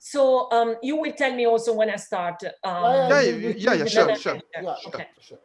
So you will tell me also when I start. Sure. Okay. Sure.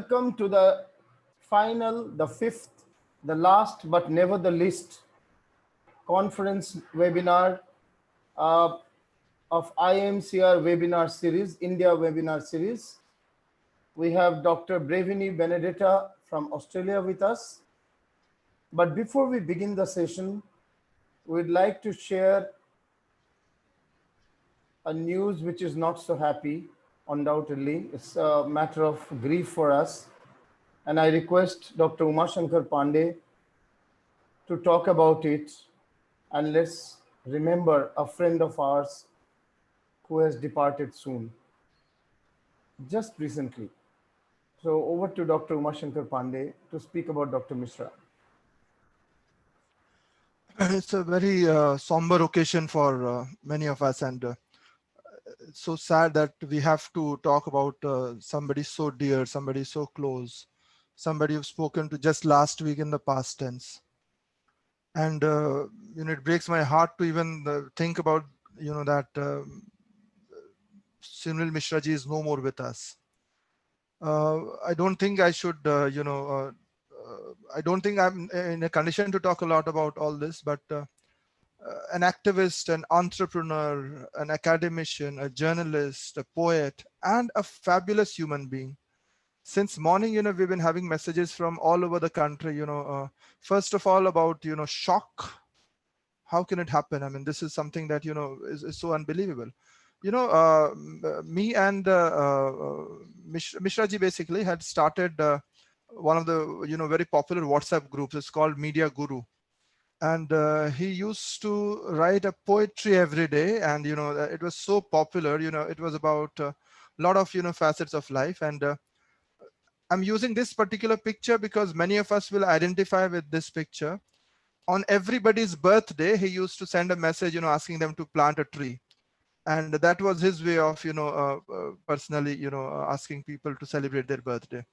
Welcome to the final, the fifth, the last but never the least conference webinar uh, of IAMCR webinar series, India webinar series. We have Dr. Brevini Benedita from Australia with us. But before we begin the session, we'd like to share a news which is not so happy, undoubtedly. It's a matter of grief for us. And I request Dr. Umashankar Pandey to talk about it. And let's remember a friend of ours who has departed soon, just recently. So over to Dr. Umashankar Pandey to speak about Dr. Mishra. It's a very somber occasion for many of us, and it's so sad that we have to talk about somebody so dear, somebody so close, somebody you've spoken to just last week in the past tense. And it breaks my heart to even think about that Sunil Mishra ji is no more with us. I don't think I should I don't think I'm in a condition to talk a lot about all this, but an activist, an entrepreneur, an academician, a journalist, a poet, and a fabulous human being. Since morning, we've been having messages from all over the country, first of all about, shock. How can it happen? I mean, this is something that, is so unbelievable. Me and Mishra ji basically had started one of the, very popular WhatsApp groups. It's called Media Guru. And he used to write a poetry every day, and it was so popular. It was about a lot of facets of life. And I'm using this particular picture because many of us will identify with this picture. On everybody's birthday, he used to send a message, asking them to plant a tree, and that was his way of personally asking people to celebrate their birthday.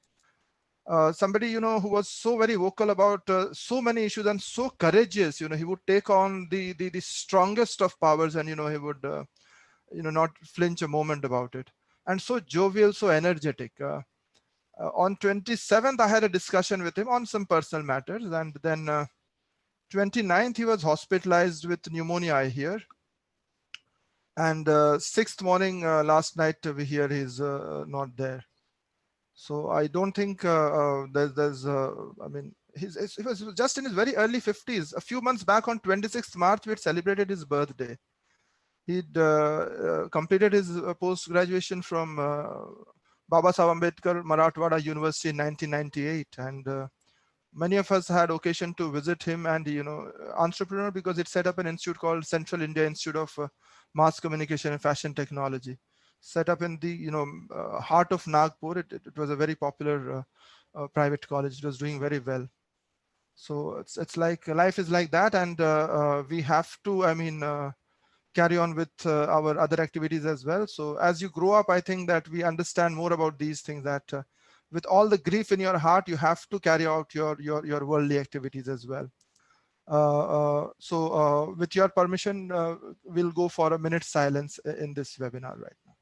Somebody who was so very vocal about so many issues and so courageous. He would take on the strongest of powers, and he would not flinch a moment about it, and so jovial, so energetic. On 27th I had a discussion with him on some personal matters, and then 29th he was hospitalized with pneumonia, I hear. And 6th morning last night we hear he's not there. So I don't think there's I mean, he was just in his very early 50s. A few months back on 26th March, we had celebrated his birthday. He'd completed his post-graduation from Baba Saheb Ambedkar Marathwada University in 1998. And many of us had occasion to visit him, and, entrepreneur, because it set up an institute called Central India Institute of Mass Communication and Fashion Technology, set up in the, heart of Nagpur. It was a very popular private college. It was doing very well. So it's like life is like that. And we have to, carry on with our other activities as well. So as you grow up, I think that we understand more about these things, that with all the grief in your heart, you have to carry out your worldly activities as well. So with your permission, we'll go for a minute's silence in this webinar right now.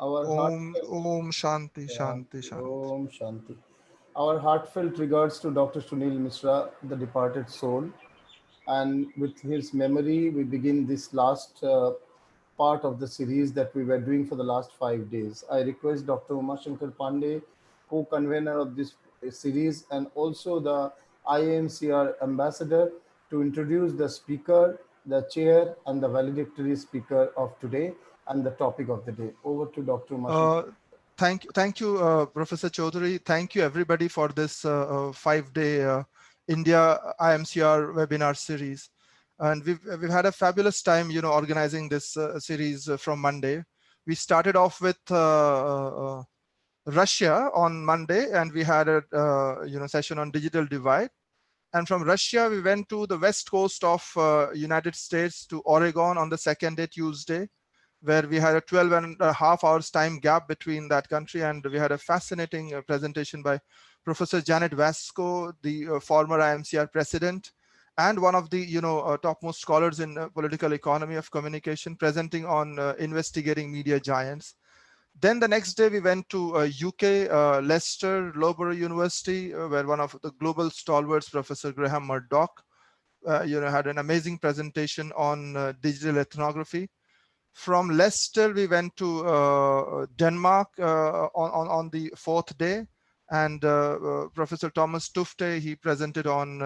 Our heartfelt, Om Shanti, yeah, Shanti, Shanti. Om Shanti. Our heartfelt regards to Dr. Sunil Mishra, the departed soul. And with his memory, we begin this last part of the series that we were doing for the last 5 days. I request Dr. Umashankar Pandey, co-convener of this series and also the IAMCR ambassador, to introduce the speaker, the chair, and the valedictory speaker of today and the topic of the day. Over to Dr. Umashankar. Thank you, Professor Chaudhary. Thank you, everybody, for this 5-day India IMCR webinar series. And we've had a fabulous time, organizing this series from Monday. We started off with Russia on Monday, and we had a session on digital divide. And from Russia, we went to the west coast of United States to Oregon on the second day, Tuesday, where we had a 12.5 hours time gap between that country. And we had a fascinating presentation by Professor Janet Vasco, the former IMCR president, and one of the topmost scholars in political economy of communication, presenting on investigating media giants. Then the next day we went to UK, Leicester, Loughborough University, where one of the global stalwarts, Professor Graham Murdoch, had an amazing presentation on digital ethnography. From Leicester, we went to Denmark on the fourth day, and Professor Thomas Tufte, he presented on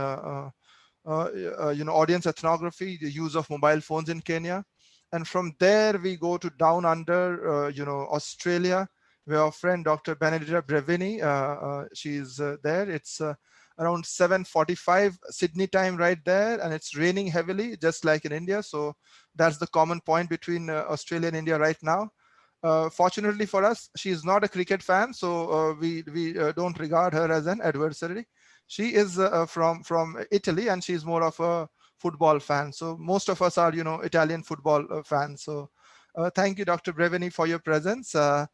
audience ethnography, the use of mobile phones in Kenya. And from there, we go to down under, Australia, where our friend Dr. Benedita Brevini, she's there. It's around 7:45 Sydney time right there, and it's raining heavily, just like in India. So that's the common point between Australia and India right now. Fortunately for us, she is not a cricket fan, so we don't regard her as an adversary. She is from Italy, and she's more of a football fan. So most of us are, Italian football fans. So thank you, Dr. Brevini, for your presence. The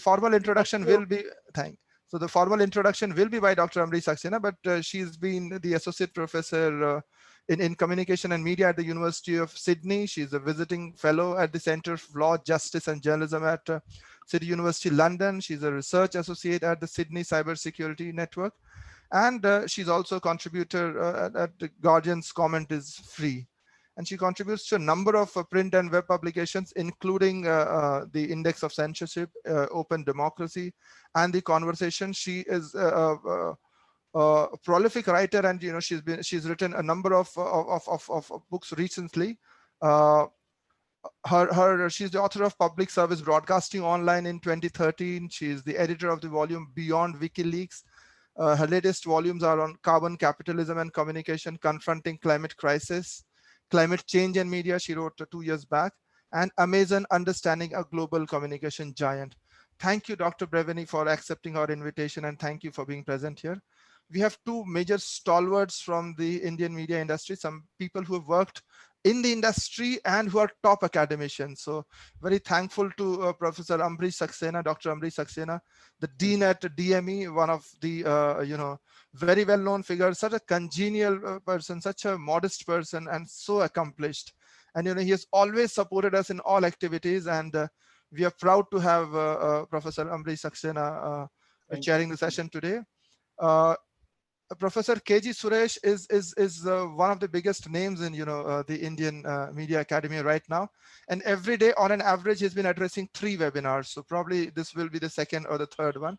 formal introduction will be, So the formal introduction will be by Dr. Amri Saxena, but she's been the associate professor in communication and media at the University of Sydney. She's a visiting fellow at the Center for Law, Justice and Journalism at City University, London. She's a research associate at the Sydney Cybersecurity Network. And she's also a contributor at the Guardian's Comment is Free. And she contributes to a number of print and web publications, including the Index of Censorship, Open Democracy, and The Conversation. She is a prolific writer, and she's written a number of books recently. She's the author of Public Service Broadcasting Online in 2013. She's the editor of the volume Beyond WikiLeaks. Her latest volumes are on carbon capitalism and communication, confronting climate crisis, climate change and media. She wrote 2 years back, and Amazon, understanding a global communication giant. Thank you, Dr. Brevini, for accepting our invitation, and thank you for being present here. We have two major stalwarts from the Indian media industry, some people who have worked in the industry and who are top academicians. So very thankful to Professor Amrish Saxena, Dr. Amrish Saxena, the Dean at DME, one of the, very well-known figures, such a congenial person, such a modest person, and so accomplished. And, he has always supported us in all activities. And we are proud to have Professor Amrish Saxena chairing the session today. Professor KG Suresh is one of the biggest names in the Indian Media Academy right now, and every day on an average he's been addressing 3 webinars. So probably this will be the second or the third one.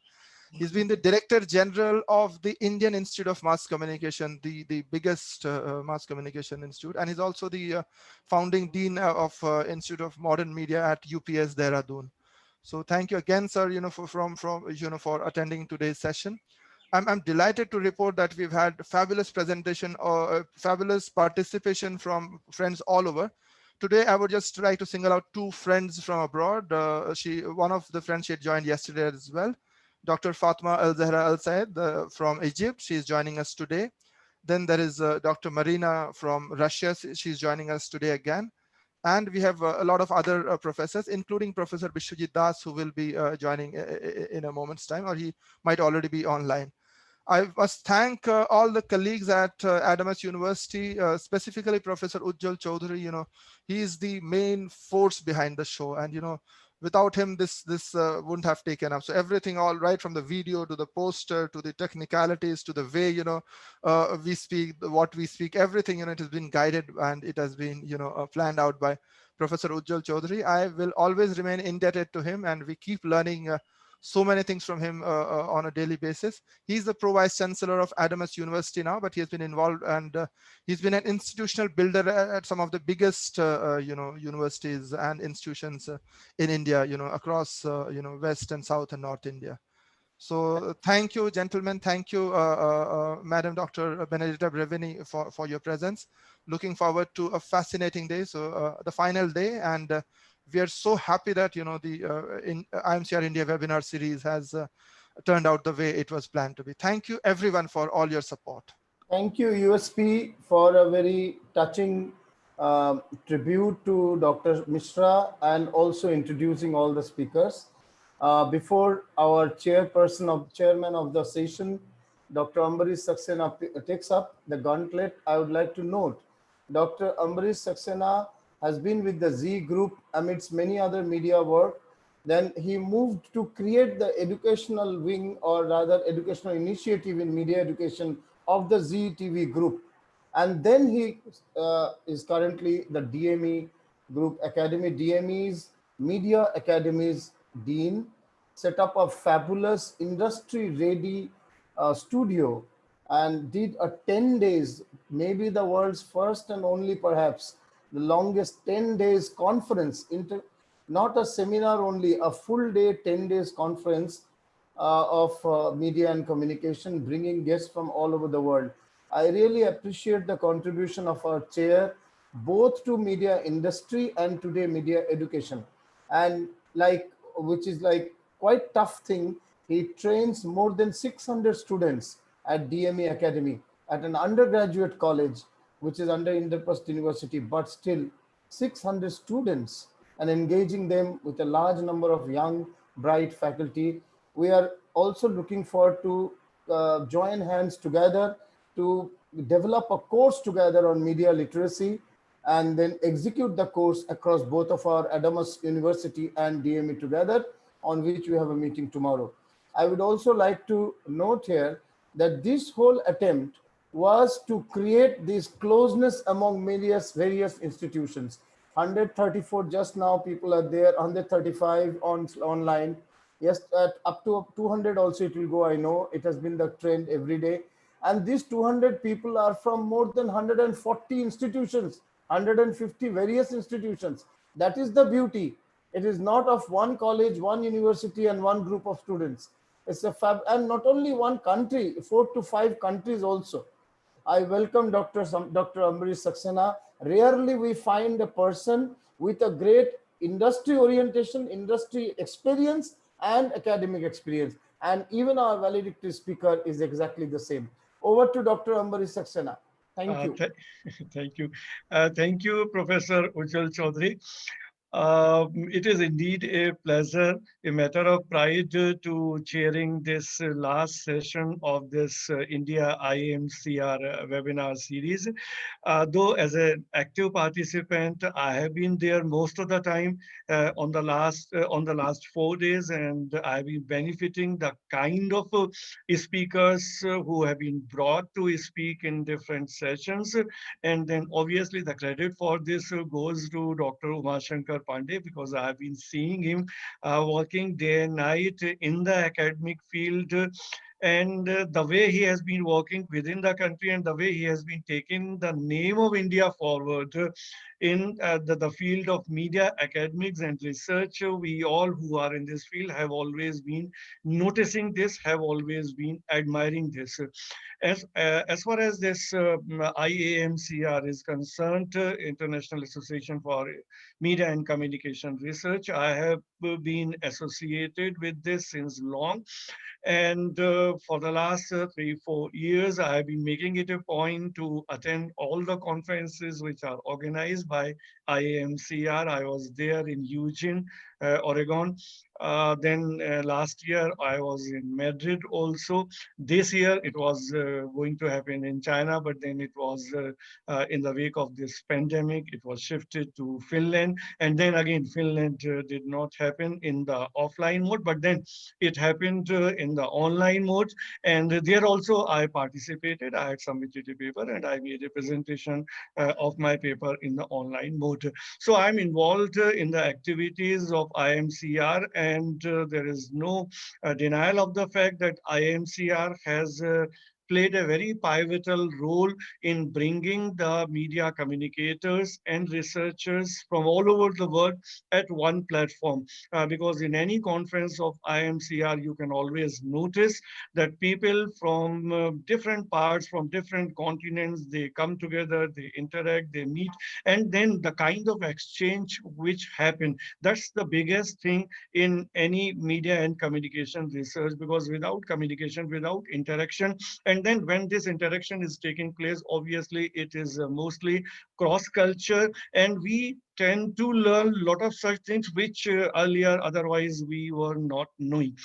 He's been the Director General of the Indian Institute of Mass Communication, the biggest mass communication institute, and he's also the founding dean of Institute of Modern Media at UPS Dehradun. So thank you again, sir, for attending today's session. I'm delighted to report that we've had fabulous presentation or fabulous participation from friends all over. Today, I would just like to single out 2 friends from abroad. One of the friends she had joined yesterday as well, Dr. Fatma Al-Zahra Al-Sayed from Egypt. She's joining us today. Then there is Dr. Marina from Russia. She's joining us today again. And we have a lot of other professors, including Professor Bishwajit Das, who will be joining in a moment's time, or he might already be online. I must thank all the colleagues at Adamas University, specifically Professor Ujjwal Chaudhary. He is the main force behind the show. And, without him, this wouldn't have taken up. So everything, all right, from the video to the poster to the technicalities to the way, we speak, what we speak, everything, it has been guided and it has been, planned out by Professor Ujjwal Chaudhary. I will always remain indebted to him, and we keep learning so many things from him on a daily basis. He's the Pro Vice Chancellor of Adamas University now, but he has been involved, and he's been an institutional builder at some of the biggest, universities and institutions in India, across, West and South and North India. So thank you, gentlemen. Thank you, Madam Dr. Benedita Brevini, for your presence. Looking forward to a fascinating day. So the final day, and we are so happy that, the IAMCR India webinar series has turned out the way it was planned to be. Thank you, everyone, for all your support. Thank you, USP, for a very touching tribute to Dr. Mishra and also introducing all the speakers. Before our chairman of the session, Dr. Ambarish Saxena, takes up the gauntlet, I would like to note Dr. Ambarish Saxena has been with the Z Group amidst many other media work. Then he moved to create the educational wing, or rather educational initiative in media education of the Z TV Group. And then he is currently the DME Group Academy, DME's Media Academies Dean, set up a fabulous industry-ready studio, and did a 10 days, maybe the world's first and only, perhaps the longest 10 days conference, not a seminar only, a full day, 10 days conference of media and communication, bringing guests from all over the world. I really appreciate the contribution of our chair, both to media industry and today media education. And which is like quite tough thing, he trains more than 600 students at DME Academy, at an undergraduate college, which is under Indraprasth University, but still 600 students, and engaging them with a large number of young, bright faculty. We are also looking forward to join hands together to develop a course together on media literacy, and then execute the course across both of our Adamas University and DME together, on which we have a meeting tomorrow. I would also like to note here that this whole attempt was to create this closeness among various institutions. 134 just now people are there, 135 online. Yes, up to 200 also it will go, I know. It has been the trend every day. And these 200 people are from more than 140 institutions, 150 various institutions. That is the beauty. It is not of one college, one university, and one group of students. It's and not only one country, 4 to 5 countries also. I welcome Dr. Ambarish Saxena. Rarely we find a person with a great industry orientation, industry experience, and academic experience. And even our valedictory speaker is exactly the same. Over to Dr. Ambarish Saxena. Thank you. Thank you. Thank you, Professor Ujjwal Chaudhary. It is indeed a pleasure, a matter of pride to chairing this last session of this India IAMCR webinar series. Though as an active participant, I have been there most of the time on the last 4 days, and I have been benefiting the kind of speakers who have been brought to speak in different sessions. And then obviously the credit for this goes to Dr. Umashankar Pandey, because I have been seeing him working day and night in the academic field, and the way he has been working within the country, and the way he has been taking the name of India forward in the field of media, academics, and research. We all who are in this field have always been noticing this, have always been admiring this. As far as this IAMCR is concerned, International Association for Media and Communication Research, I have been associated with this since long. And for the last 3-4 years, I have been making it a point to attend all the conferences which are organized by IAMCR. I was there in Eugene Oregon. Then last year I was in Madrid also. This year it was going to happen in China, but then it was in the wake of this pandemic, it was shifted to Finland. And then again, Finland did not happen in the offline mode, but then it happened in the online mode. And there also I participated. I had submitted a paper and I made a presentation of my paper in the online mode. So I'm involved in the activities of IAMCR, and there is no denial of the fact that IAMCR has played a very pivotal role in bringing the media communicators and researchers from all over the world at one platform. Because in any conference of IAMCR, you can always notice that people from different parts, from different continents, they come together, they interact, they meet, and then the kind of exchange which happen, that's the biggest thing in any media and communication research, because without communication, without interaction, and then when this interaction is taking place, obviously it is mostly cross culture, and we tend to learn a lot of such things which earlier otherwise we were not knowing.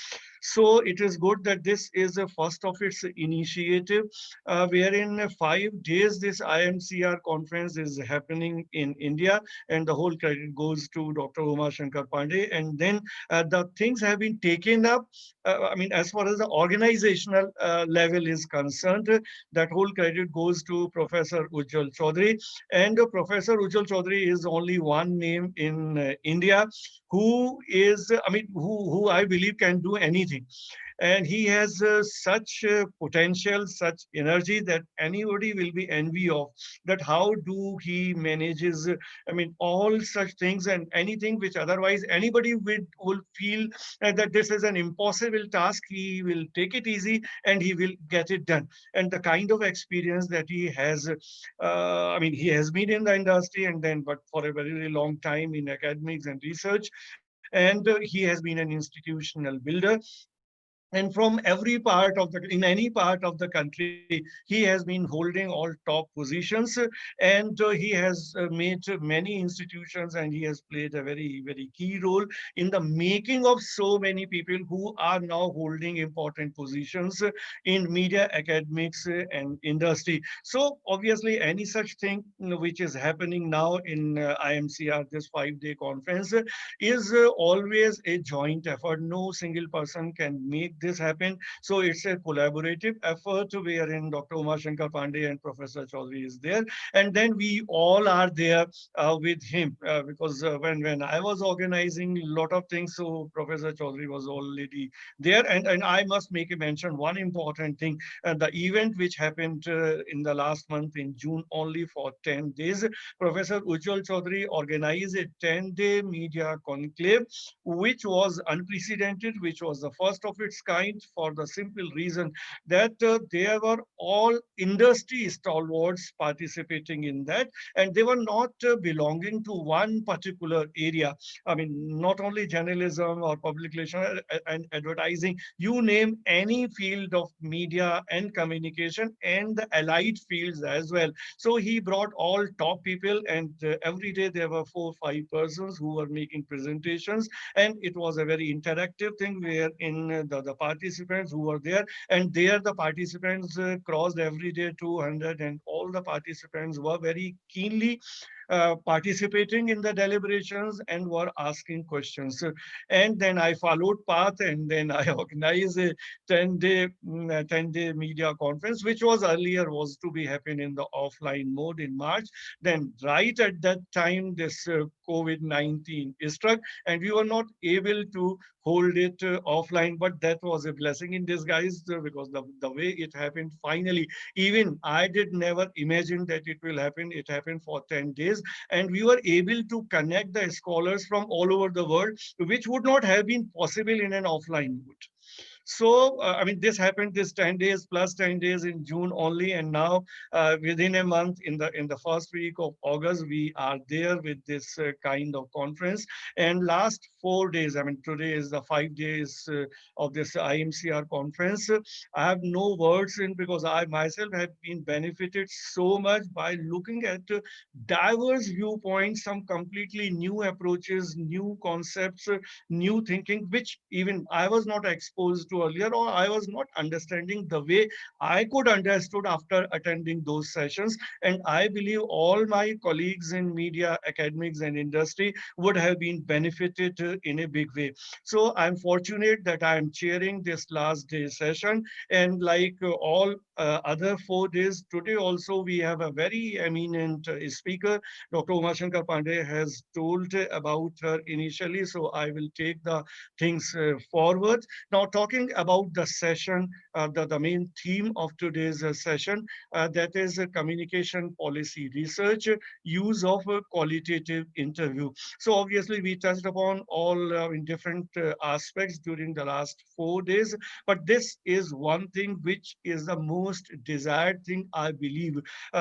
So it is good that this is a first of its initiative, wherein 5 days this IMCR conference is happening in India, and the whole credit goes to Dr. Uma Shankar Pandey. And then the things have been taken up. I mean, as far as the organizational level is concerned, that whole credit goes to Professor Ujjwal Chaudhary. And Professor Ujjwal Chaudhary is only one name in India who is, I mean, who I believe can do anything. And he has such potential, such energy that anybody will be envy of. That how do he manages, I mean, all such things and anything which otherwise anybody will feel that this is an impossible task. He will take it easy and he will get it done. And the kind of experience that he has, I mean, he has been in the industry and then, but for a very, very long time in academics and research. And he has been an institutional builder, and from every part of the, in any part of the country, he has been holding all top positions, and he has made many institutions, and he has played a very, very key role in the making of so many people who are now holding important positions in media, academics, and industry. So obviously any such thing which is happening now in IMCR, this 5-day conference, is always a joint effort. No single person can make this happen. So it's a collaborative effort wherein Dr. Uma Shankar Pandey and Professor Chaudhary is there. And then we all are there with him because when I was organizing a lot of things, so Professor Chaudhary was already there. And I must make a mention, one important thing, the event which happened in the last month in June only for 10 days, Professor Ujjwal Chaudhary organized a 10-day media conclave, which was unprecedented, which was the first of its kind, for the simple reason that there were all industry stalwarts participating in that, and they were not belonging to one particular area. I mean, not only journalism or public relations and advertising, you name any field of media and communication, and the allied fields as well. So he brought all top people, and every day there were 4 or 5 persons who were making presentations, and it was a very interactive thing where in the participants who were there, and there the participants crossed every day 200, and all the participants were very keenly participating in the deliberations and were asking questions. And then I followed path, and then I organized a 10-day media conference, which was earlier was to be happen in the offline mode in March. Then right at that time, this COVID-19 struck, and we were not able to hold it offline, but that was a blessing in disguise because the way it happened finally, even I did never imagine that it will happen. It happened for 10 days, and we were able to connect the scholars from all over the world, which would not have been possible in an offline mode. So, I mean, this happened this 10 days plus 10 days in June only. And now within a month in the first week of August, we are there with this kind of conference. And last 4 days, I mean, today is the 5 days of this IMCR conference. I have no words in because I myself have been benefited so much by looking at diverse viewpoints, some completely new approaches, new concepts, new thinking, which even I was not exposed to earlier, or I was not understanding the way I could understood after attending those sessions. And I believe all my colleagues in media, academics, and industry would have been benefited in a big way. So I'm fortunate that I'm chairing this last day session. And like all other 4 days, today also we have a very eminent speaker. Dr. Umashankar Pandey has told about her initially, so I will take the things forward. Now, talking about the session, the main theme of today's session, that is communication policy research, use of a qualitative interview. So obviously we touched upon all in different aspects during the last 4 days, but this is one thing which is the most desired thing, I believe,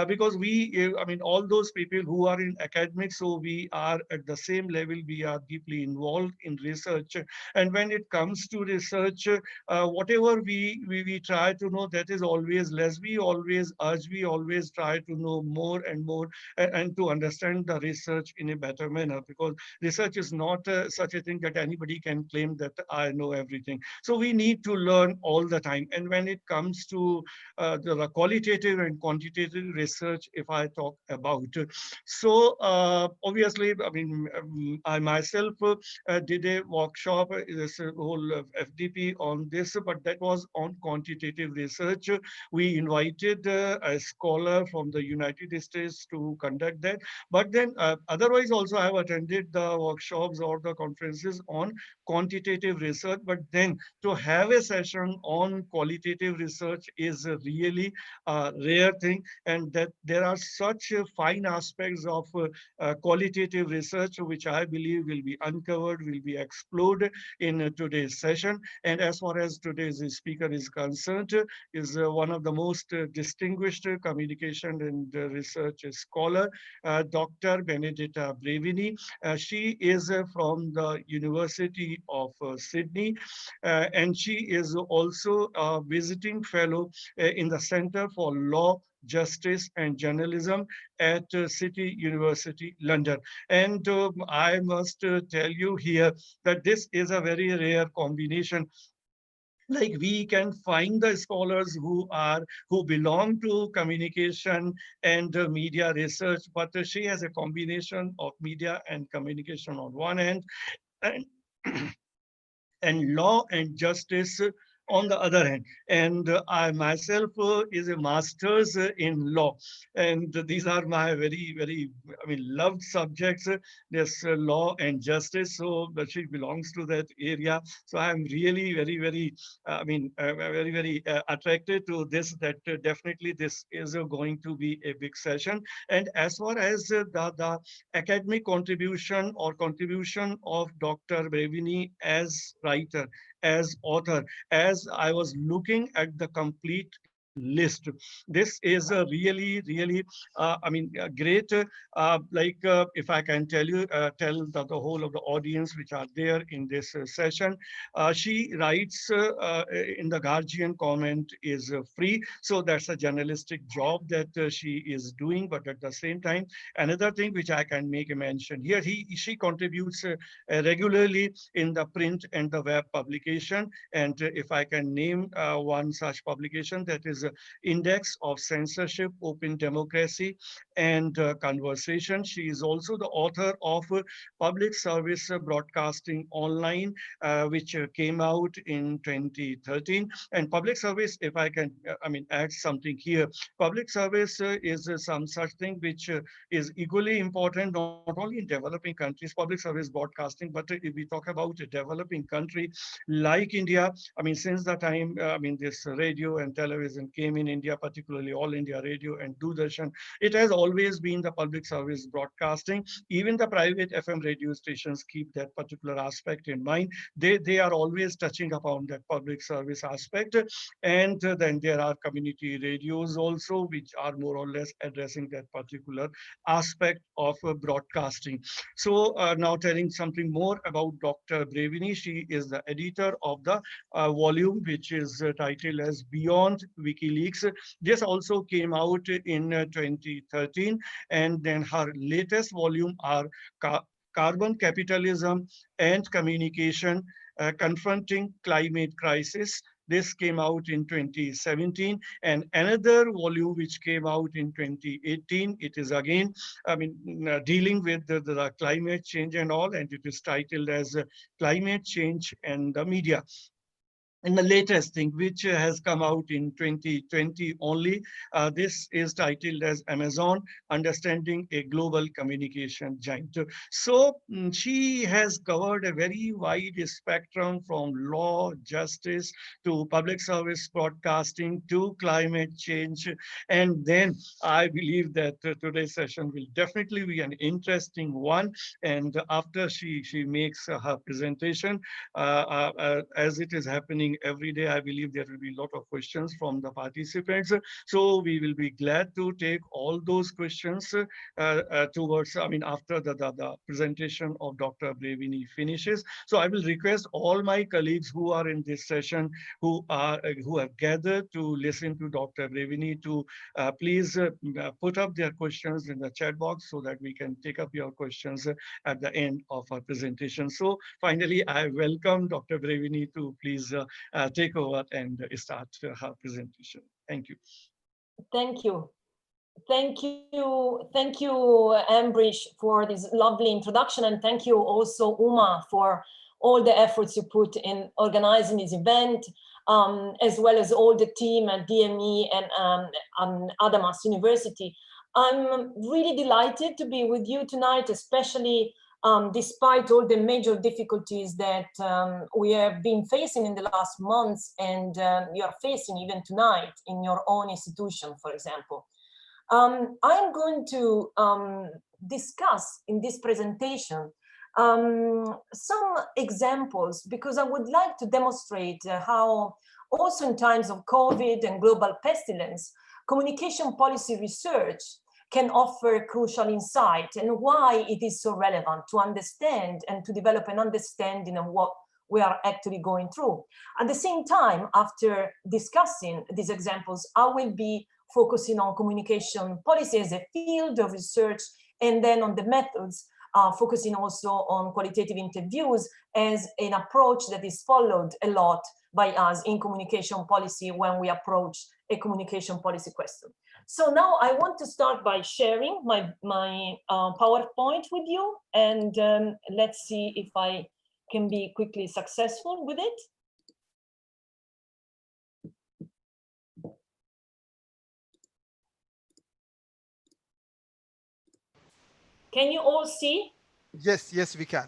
because we, I mean, all those people who are in academics, so we are at the same level, we are deeply involved in research. And when it comes to research, whatever we try to know, that is always less. We always urge, we always try to know more and more, and to understand the research in a better manner, because research is not such a thing that anybody can claim that I know everything. So we need to learn all the time. And when it comes to the qualitative and quantitative research, if I talk about, so obviously, I mean, I myself did a workshop, this whole FDP on this, but that was on quantitative research. We invited a scholar from the United States to conduct that. But then otherwise also I have attended the workshops or the conferences on quantitative research. But then to have a session on qualitative research is a really rare thing. And that there are such fine aspects of qualitative research, which I believe will be uncovered, will be explored in today's session. And as far as today's speaker is concerned, is one of the most distinguished communication and research scholar, Dr. Benedita Brevini. She is from the University of Sydney, and she is also a visiting fellow in the Center for Law, Justice and Journalism at City University, London. And I must tell you here that this is a very rare combination. Like we can find the scholars who belong to communication and media research, but she has a combination of media and communication on one hand, and and law and justice on the other hand. And I myself is a master's in law. And these are my very, very, I mean, loved subjects, this law and justice. So she belongs to that area. So I'm really very, very, I mean, very, very attracted to this, that definitely this is going to be a big session. And as far as the academic contribution or contribution of Dr. Brevini as writer, as author, as I was looking at the complete list, this is a really, I mean, great. If I can tell you, tell the whole of the audience which are there in this session, she writes in the Guardian, comment is free. So that's a journalistic job that she is doing. But at the same time, another thing which I can make a mention here, she contributes regularly in the print and the web publication. And if I can name one such publication, that is Index of Censorship, Open Democracy and Conversation. She is also the author of Public Service Broadcasting Online, which came out in 2013. And public service, if I can, I mean, add something here, public service is some such thing which is equally important, not only in developing countries, public service broadcasting, but if we talk about a developing country like India, I mean, since the time, I mean, this radio and television came in India, particularly All India Radio and Doordarshan, it has always been the public service broadcasting. Even the private FM radio stations keep that particular aspect in mind. They are always touching upon that public service aspect. And then there are community radios also, which are more or less addressing that particular aspect of broadcasting. So now telling something more about Dr. Brevini, she is the editor of the volume, which is titled as Beyond WikiLeaks. This also came out in 2013, and then her latest volume are Carbon Capitalism and Communication, Confronting Climate Crisis. This came out in 2017, and another volume which came out in 2018. It is again, dealing with the climate change and all, and it is titled as Climate Change and the Media. And the latest thing, which has come out in 2020 only, this is titled as Amazon, Understanding a Global Communication Giant. So she has covered a very wide spectrum from law, justice, to public service broadcasting, to climate change. And then I believe that today's session will definitely be an interesting one. And after she makes her presentation, as it is happening every day, I believe there will be a lot of questions from the participants. So we will be glad to take all those questions towards, after the presentation of Dr. Brevini finishes. So I will request all my colleagues who are in this session, who have gathered to listen to Dr. Brevini, to please put up their questions in the chat box so that we can take up your questions at the end of our presentation. So finally, I welcome Dr. Brevini to please take over and start her presentation. Thank you. Thank you. Thank you, Ambrish, for this lovely introduction, and thank you also, Uma, for all the efforts you put in organizing this event, as well as all the team at DME and Adamas University. I'm really delighted to be with you tonight, especially despite all the major difficulties that we have been facing in the last months, and you are facing even tonight in your own institution, for example. I'm going to discuss in this presentation some examples, because I would like to demonstrate how also in times of COVID and global pestilence, communication policy research can offer crucial insight, and why it is so relevant to understand and to develop an understanding of what we are actually going through. At the same time, after discussing these examples, I will be focusing on communication policy as a field of research, and then on the methods, focusing also on qualitative interviews as an approach that is followed a lot by us in communication policy when we approach a communication policy question. So now I want to start by sharing my PowerPoint with you, and let's see if I can be quickly successful with it. Can you all see? Yes, we can.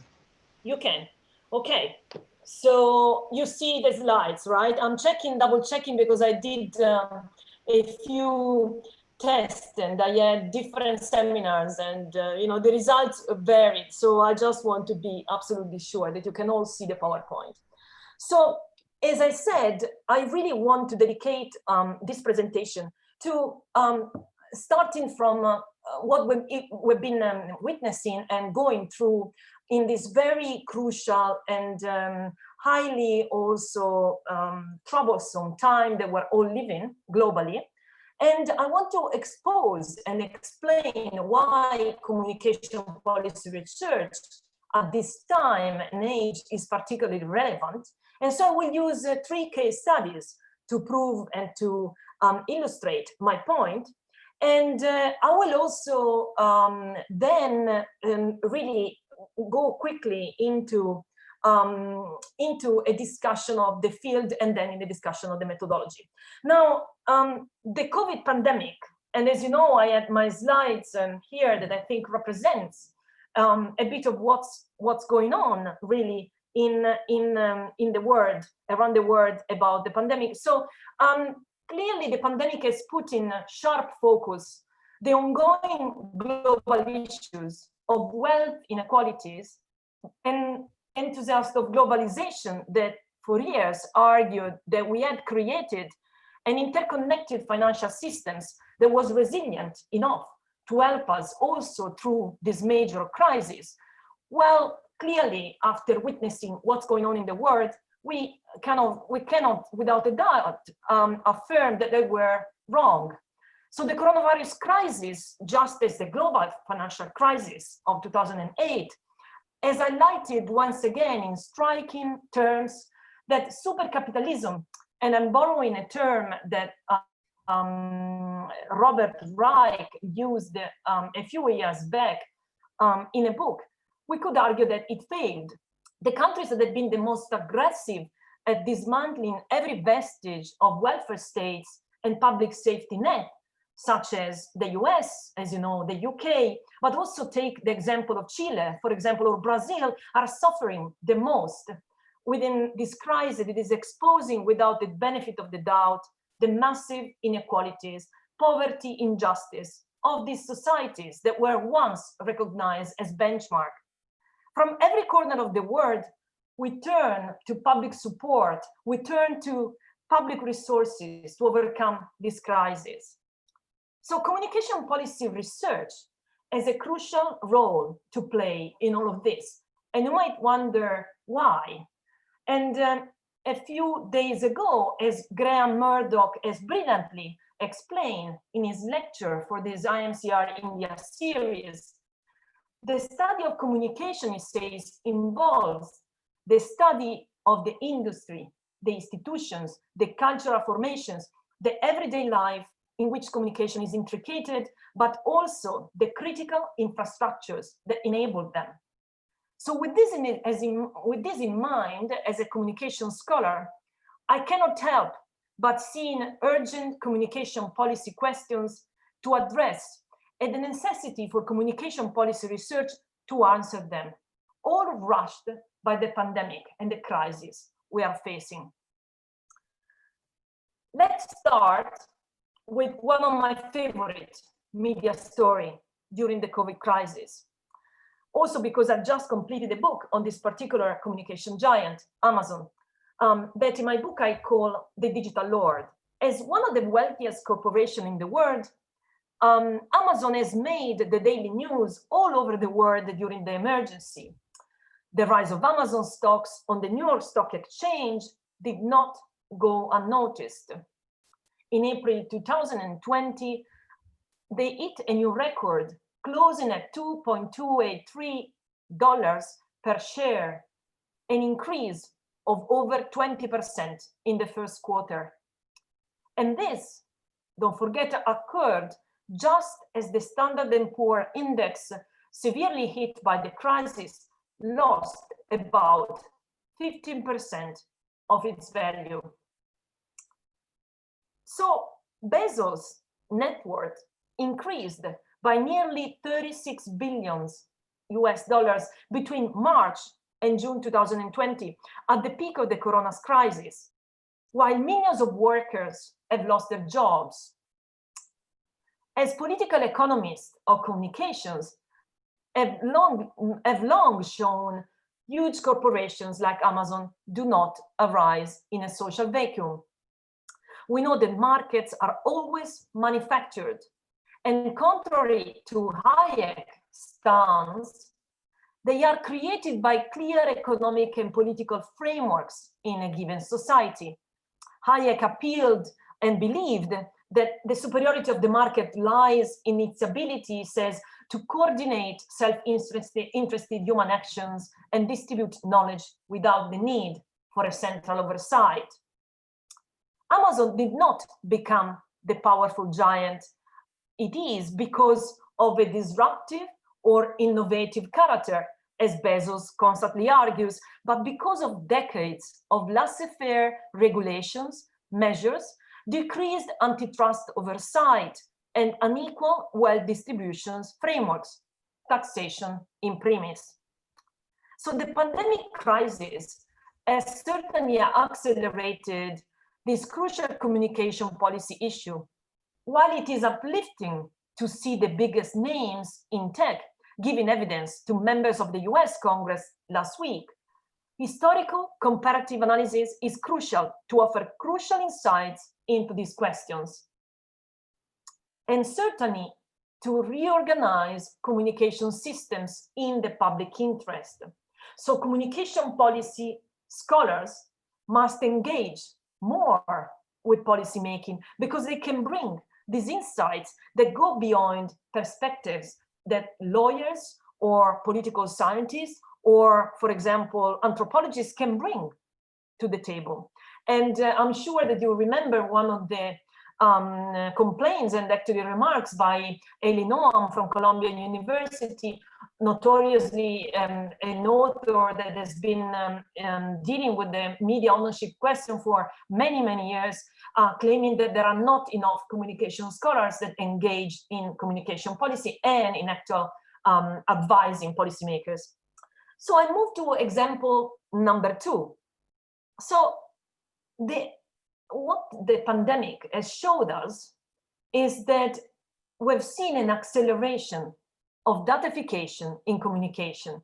You can. Okay. So you see the slides, right? I'm double checking, because I did a few tests and I had different seminars, and the results varied. So I just want to be absolutely sure that you can all see the PowerPoint. So as I said, I really want to dedicate this presentation to starting from what we've been witnessing and going through in this very crucial and highly also troublesome time that we're all living globally. And I want to expose and explain why communication policy research at this time and age is particularly relevant. And so I will use 3 case studies to prove and to illustrate my point. And I will also then really go quickly into a discussion of the field, and then in the discussion of the methodology. Now, the COVID pandemic, and as you know, I had my slides here that I think represents a bit of what's going on really in the world, around the world, about the pandemic. So clearly the pandemic has put in sharp focus the ongoing global issues of wealth inequalities, and enthusiasts of globalization that for years argued that we had created an interconnected financial systems that was resilient enough to help us also through this major crisis. Well, clearly, after witnessing what's going on in the world, we cannot, without a doubt, affirm that they were wrong. So the coronavirus crisis, just as the global financial crisis of 2008, has highlighted once again in striking terms that supercapitalism, and I'm borrowing a term that Robert Reich used a few years back in a book, we could argue that it failed. The countries that have been the most aggressive at dismantling every vestige of welfare states and public safety net, such as the US, as you know, the UK, but also take the example of Chile, for example, or Brazil, are suffering the most within this crisis. It is exposing, without the benefit of the doubt, the massive inequalities, poverty, injustice of these societies that were once recognized as benchmark. From every corner of the world, we turn to public support, we turn to public resources to overcome this crisis. So communication policy research has a crucial role to play in all of this. And you might wonder why. And a few days ago, as Graham Murdoch has brilliantly explained in his lecture for this IAMCR India series, the study of communication, he says, involves the study of the industry, the institutions, the cultural formations, the everyday life in which communication is intricated, but also the critical infrastructures that enable them. So with this in mind, as a communication scholar, I cannot help but seeing urgent communication policy questions to address and the necessity for communication policy research to answer them, all rushed by the pandemic and the crisis we are facing. Let's start with one of my favorite media story during the COVID crisis. Also because I just completed a book on this particular communication giant, Amazon, that in my book I call the digital lord. As one of the wealthiest corporations in the world, Amazon has made the daily news all over the world during the emergency. The rise of Amazon stocks on the New York Stock Exchange did not go unnoticed. In April 2020, they hit a new record, closing at $2.283 per share, an increase of over 20% in the first quarter. And this, don't forget, occurred just as the Standard & Poor index, severely hit by the crisis, lost about 15% of its value. So Bezos' net worth increased by nearly $36 billion between March and June 2020, at the peak of the corona crisis, while millions of workers have lost their jobs. As political economists of communications have long shown, huge corporations like Amazon do not arise in a social vacuum. We know that markets are always manufactured, and contrary to Hayek's stance, they are created by clear economic and political frameworks in a given society. Hayek appealed and believed that the superiority of the market lies in its ability, he says, to coordinate self-interested human actions and distribute knowledge without the need for a central oversight. Amazon did not become the powerful giant it is because of a disruptive or innovative character, as Bezos constantly argues, but because of decades of laissez-faire regulations, measures, decreased antitrust oversight, and unequal wealth distributions frameworks, taxation in premise. So the pandemic crisis has certainly accelerated this crucial communication policy issue, while it is uplifting to see the biggest names in tech giving evidence to members of the US Congress last week, historical comparative analysis is crucial to offer crucial insights into these questions, and certainly to reorganize communication systems in the public interest. So communication policy scholars must engage more with policymaking because they can bring these insights that go beyond perspectives that lawyers or political scientists or, for example, anthropologists can bring to the table. And I'm sure that you remember one of the complaints and actually remarks by Elie Noam from Columbia University, notoriously an author that has been dealing with the media ownership question for many, many years, claiming that there are not enough communication scholars that engage in communication policy and in actual advising policymakers. So I move to example number 2. So what the pandemic has showed us is that we've seen an acceleration of datafication in communication.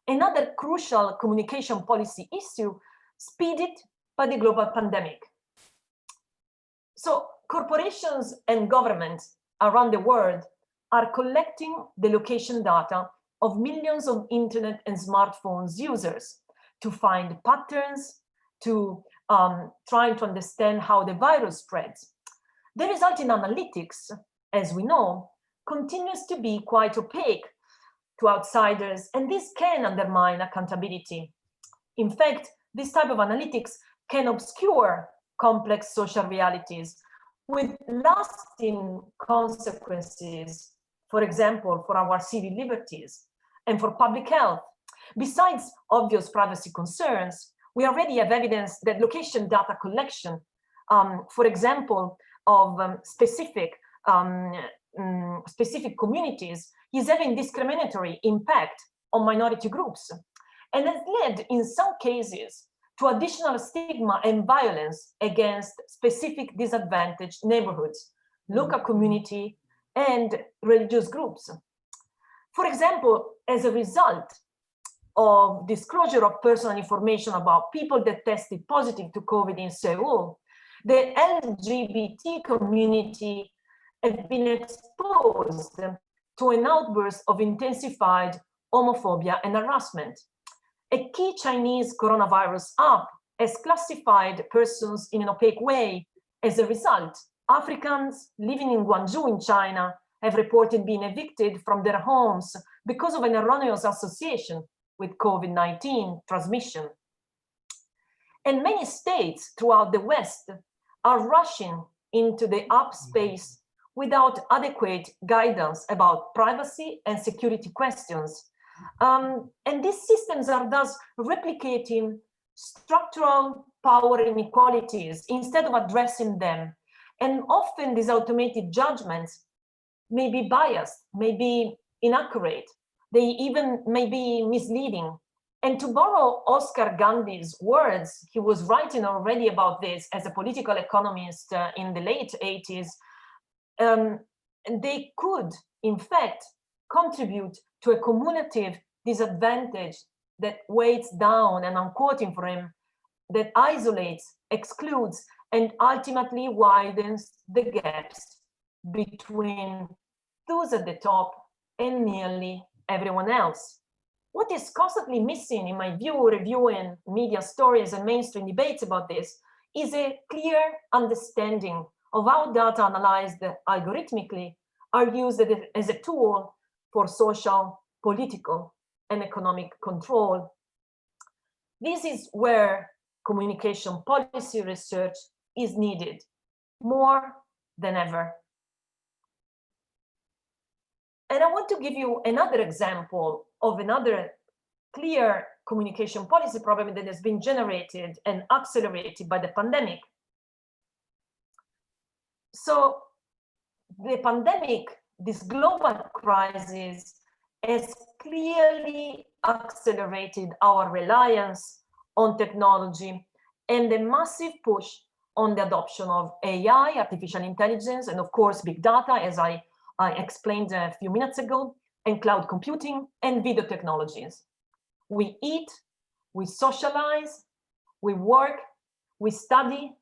Another crucial communication policy issue speeded by the global pandemic. So corporations and governments around the world are collecting the location data of millions of internet and smartphones users to find patterns, to trying to understand how the virus spreads. The result in analytics, as we know, continues to be quite opaque to outsiders, and this can undermine accountability. In fact, this type of analytics can obscure complex social realities with lasting consequences, for example, for our civil liberties and for public health. Besides obvious privacy concerns, we already have evidence that location data collection, for example, of specific communities is having discriminatory impact on minority groups and has led in some cases to additional stigma and violence against specific disadvantaged neighborhoods, local community, and religious groups. For example, as a result of disclosure of personal information about people that tested positive to COVID in Seoul, the LGBT community have been exposed to an outburst of intensified homophobia and harassment. A key Chinese coronavirus app has classified persons in an opaque way. As a result, Africans living in Guangzhou in China have reported being evicted from their homes because of an erroneous association with COVID-19 transmission. And many states throughout the West are rushing into the app space without adequate guidance about privacy and security questions. And these systems are thus replicating structural power inequalities instead of addressing them. And often these automated judgments may be biased, may be inaccurate, they even may be misleading. And to borrow Oscar Gandhi's words, he was writing already about this as a political economist in the late 80s, they could, in fact, contribute to a cumulative disadvantage that weighs down, and I'm quoting from him, that isolates, excludes, and ultimately widens the gaps between those at the top and nearly everyone else. What is constantly missing, in my view, reviewing media stories and mainstream debates about this, is a clear understanding of how data analyzed algorithmically are used as a tool for social, political, and economic control. This is where communication policy research is needed more than ever. And I want to give you another example of another clear communication policy problem that has been generated and accelerated by the pandemic. So the pandemic, this global crisis, has clearly accelerated our reliance on technology and the massive push on the adoption of AI, artificial intelligence, and of course, big data, as I explained a few minutes ago, and cloud computing and video technologies. We eat, we socialize, we work, we study,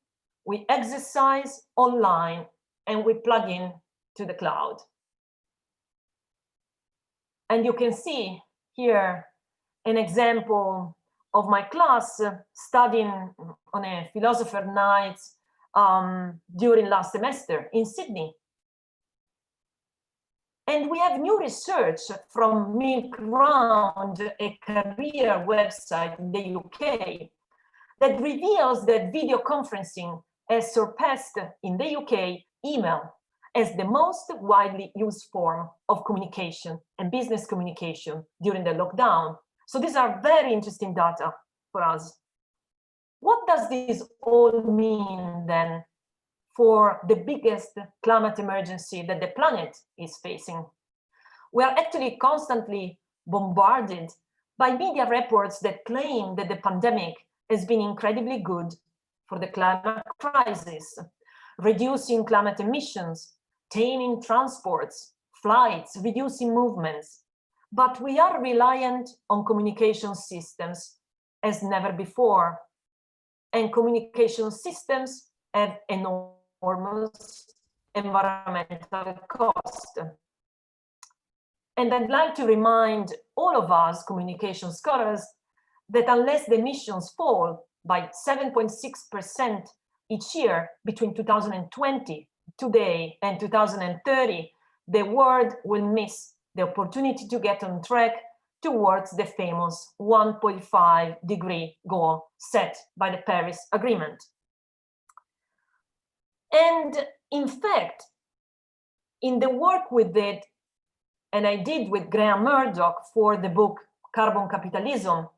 we exercise online, and we plug in to the cloud. And you can see here an example of my class studying on a philosopher night during last semester in Sydney. And we have new research from Milk Round, a career website in the UK, that reveals that video conferencing has surpassed in the UK email as the most widely used form of communication and business communication during the lockdown. So these are very interesting data for us. What does this all mean then for the biggest climate emergency that the planet is facing? We are actually constantly bombarded by media reports that claim that the pandemic has been incredibly good for the climate crisis, reducing climate emissions, taming transports, flights, reducing movements. But we are reliant on communication systems as never before. And communication systems have enormous environmental cost. And I'd like to remind all of us, communication scholars, that unless the emissions fall by 7.6% each year between 2020, today, and 2030, the world will miss the opportunity to get on track towards the famous 1.5-degree goal set by the Paris Agreement. And in fact, in the work we did, and I did with Graham Murdoch for the book Carbon Capitalism,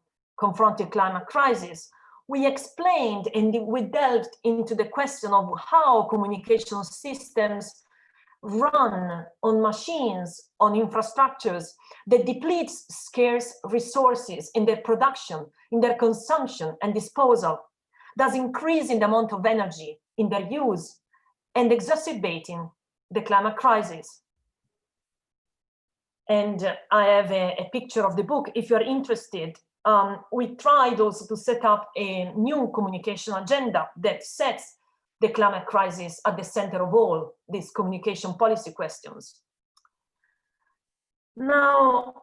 Confronting Climate Crisis, we explained and we delved into the question of how communication systems run on machines, on infrastructures that depletes scarce resources in their production, in their consumption and disposal, thus increasing the amount of energy in their use and exacerbating the climate crisis. And I have a picture of the book if you're interested. We tried also to set up a new communication agenda that sets the climate crisis at the center of all these communication policy questions. Now,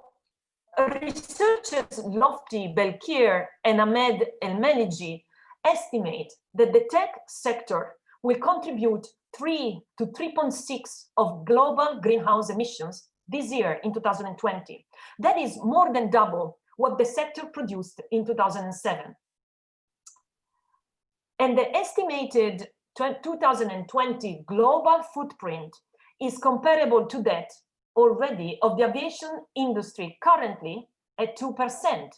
researchers Lofty, Belkir, and Ahmed El-Meligi estimate that the tech sector will contribute 3 to 3.6 of global greenhouse emissions this year in 2020. That is more than double what the sector produced in 2007. And the estimated 2020 global footprint is comparable to that already of the aviation industry currently at 2%.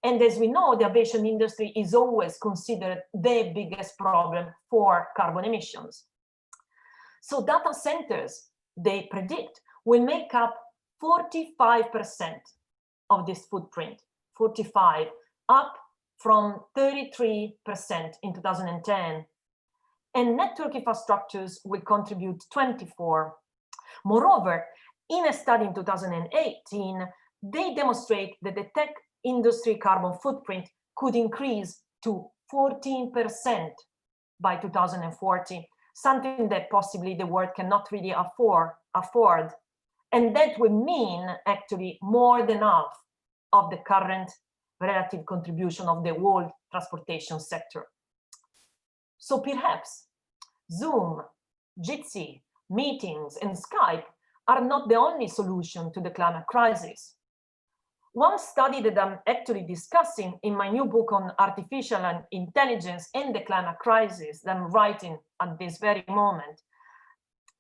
And as we know, the aviation industry is always considered the biggest problem for carbon emissions. So data centers, they predict, will make up 45% of this footprint, 45, up from 33% in 2010. And network infrastructures will contribute 24. Moreover, in a study in 2018, they demonstrate that the tech industry carbon footprint could increase to 14% by 2040, something that possibly the world cannot really afford. And that would mean actually more than half of the current relative contribution of the world transportation sector. So perhaps Zoom, Jitsi, meetings, and Skype are not the only solution to the climate crisis. One study that I'm actually discussing in my new book on artificial intelligence and the climate crisis that I'm writing at this very moment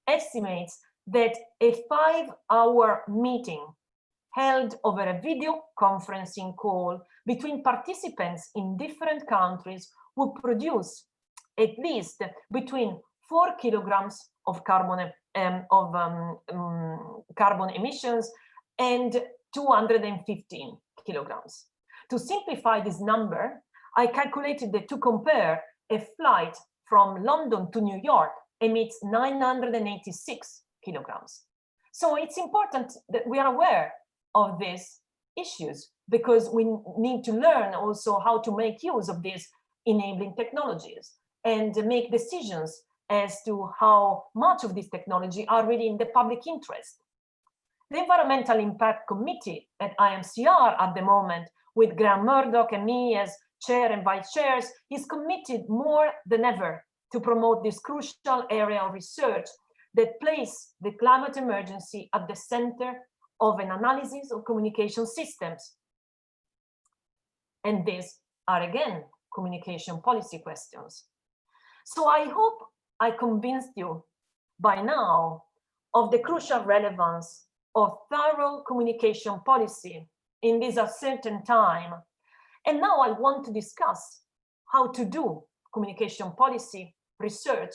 estimates that a 5-hour meeting held over a video conferencing call between participants in different countries would produce at least between 4 kilograms of carbon emissions and 215 kilograms. To simplify this number, I calculated that to compare a flight from London to New York emits 986 kilograms. So it's important that we are aware of these issues, because we need to learn also how to make use of these enabling technologies and make decisions as to how much of this technology are really in the public interest. The Environmental Impact Committee at IAMCR at the moment, with Graham Murdoch and me as chair and vice chairs, is committed more than ever to promote this crucial area of research that place the climate emergency at the center of an analysis of communication systems. And these are, again, communication policy questions. So I hope I convinced you by now of the crucial relevance of thorough communication policy in this uncertain time. And now I want to discuss how to do communication policy research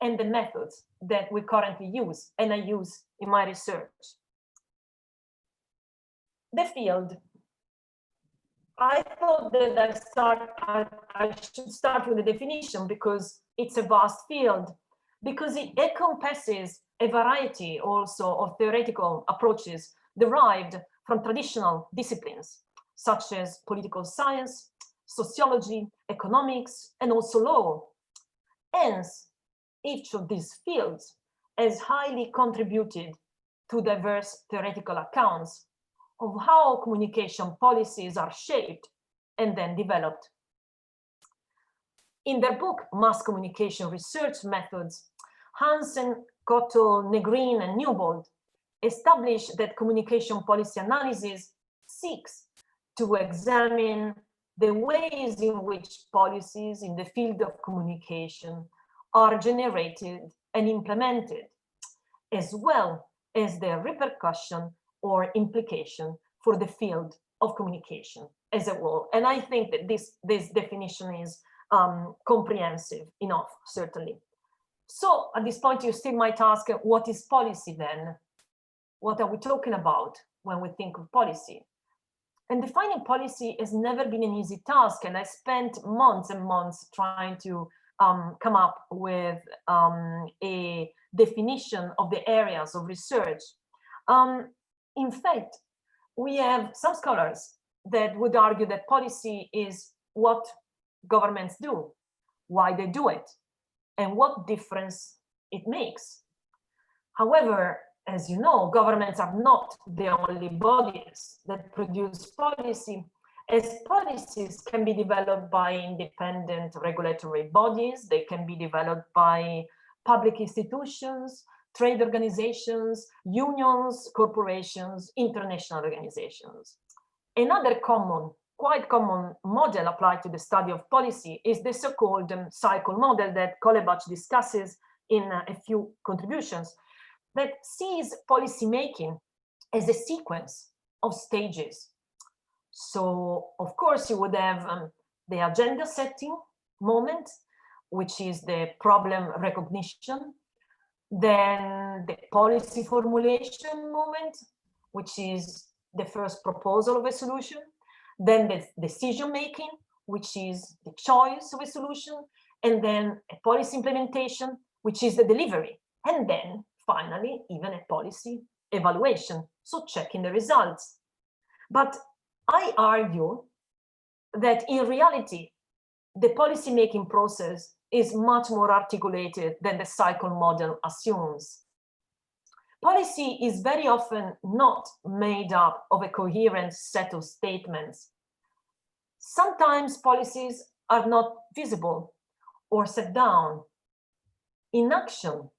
and the methods that we currently use and I use in my research. The field. I thought that I should start with the definition, because it's a vast field, because it encompasses a variety also of theoretical approaches derived from traditional disciplines, such as political science, sociology, economics, and also law. Hence, each of these fields has highly contributed to diverse theoretical accounts of how communication policies are shaped and then developed. In their book, Mass Communication Research Methods, Hansen, Kottel, Negrin, and Newbold establish that communication policy analysis seeks to examine the ways in which policies in the field of communication are generated and implemented, as well as their repercussion or implication for the field of communication as a whole. And I think that this definition is comprehensive enough, certainly. So at this point, you still might ask, what is policy then? What are we talking about when we think of policy? And defining policy has never been an easy task, and I spent months and months trying to come up with a definition of the areas of research. In fact, we have some scholars that would argue that policy is what governments do, why they do it, and what difference it makes. However, as you know, governments are not the only bodies that produce policy, as policies can be developed by independent regulatory bodies, they can be developed by public institutions, trade organizations, unions, corporations, international organizations. Another quite common model applied to the study of policy is the so-called cycle model that Kolebach discusses in a few contributions, that sees policymaking as a sequence of stages. So, of course, you would have the agenda setting moment, which is the problem recognition, then the policy formulation moment, which is the first proposal of a solution, then the decision making, which is the choice of a solution, and then a policy implementation, which is the delivery, and then finally even a policy evaluation, so checking the results. But I argue that in reality, the policy-making process is much more articulated than the cycle model assumes. Policy is very often not made up of a coherent set of statements. Sometimes policies are not visible or set down. Inaction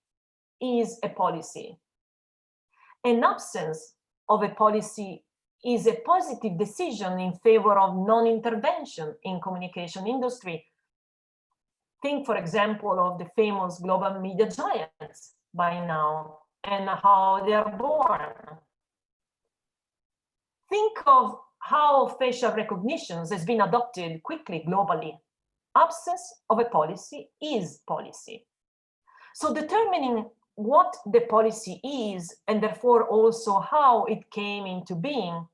is a policy. An absence of a policy is a positive decision in favor of non-intervention in communication industry. Think, for example, of the famous global media giants by now and how they are born. Think of how facial recognition has been adopted quickly globally. Absence of a policy is policy. So determining what the policy is, and therefore also how it came into being,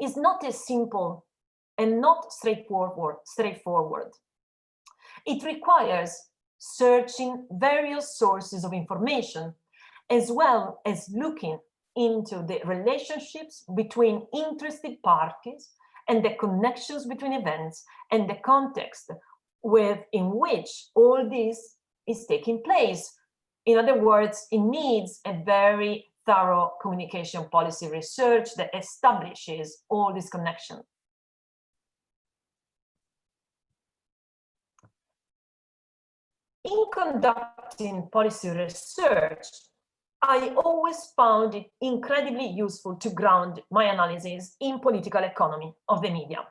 is not as simple and not straightforward. It requires searching various sources of information, as well as looking into the relationships between interested parties and the connections between events and the context in which all this is taking place. In other words, it needs a very thorough communication policy research that establishes all these connections. In conducting policy research, I always found it incredibly useful to ground my analysis in political economy of the media.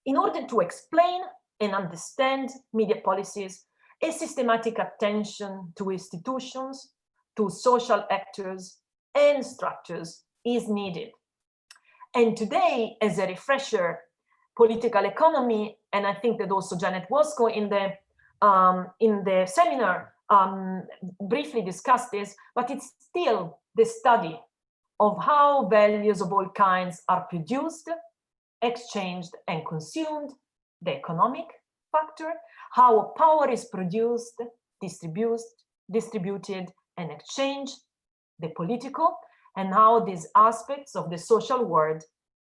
In order to explain and understand media policies, a systematic attention to institutions, to social actors and structures is needed. And today, as a refresher, political economy, and I think that also Janet Wasco in the seminar briefly discussed this, but it's still the study of how values of all kinds are produced, exchanged, and consumed, the economic factor, how power is produced, distributed, and exchanged, the political, and how these aspects of the social world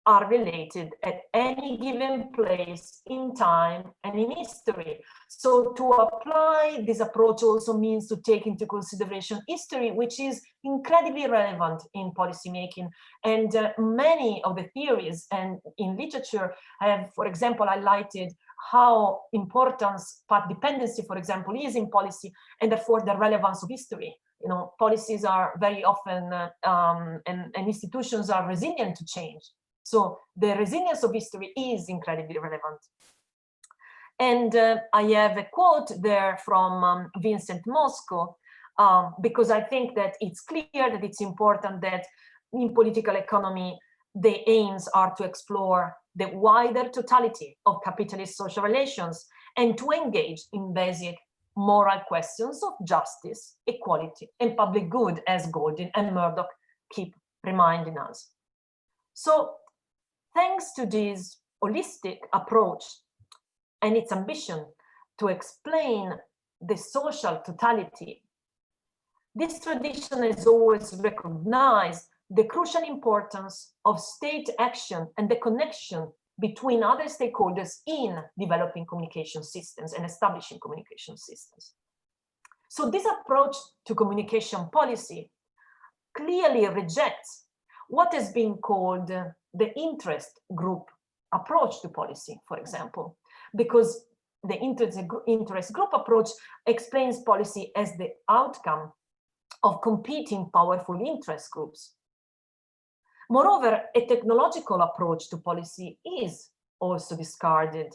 are related at any given place in time and in history. So to apply this approach also means to take into consideration history, which is incredibly relevant in policymaking. And many of the theories and in literature have, for example, highlighted how important path dependency, for example, is in policy, and therefore the relevance of history. You know, policies are very often, and institutions are resilient to change. So the resilience of history is incredibly relevant. And I have a quote there from Vincent Mosco, because I think that it's clear that it's important that in political economy, the aims are to explore the wider totality of capitalist social relations and to engage in basic moral questions of justice, equality, and public good, as Goldin and Murdoch keep reminding us. So thanks to this holistic approach and its ambition to explain the social totality, this tradition has always recognized the crucial importance of state action and the connection between other stakeholders in developing communication systems and establishing communication systems. So this approach to communication policy clearly rejects what has been called the interest group approach to policy, for example, because the interest group approach explains policy as the outcome of competing powerful interest groups. Moreover, a technological approach to policy is also discarded.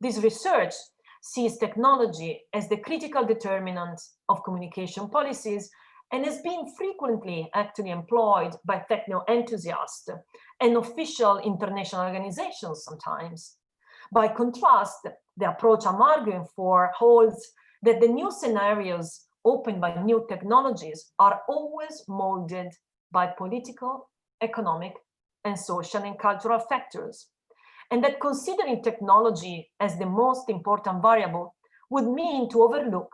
This research sees technology as the critical determinant of communication policies and has been frequently actually employed by techno enthusiasts and official international organizations sometimes. By contrast, the approach I'm arguing for holds that the new scenarios opened by new technologies are always molded by political, economic, and social and cultural factors, and that considering technology as the most important variable would mean to overlook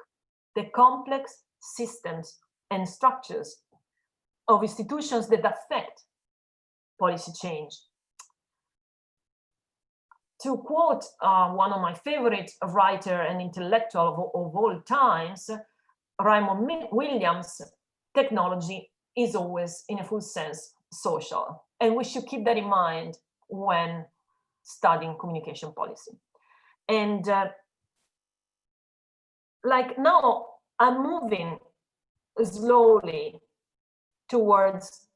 the complex systems and structures of institutions that affect policy change. To quote one of my favorite writer and intellectual of all times, Raymond Williams, technology is always, in a full sense, social. And we should keep that in mind when studying communication policy. And like now, I'm moving slowly towards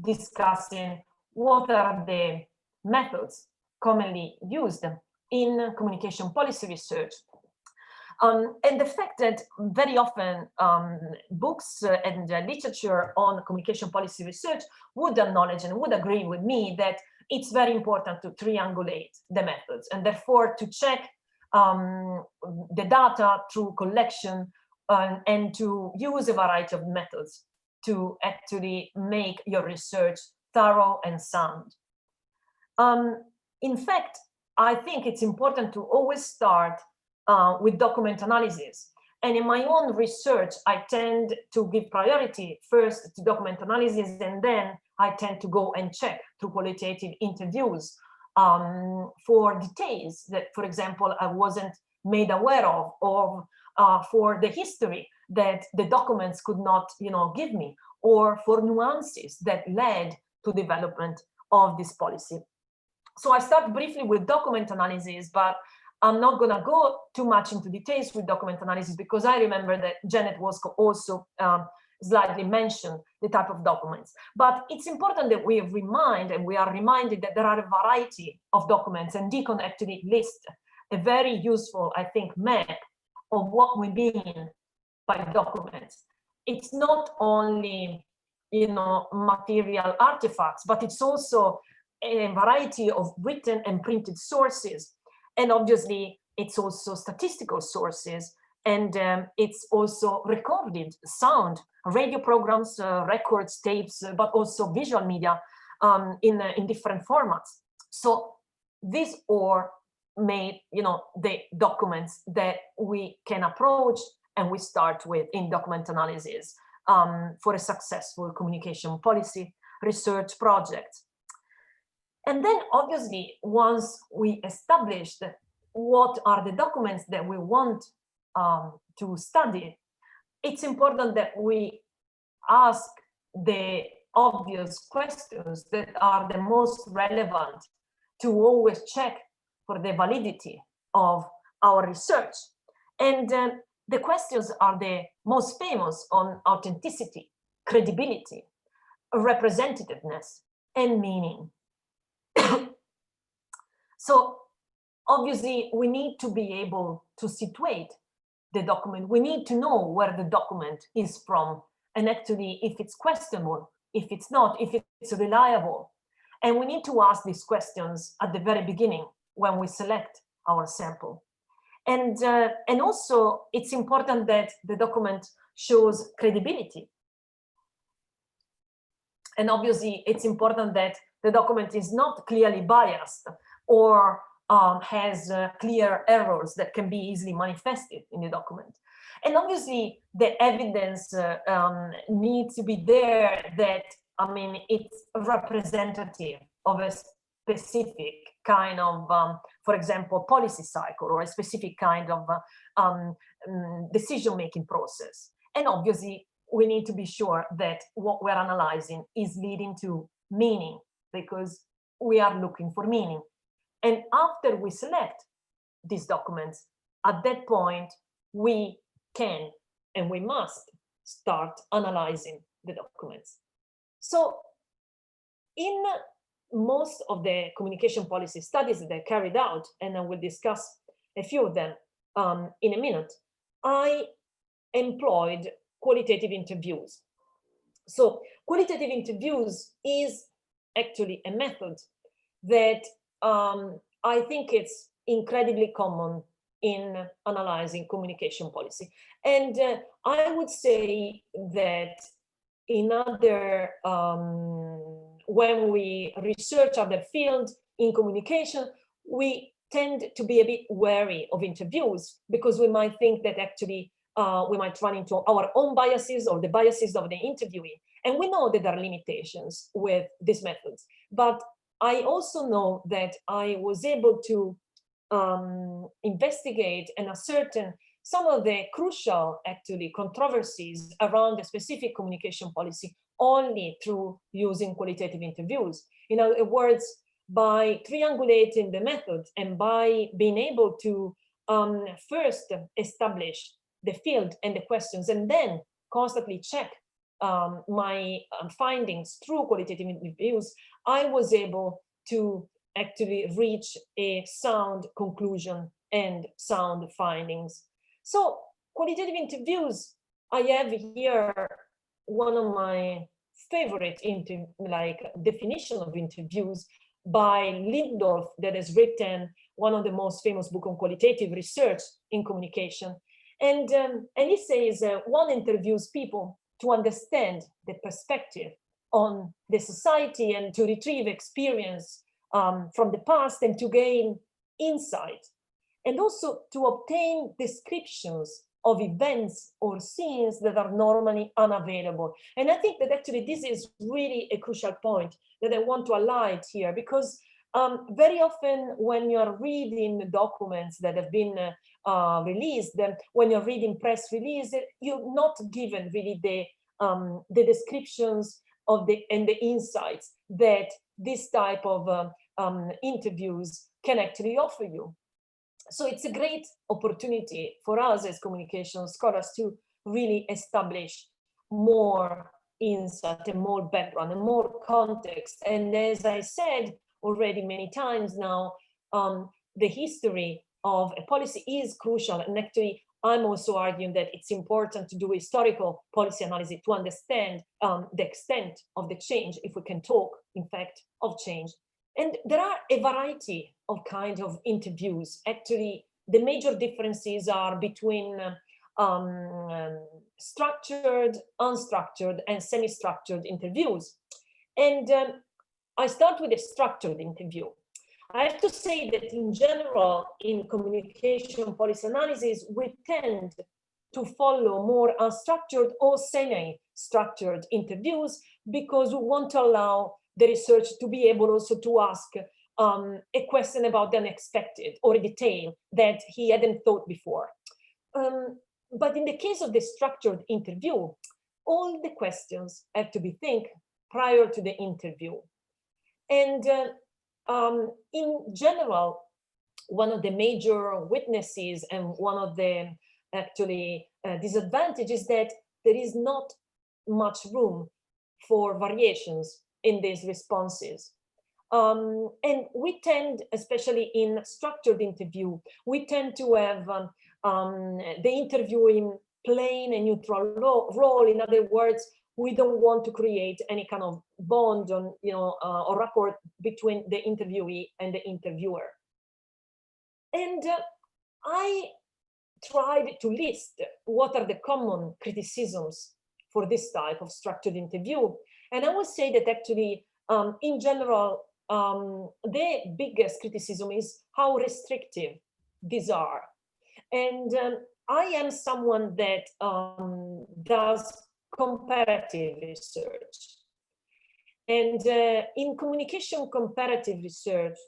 discussing what are the methods commonly used in communication policy research. And the fact that very often books and literature on communication policy research would acknowledge and would agree with me that it's very important to triangulate the methods and therefore to check the data through collection and to use a variety of methods to actually make your research thorough and sound. In fact, I think it's important to always start with document analysis. And in my own research, I tend to give priority first to document analysis, and then I tend to go and check through qualitative interviews for details that, for example, I wasn't made aware of, or for the history that the documents could not, give me, or for nuances that led to development of this policy. So I start briefly with document analysis, but I'm not going to go too much into details with document analysis, because I remember that Janet Wosko also slightly mentioned the type of documents. But it's important that we are reminded that there are a variety of documents, and Deacon actually lists a very useful, I think, map of what we mean by documents. It's not only, material artifacts, but it's also a variety of written and printed sources. And obviously, it's also statistical sources, and it's also recorded sound, radio programs, records, tapes, but also visual media in different formats. So these are made, the documents that we can approach and we start with in document analysis for a successful communication policy research project. And then obviously, once we established what are the documents that we want to study, it's important that we ask the obvious questions that are the most relevant to always check for the validity of our research. And the questions are the most famous on authenticity, credibility, representativeness, and meaning. So obviously, we need to be able to situate the document. We need to know where the document is from, and actually, if it's questionable, if it's not, if it's reliable. And we need to ask these questions at the very beginning when we select our sample. And also, it's important that the document shows credibility. And obviously, it's important that the document is not clearly biased or has clear errors that can be easily manifested in the document. And obviously, the evidence needs to be there that, it's representative of a specific kind of, for example, policy cycle, or a specific kind of decision-making process. And obviously, we need to be sure that what we're analyzing is leading to meaning, because we are looking for meaning. And after we select these documents, at that point, we can and we must start analyzing the documents. So in most of the communication policy studies that I carried out, and I will discuss a few of them in a minute, I employed qualitative interviews. So qualitative interviews is actually a method that I think it's incredibly common in analyzing communication policy. And I would say that in other, when we research other fields in communication, we tend to be a bit wary of interviews, because we might think that actually we might run into our own biases or the biases of the interviewee. And we know that there are limitations with these methods. But I also know that I was able to investigate and ascertain some of the crucial, actually, controversies around a specific communication policy only through using qualitative interviews. In other words, by triangulating the method and by being able to first establish the field and the questions, and then constantly check my findings through qualitative interviews, I was able to actually reach a sound conclusion and sound findings. So qualitative interviews, I have here one of my favorite definition of interviews by Lindorf, that has written one of the most famous book on qualitative research in communication. And he says one interviews people to understand the perspective on the society and to retrieve experience from the past and to gain insight. and also to obtain descriptions of events or scenes that are normally unavailable. And I think that actually this is really a crucial point that I want to highlight here, because very often when you're reading documents that have been released, when you're reading press releases, you're not given really the descriptions of and the insights that this type of interviews can actually offer you. So it's a great opportunity for us as communication scholars to really establish more insight and more background and more context. And as I said already many times now, the history of a policy is crucial. And actually, I'm also arguing that it's important to do historical policy analysis to understand the extent of the change, if we can talk, in fact, of change. And there are a variety of kinds of interviews. Actually, the major differences are between structured, unstructured, and semi-structured interviews. And I start with a structured interview. I have to say that in general, in communication policy analysis, we tend to follow more unstructured or semi-structured interviews because we want to allow the researcher to be able also to ask a question about the unexpected or a detail that he hadn't thought before. But in the case of the structured interview, all the questions have to be think prior to the interview. And in general, one of the major weaknesses and one of the actually disadvantages is that there is not much room for variations in these responses. And we tend, especially in structured interview, we tend to have the interviewing playing a neutral role. In other words, we don't want to create any kind of bond on, or rapport between the interviewee and the interviewer. And I tried to list what are the common criticisms for this type of structured interview. And I will say that actually, in general, the biggest criticism is how restrictive these are. And I am someone that does comparative research. And in communication comparative research,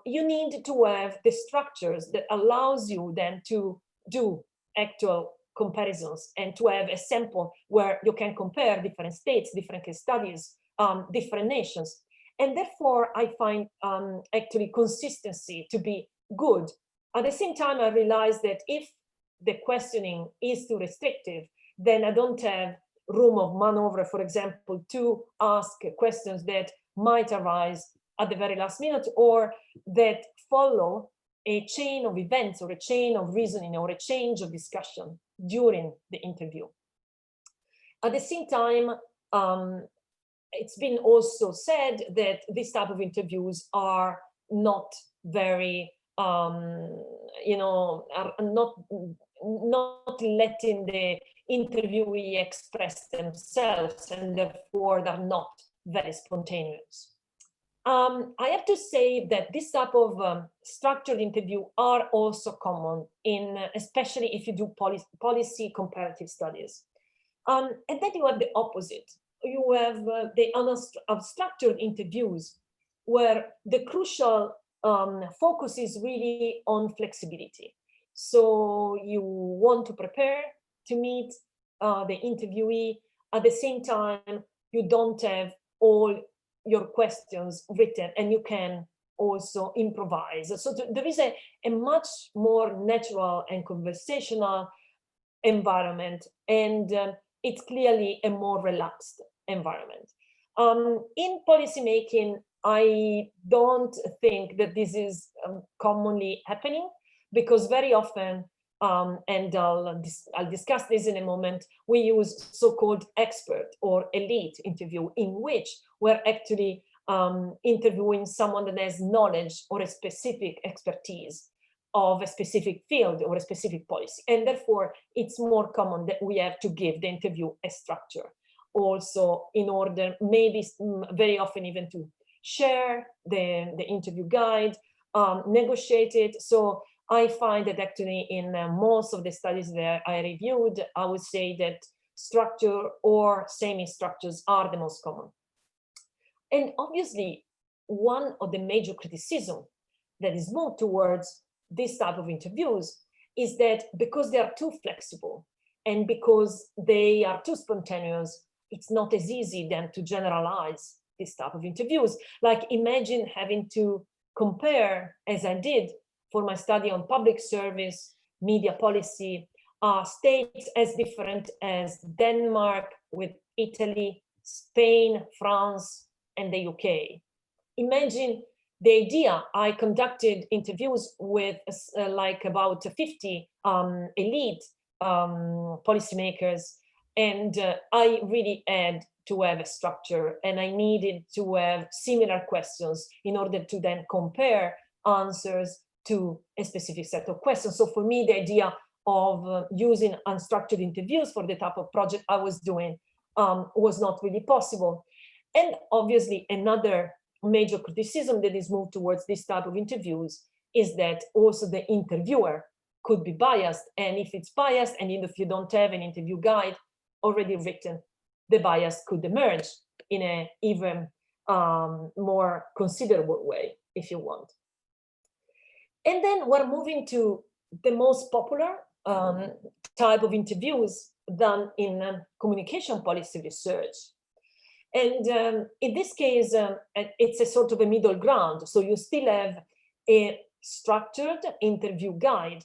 you need to have the structures that allows you then to do actual comparisons and to have a sample where you can compare different states, different case studies, different nations. And therefore, I find actually consistency to be good. At the same time, I realize that if the questioning is too restrictive, then I don't have room of maneuver, for example, to ask questions that might arise at the very last minute or that follow a chain of events or a chain of reasoning or a change of discussion during the interview. At the same time, it's been also said that this type of interviews are not very, are not letting the interviewee express themselves, and therefore they're not very spontaneous. I have to say that this type of structured interview are also common in, especially if you do policy comparative studies. And then you have the opposite. You have the unstructured interviews where the crucial focus is really on flexibility. So you want to prepare to meet the interviewee. At the same time, you don't have all your questions written and you can also improvise. So there is a much more natural and conversational environment, and it's clearly a more relaxed environment. In policymaking, I don't think that this is commonly happening, because very often, and I'll discuss this in a moment, we use so-called expert or elite interview, in which we're actually interviewing someone that has knowledge or a specific expertise of a specific field or a specific policy. And therefore, it's more common that we have to give the interview a structure. Also, in order, maybe very often even to share the interview guide, negotiate it. So I find that actually in most of the studies that I reviewed, I would say that structure or semi-structures are the most common. And obviously, one of the major criticism that is moved towards this type of interviews is that because they are too flexible and because they are too spontaneous, it's not as easy then to generalize this type of interviews. Like imagine having to compare, as I did for my study on public service, media policy, states as different as Denmark with Italy, Spain, France, and the UK. Imagine the idea, I conducted interviews with like about 50 elite policymakers, and I really had to have a structure, and I needed to have similar questions in order to then compare answers to a specific set of questions. So for me, the idea of using unstructured interviews for the type of project I was doing was not really possible. And obviously another major criticism that is moved towards this type of interviews is that also the interviewer could be biased. And if it's biased, and if you don't have an interview guide already written, the bias could emerge in an even more considerable way, if you want. And then we're moving to the most popular type of interviews done in communication policy research. And in this case, it's a sort of a middle ground. So you still have a structured interview guide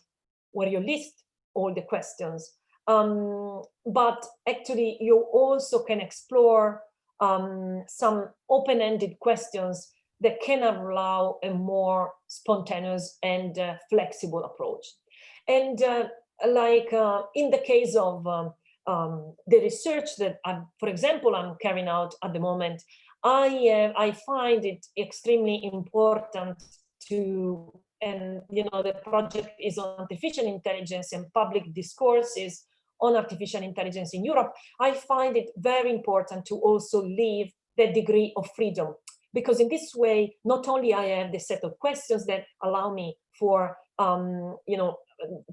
where you list all the questions. But actually, you also can explore some open-ended questions that can allow a more spontaneous and flexible approach. And in the case of the research that, for example, I'm carrying out at the moment, I find it extremely important to, and the project is on artificial intelligence and public discourses on artificial intelligence in Europe. I find it very important to also leave that degree of freedom, because in this way, not only I have the set of questions that allow me for,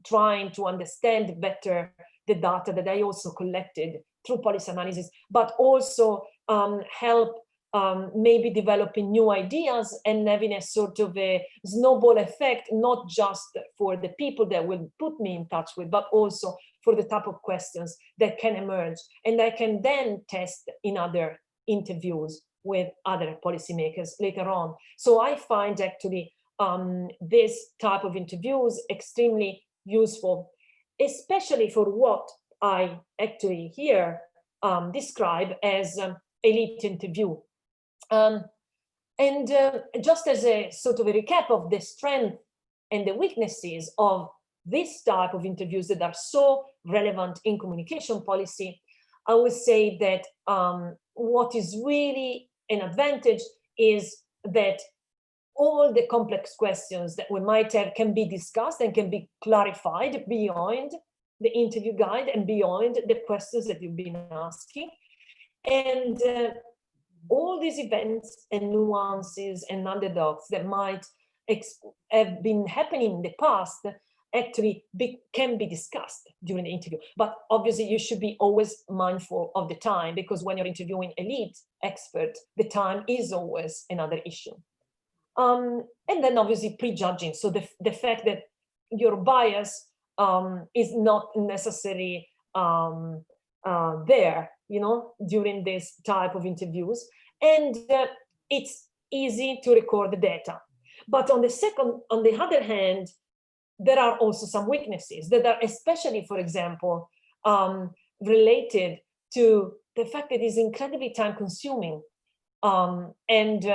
trying to understand better the data that I also collected through policy analysis, but also help maybe developing new ideas and having a sort of a snowball effect, not just for the people that will put me in touch with, but also for the type of questions that can emerge. And I can then test in other interviews with other policymakers later on. So I find actually this type of interviews extremely useful, especially for what I actually here describe as elite interview. Just as a sort of a recap of the strength and the weaknesses of this type of interviews that are so relevant in communication policy, I would say that what is really an advantage is that all the complex questions that we might have can be discussed and can be clarified beyond the interview guide and beyond the questions that you've been asking. And all these events and nuances and underdogs that might have been happening in the past actually can be discussed during the interview. But obviously you should be always mindful of the time, because when you're interviewing elite experts, the time is always another issue. And then obviously prejudging. So the fact that your bias is not necessarily there, during this type of interviews. And it's easy to record the data. But on the other hand, there are also some weaknesses that are especially, for example, related to the fact that it's incredibly time consuming and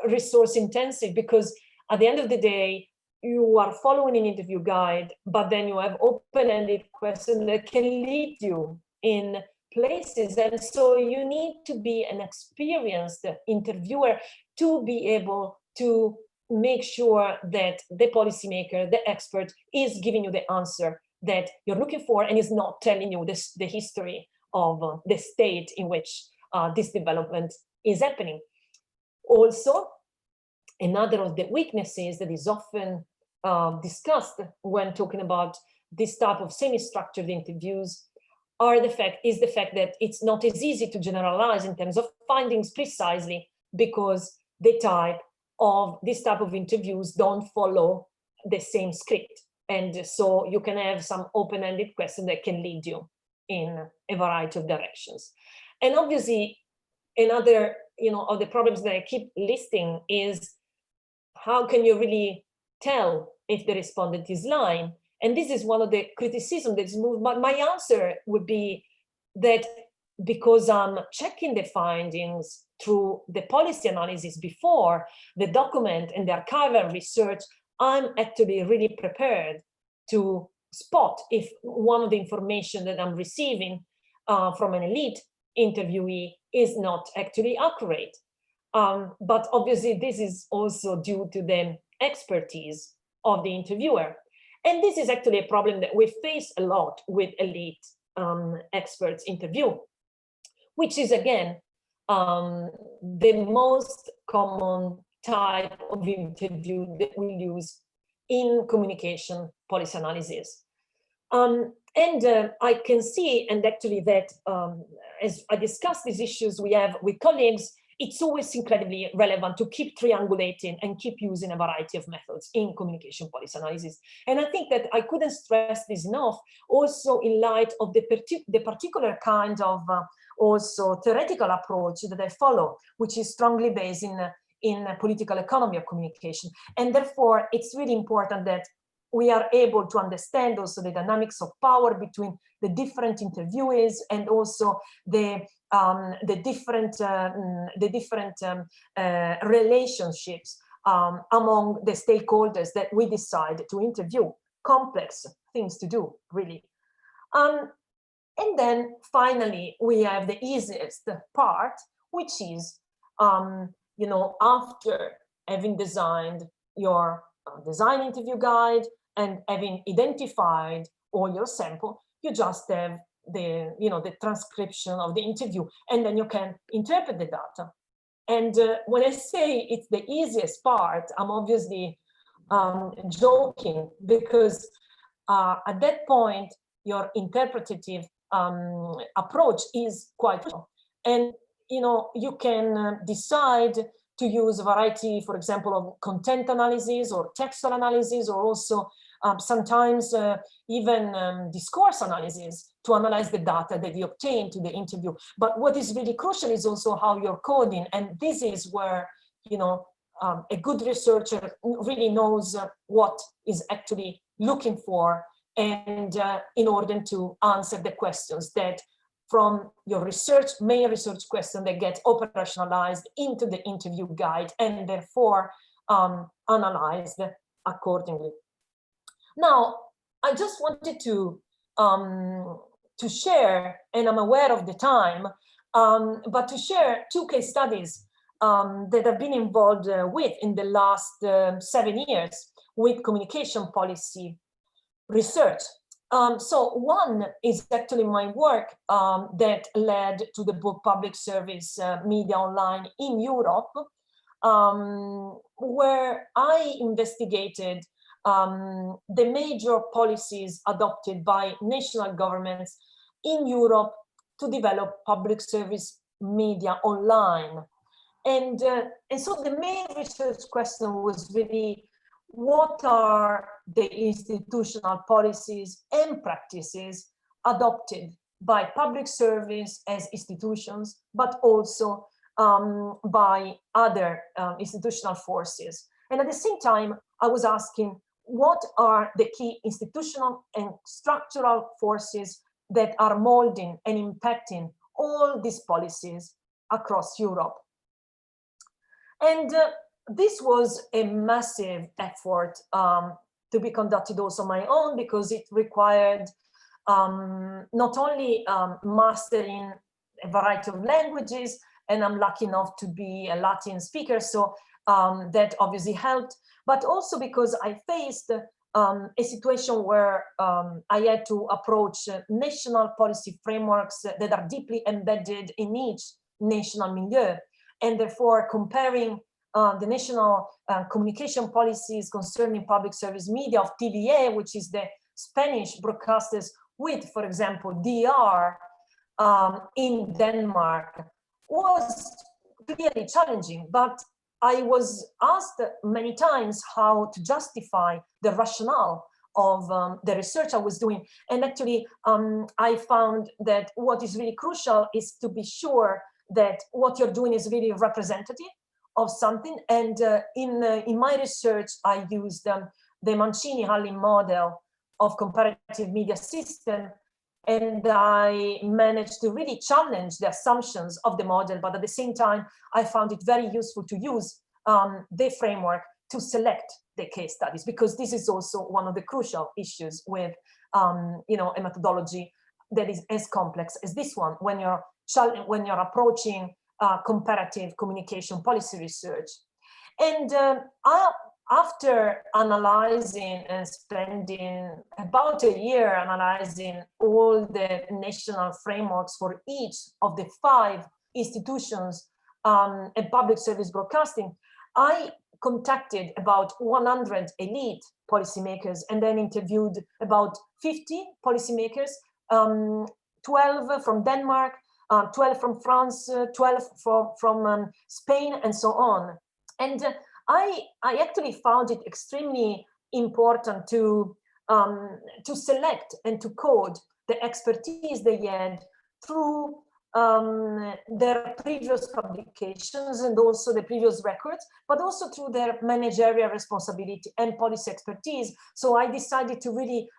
resource intensive, because at the end of the day, you are following an interview guide, but then you have open-ended questions that can lead you in places. And so you need to be an experienced interviewer to be able to make sure that the policymaker, the expert, is giving you the answer that you're looking for and is not telling you the history of the state in which this development is happening. Also, another of the weaknesses that is often discussed when talking about this type of semi-structured interviews is the fact that it's not as easy to generalize in terms of findings precisely because the type of this type of interviews don't follow the same script. And so you can have some open-ended questions that can lead you in a variety of directions. And obviously, another, of the problems that I keep listing is how can you really tell if the respondent is lying? And this is one of the criticisms that's moved, but my answer would be that because I'm checking the findings through the policy analysis before the document and the archival research, I'm actually really prepared to spot if one of the information that I'm receiving from an elite interviewee is not actually accurate. But obviously this is also due to the expertise of the interviewer. And this is actually a problem that we face a lot with elite experts interview, which is again, the most common type of interview that we use in communication policy analysis. And I can see, and actually that as I discuss these issues we have with colleagues, it's always incredibly relevant to keep triangulating and keep using a variety of methods in communication policy analysis. And I think that I couldn't stress this enough, also in light of the particular kind of also theoretical approach that I follow, which is strongly based in political economy of communication. And therefore, it's really important that we are able to understand also the dynamics of power between the different interviewees and also the different relationships among the stakeholders that we decide to interview. Complex things to do, really. And then finally, we have the easiest part, which is, after having designed your design interview guide and having identified all your sample, you just have the transcription of the interview, and then you can interpret the data. And when I say it's the easiest part, I'm obviously joking, because at that point, your interpretative approach is quite good. And you can decide to use a variety, for example, of content analysis or textual analysis, or also sometimes even discourse analysis to analyze the data that you obtain to the interview. But what is really crucial is also how you're coding. And this is where, a good researcher really knows what is actually looking for, and in order to answer the questions that from your main research question that get operationalized into the interview guide and therefore analyzed accordingly. Now, I just wanted to share, and I'm aware of the time, but to share 2 case studies that I've been involved with in the last 7 years with communication policy research. So one is actually my work that led to the book Public Service Media Online in Europe, where I investigated the major policies adopted by national governments in Europe to develop public service media online. And so the main research question was really, what are the institutional policies and practices adopted by public service as institutions, but also by other institutional forces? And at the same time, I was asking, what are the key institutional and structural forces that are molding and impacting all these policies across Europe? And this was a massive effort to be conducted also on my own, because it required not only mastering a variety of languages, and I'm lucky enough to be a Latin speaker, so that obviously helped, but also because I faced a situation where I had to approach national policy frameworks that are deeply embedded in each national milieu, and therefore comparing the national communication policies concerning public service media of TVA, which is the Spanish broadcasters, with, for example, DR in Denmark, was clearly challenging. But I was asked many times how to justify the rationale of the research I was doing. And actually, I found that what is really crucial is to be sure that what you're doing is really representative of something. And in my research, I used the Mancini-Hallin model of comparative media system, and I managed to really challenge the assumptions of the model, but at the same time, I found it very useful to use the framework to select the case studies, because this is also one of the crucial issues with a methodology that is as complex as this one when you're approaching comparative communication policy research. And after analyzing and spending about a year analyzing all the national frameworks for each of the 5 institutions in public service broadcasting, I contacted about 100 elite policymakers and then interviewed about 50 policymakers, 12 from Denmark, 12 from France, 12 from Spain, and so on. And I actually found it extremely important to select and to code the expertise they had through their previous publications and also the previous records, but also through their managerial responsibility and policy expertise. So I decided to really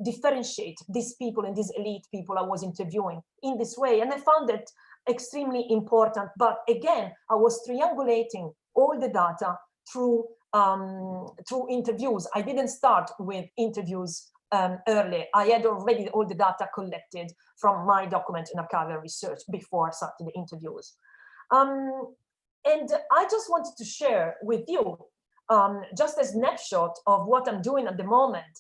differentiate these people and these elite people I was interviewing in this way. And I found it extremely important. But again, I was triangulating all the data through interviews. I didn't start with interviews early. I had already all the data collected from my document and archival research before starting the interviews. And I just wanted to share with you just a snapshot of what I'm doing at the moment,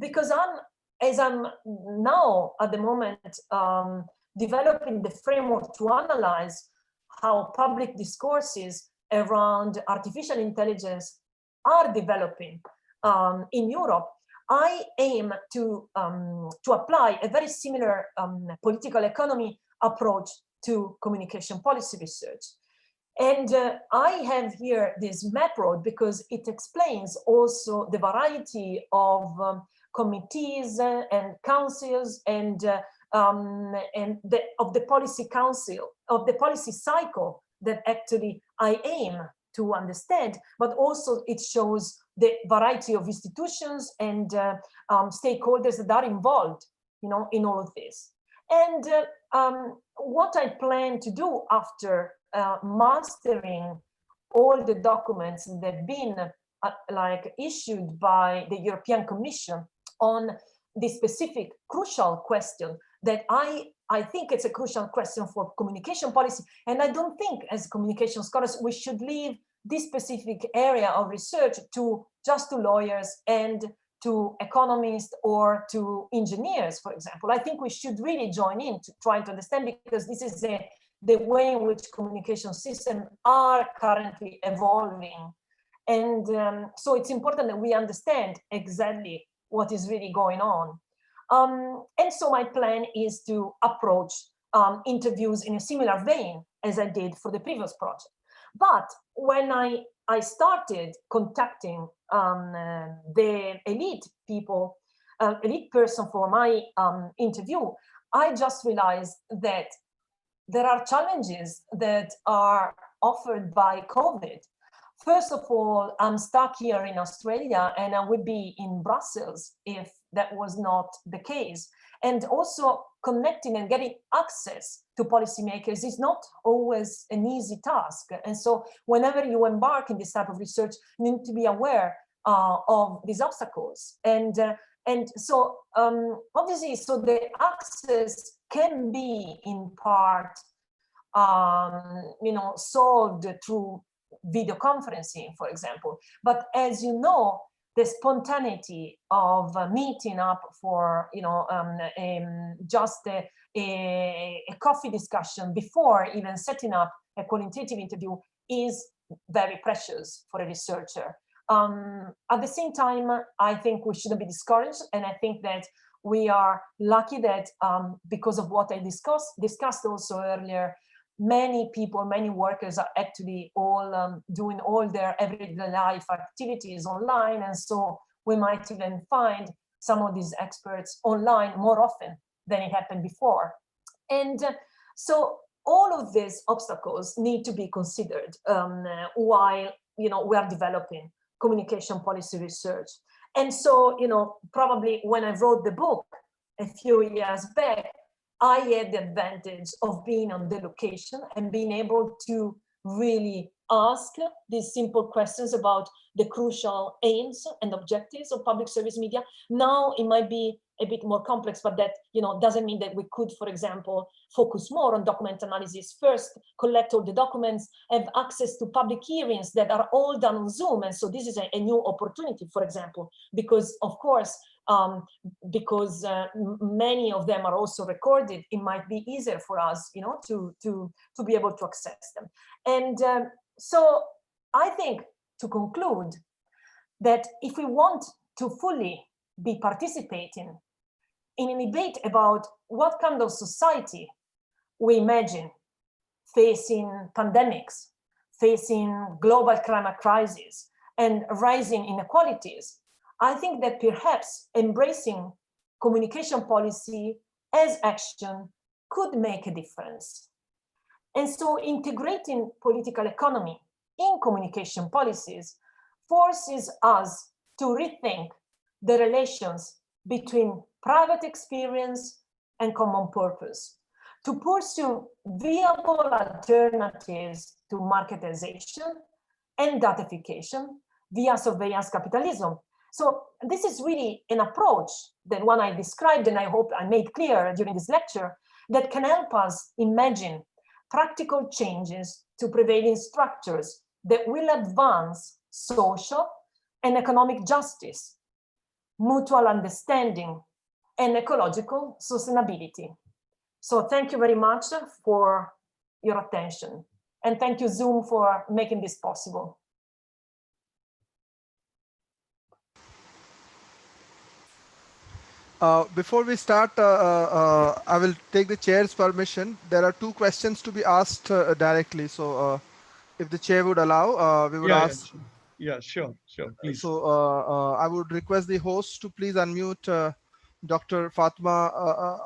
because I'm now at the moment developing the framework to analyze how public discourses around artificial intelligence are developing in Europe. I aim to apply a very similar political economy approach to communication policy research. And I have here this map road because it explains also the variety of committees and councils and of the policy council, of the policy cycle that actually I aim to understand, but also it shows the variety of institutions and stakeholders that are involved, in all of this. And what I plan to do after mastering all the documents that have been issued by the European Commission on the specific crucial question that I think it's a crucial question for communication policy. And I don't think as communication scholars, we should leave this specific area of research just to lawyers and to economists or to engineers, for example. I think we should really join in to try to understand, because this is the way in which communication systems are currently evolving. And so it's important that we understand exactly what is really going on. And so my plan is to approach interviews in a similar vein as I did for the previous project. But when I started contacting the elite people, elite person for my interview, I just realized that there are challenges that are offered by COVID. First of all, I'm stuck here in Australia and I would be in Brussels if that was not the case. And also connecting and getting access to policymakers is not always an easy task. And so whenever you embark in this type of research, you need to be aware of these obstacles. And so obviously, so the access can be in part, solved through video conferencing, for example. But as you know, the spontaneity of meeting up for just a coffee discussion before even setting up a qualitative interview is very precious for a researcher. At the same time, I think we shouldn't be discouraged, and I think that we are lucky that because of what I discussed also earlier, many people, many workers are actually all doing all their everyday life activities online, and so we might even find some of these experts online more often than it happened before. And so all of these obstacles need to be considered while we are developing communication policy research. And so, probably when I wrote the book a few years back, I had the advantage of being on the location and being able to really ask these simple questions about the crucial aims and objectives of public service media. Now it might be a bit more complex, but that doesn't mean that we could, for example, focus more on document analysis first, collect all the documents, have access to public hearings that are all done on Zoom. And so this is a new opportunity, for example, because of course, many of them are also recorded, it might be easier for us, to be able to access them. And so I think, to conclude, that if we want to fully be participating in a debate about what kind of society we imagine facing pandemics, facing global climate crisis, and rising inequalities, I think that perhaps embracing communication policy as action could make a difference. And so integrating political economy in communication policies forces us to rethink the relations between private experience and common purpose, to pursue viable alternatives to marketization and datification via surveillance capitalism. So this is really an approach that one I described, and I hope I made clear during this lecture, that can help us imagine practical changes to prevailing structures that will advance social and economic justice, mutual understanding, and ecological sustainability. So thank you very much for your attention. And thank you, Zoom, for making this possible. Before we start, I will take the chair's permission. There are two questions to be asked directly. So if the chair would allow, we would ask. Yeah, sure, please. So I would request the host to please unmute Dr. Fatma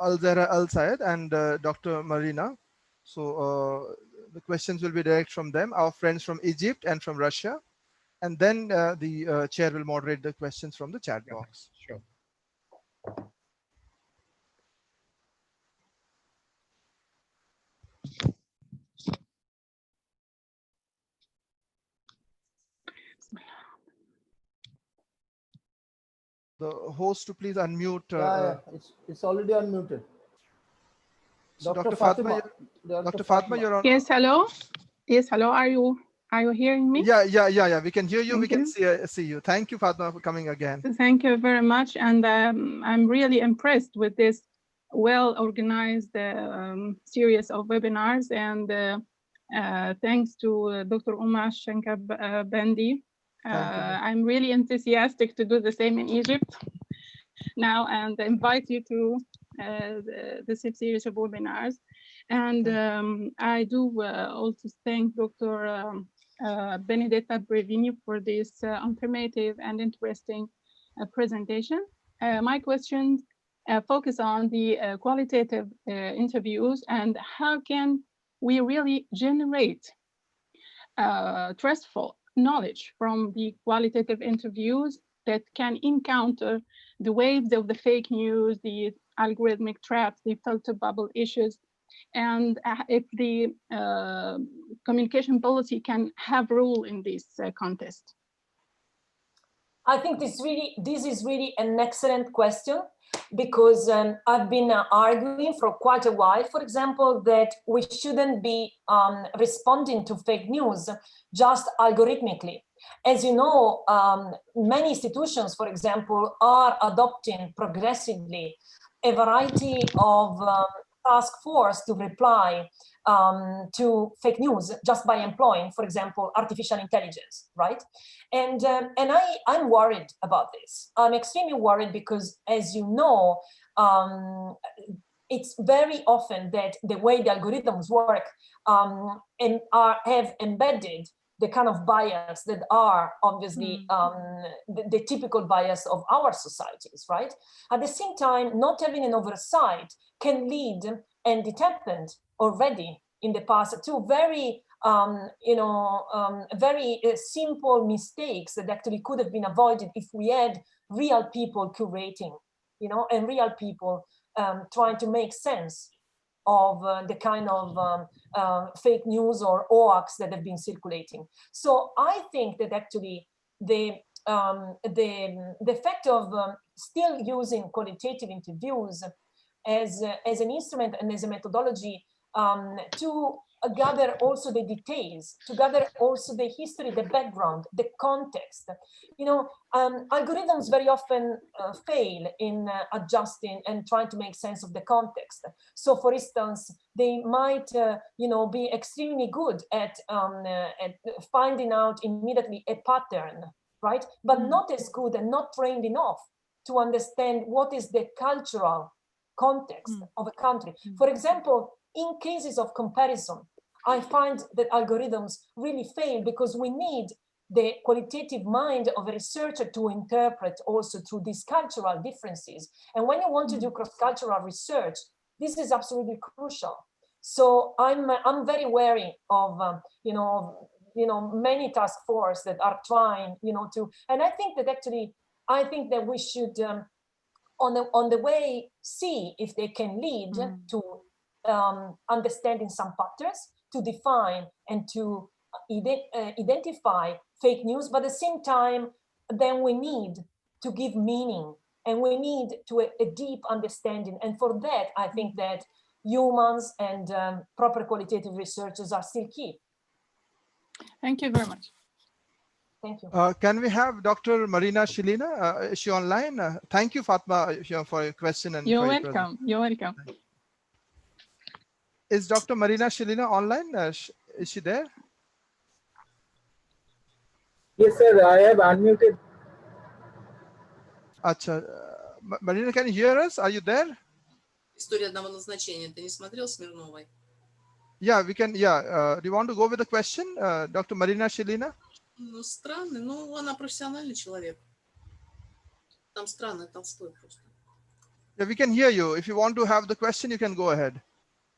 Al-Zahra Al-Sayed and Dr. Marina. So the questions will be direct from them, our friends from Egypt and from Russia. And then the chair will moderate the questions from the chat box. Sure. The host to please unmute. It's already unmuted. So Dr. Fatma, Dr. Fatma, you're on. Yes, hello. Yes, hello. Are you hearing me? Yeah. We can hear you. Thank we can see you. Thank you, Fatma, for coming again. Thank you very much. And I'm really impressed with this well-organized series of webinars. And thanks to Dr. Uma Shankar-Bandi. I'm really enthusiastic to do the same in Egypt now and invite you to the series of webinars. And I do also thank Dr. Benedita Brevini for this informative and interesting presentation. My questions focus on the qualitative interviews and how can we really generate trustful knowledge from the qualitative interviews that can encounter the waves of the fake news, the algorithmic traps, the filter bubble issues, and if the communication policy can have role in this contest. I think this is really an excellent question, because I've been arguing for quite a while, for example, that we shouldn't be responding to fake news just algorithmically. As you know, many institutions, for example, are adopting progressively a variety of task force to reply to fake news just by employing, for example, artificial intelligence, right? And I'm worried about this. I'm extremely worried because, as you know, it's very often that the way the algorithms work and have embedded the kind of bias that are obviously the typical bias of our societies, right? At the same time, not having an oversight can lead, and it happened already in the past, to very, very simple mistakes that actually could have been avoided if we had real people curating, and real people trying to make sense of the kind of fake news or hoax that have been circulating. So I think that actually the fact of still using qualitative interviews as an instrument and as a methodology to gather also the details, to gather also the history, the background, the context. Algorithms very often fail in adjusting and trying to make sense of the context. So, for instance, they might, be extremely good at finding out immediately a pattern, right? But not as good and not trained enough to understand what is the cultural context of a country. For example, in cases of comparison, I find that algorithms really fail because we need the qualitative mind of a researcher to interpret also through these cultural differences. And when you want to do cross-cultural research, this is absolutely crucial. So I'm very wary of many task forces that are trying to, and I think that we should on the way see if they can lead to understanding some patterns, to define and to identify fake news, but at the same time, then we need to give meaning and we need to a deep understanding. And for that, I think that humans and proper qualitative researchers are still key. Thank you very much. Thank you. Can we have Dr. Marina Shilina? Is she online? Thank you, Fatma, for your question. And You're for welcome. You're welcome. Is Dr. Marina Shilina online? Is she there? Yes, sir. I have unmuted. Acha. Marina, can you hear us? Are you there? История одного назначения. Ты не смотрел Смирновой? Yeah, we can. Yeah. Do you want to go with the question, Dr. Marina Shilina? Ну, странный. Ну, она профессиональный человек. Там странный Толстой просто. Yeah, we can hear you. If you want to have the question, you can go ahead.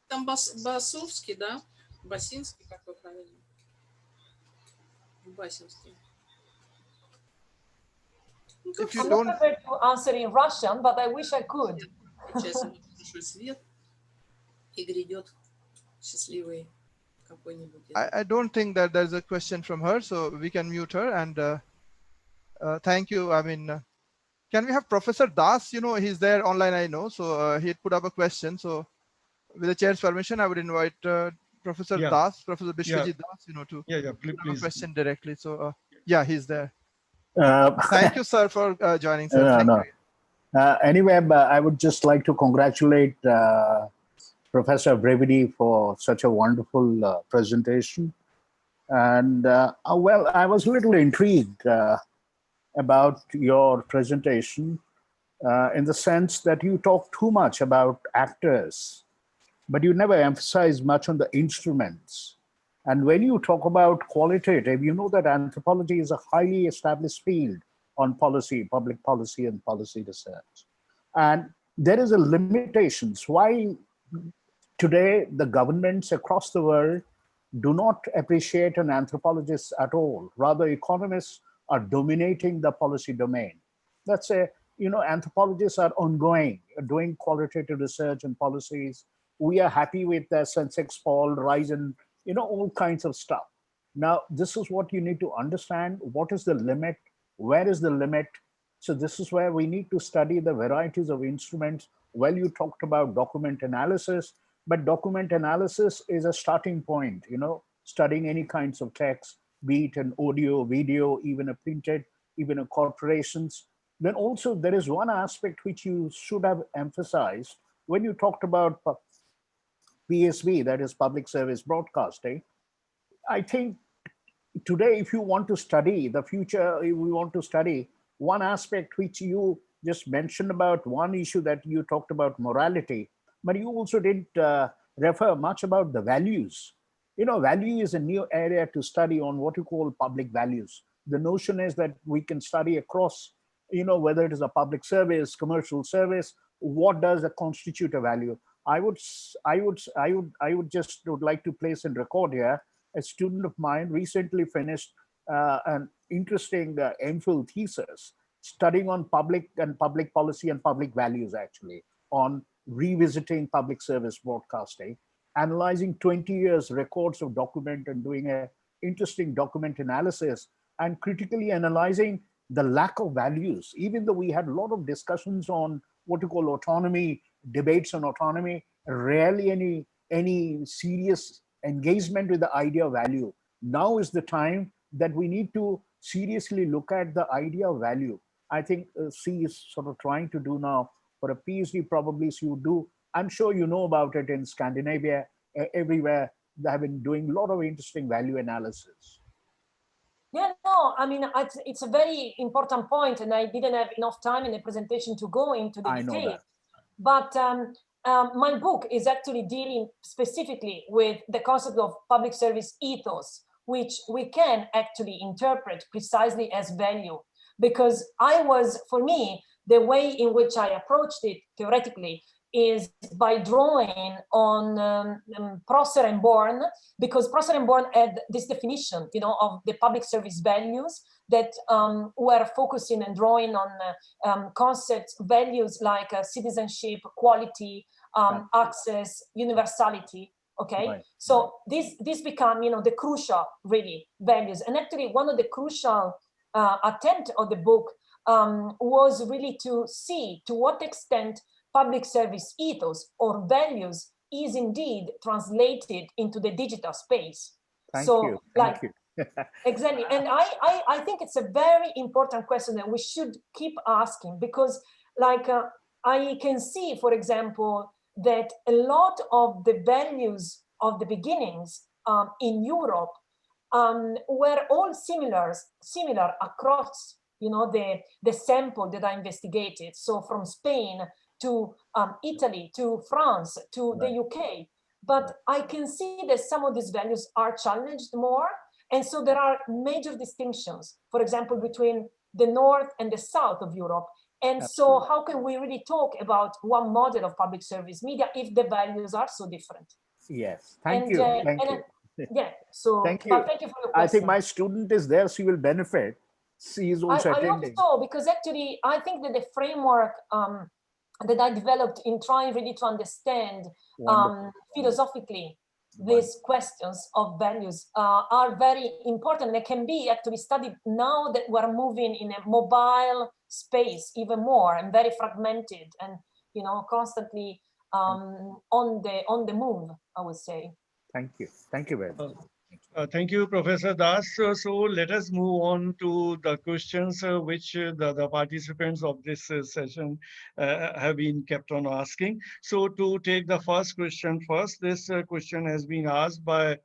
Там Басовский, да? Басинский, как вы правильно? Басинский. If you I'm don't, not prepared to answer in Russian, but I wish I could. Сейчас большой свет, и грядет счастливый какой-нибудь. I don't think that there's a question from her, so we can mute her. And thank you. I mean, can we have Professor Das? He's there online, I know. So he put up a question. So with the chair's permission, I would invite Professor Das, Professor Bishwajit Das, to please. have a question directly. So yeah, he's there. Thank you, sir, for joining, sir. Thank you. Anyway, I would just like to congratulate Professor Brevini for such a wonderful presentation. And well, I was a little intrigued about your presentation in the sense that you talk too much about actors, but you never emphasize much on the instruments. And when you talk about qualitative, you know that anthropology is a highly established field on policy, public policy and policy research. And there is a limitations why today the governments across the world do not appreciate an anthropologist at all. Rather, economists are dominating the policy domain. Let's say, anthropologists are ongoing, doing qualitative research and policies. We are happy with the Sensex fall, rise in, all kinds of stuff. Now, this is what you need to understand. What is the limit? Where is the limit? So this is where we need to study the varieties of instruments. Well, you talked about document analysis, but document analysis is a starting point, studying any kinds of text, be it an audio, video, even a printed, even a corporations. Then also there is one aspect which you should have emphasized when you talked about PSB, that is public service broadcasting. I think today, if you want to study the future, if we want to study one aspect which you just mentioned about, one issue that you talked about morality, but you also didn't refer much about the values. You know, value is a new area to study on what you call public values. The notion is that we can study across, you know, whether it is a public service, commercial service, what does it constitute a value? I would like to place in record here, a student of mine recently finished an interesting MPhil thesis studying on public policy and public values, actually, on revisiting public service broadcasting, analyzing 20 years records of document and doing a interesting document analysis and critically analyzing the lack of values. Even though we had a lot of discussions on what you call autonomy, debates on autonomy, rarely any serious engagement with the idea of value. Now is the time that we need to seriously look at the idea of value. I think C is sort of trying to do now for a PhD, probably so you do. I'm sure you know about it in Scandinavia, everywhere. They have been doing a lot of interesting value analysis. Yeah, no, I mean, it's a very important point, and I didn't have enough time in the presentation to go into the details. But my book is actually dealing specifically with the concept of public service ethos, which we can actually interpret precisely as value. Because for me, the way in which I approached it theoretically is by drawing on Prosser and Born, because Prosser and Born had this definition, you know, of the public service values that were focusing and drawing on concepts, values like citizenship, quality, access, universality. Okay, right. So this become, you know, the crucial really values. And actually, one of the crucial attempt of the book was really to see to what extent public service ethos or values is indeed translated into the digital space. Thank you. Exactly. And I think it's a very important question that we should keep asking, because like I can see, for example, that a lot of the values of the beginnings in Europe were all similar across, you know, the sample that I investigated. So from Spain to Italy, to France, to the UK. But I can see that some of these values are challenged more. And so there are major distinctions, for example, between the North and the South of Europe. And so how can we really talk about one model of public service media if the values are so different? Yes, thank you. Yeah, so thank you. But thank you for your question. I think my student is there, she will benefit. She is also attending. I hope so, because actually I think that the framework that I developed in trying really to understand philosophically these questions of values are very important, and they can be actually studied now that we're moving in a mobile space even more and very fragmented and, you know, constantly on the move, I would say. Thank you. Thank you very much. Thank you, Professor Das. So let us move on to the questions which the participants of this session have been kept on asking. So to take the first question first, this question has been asked by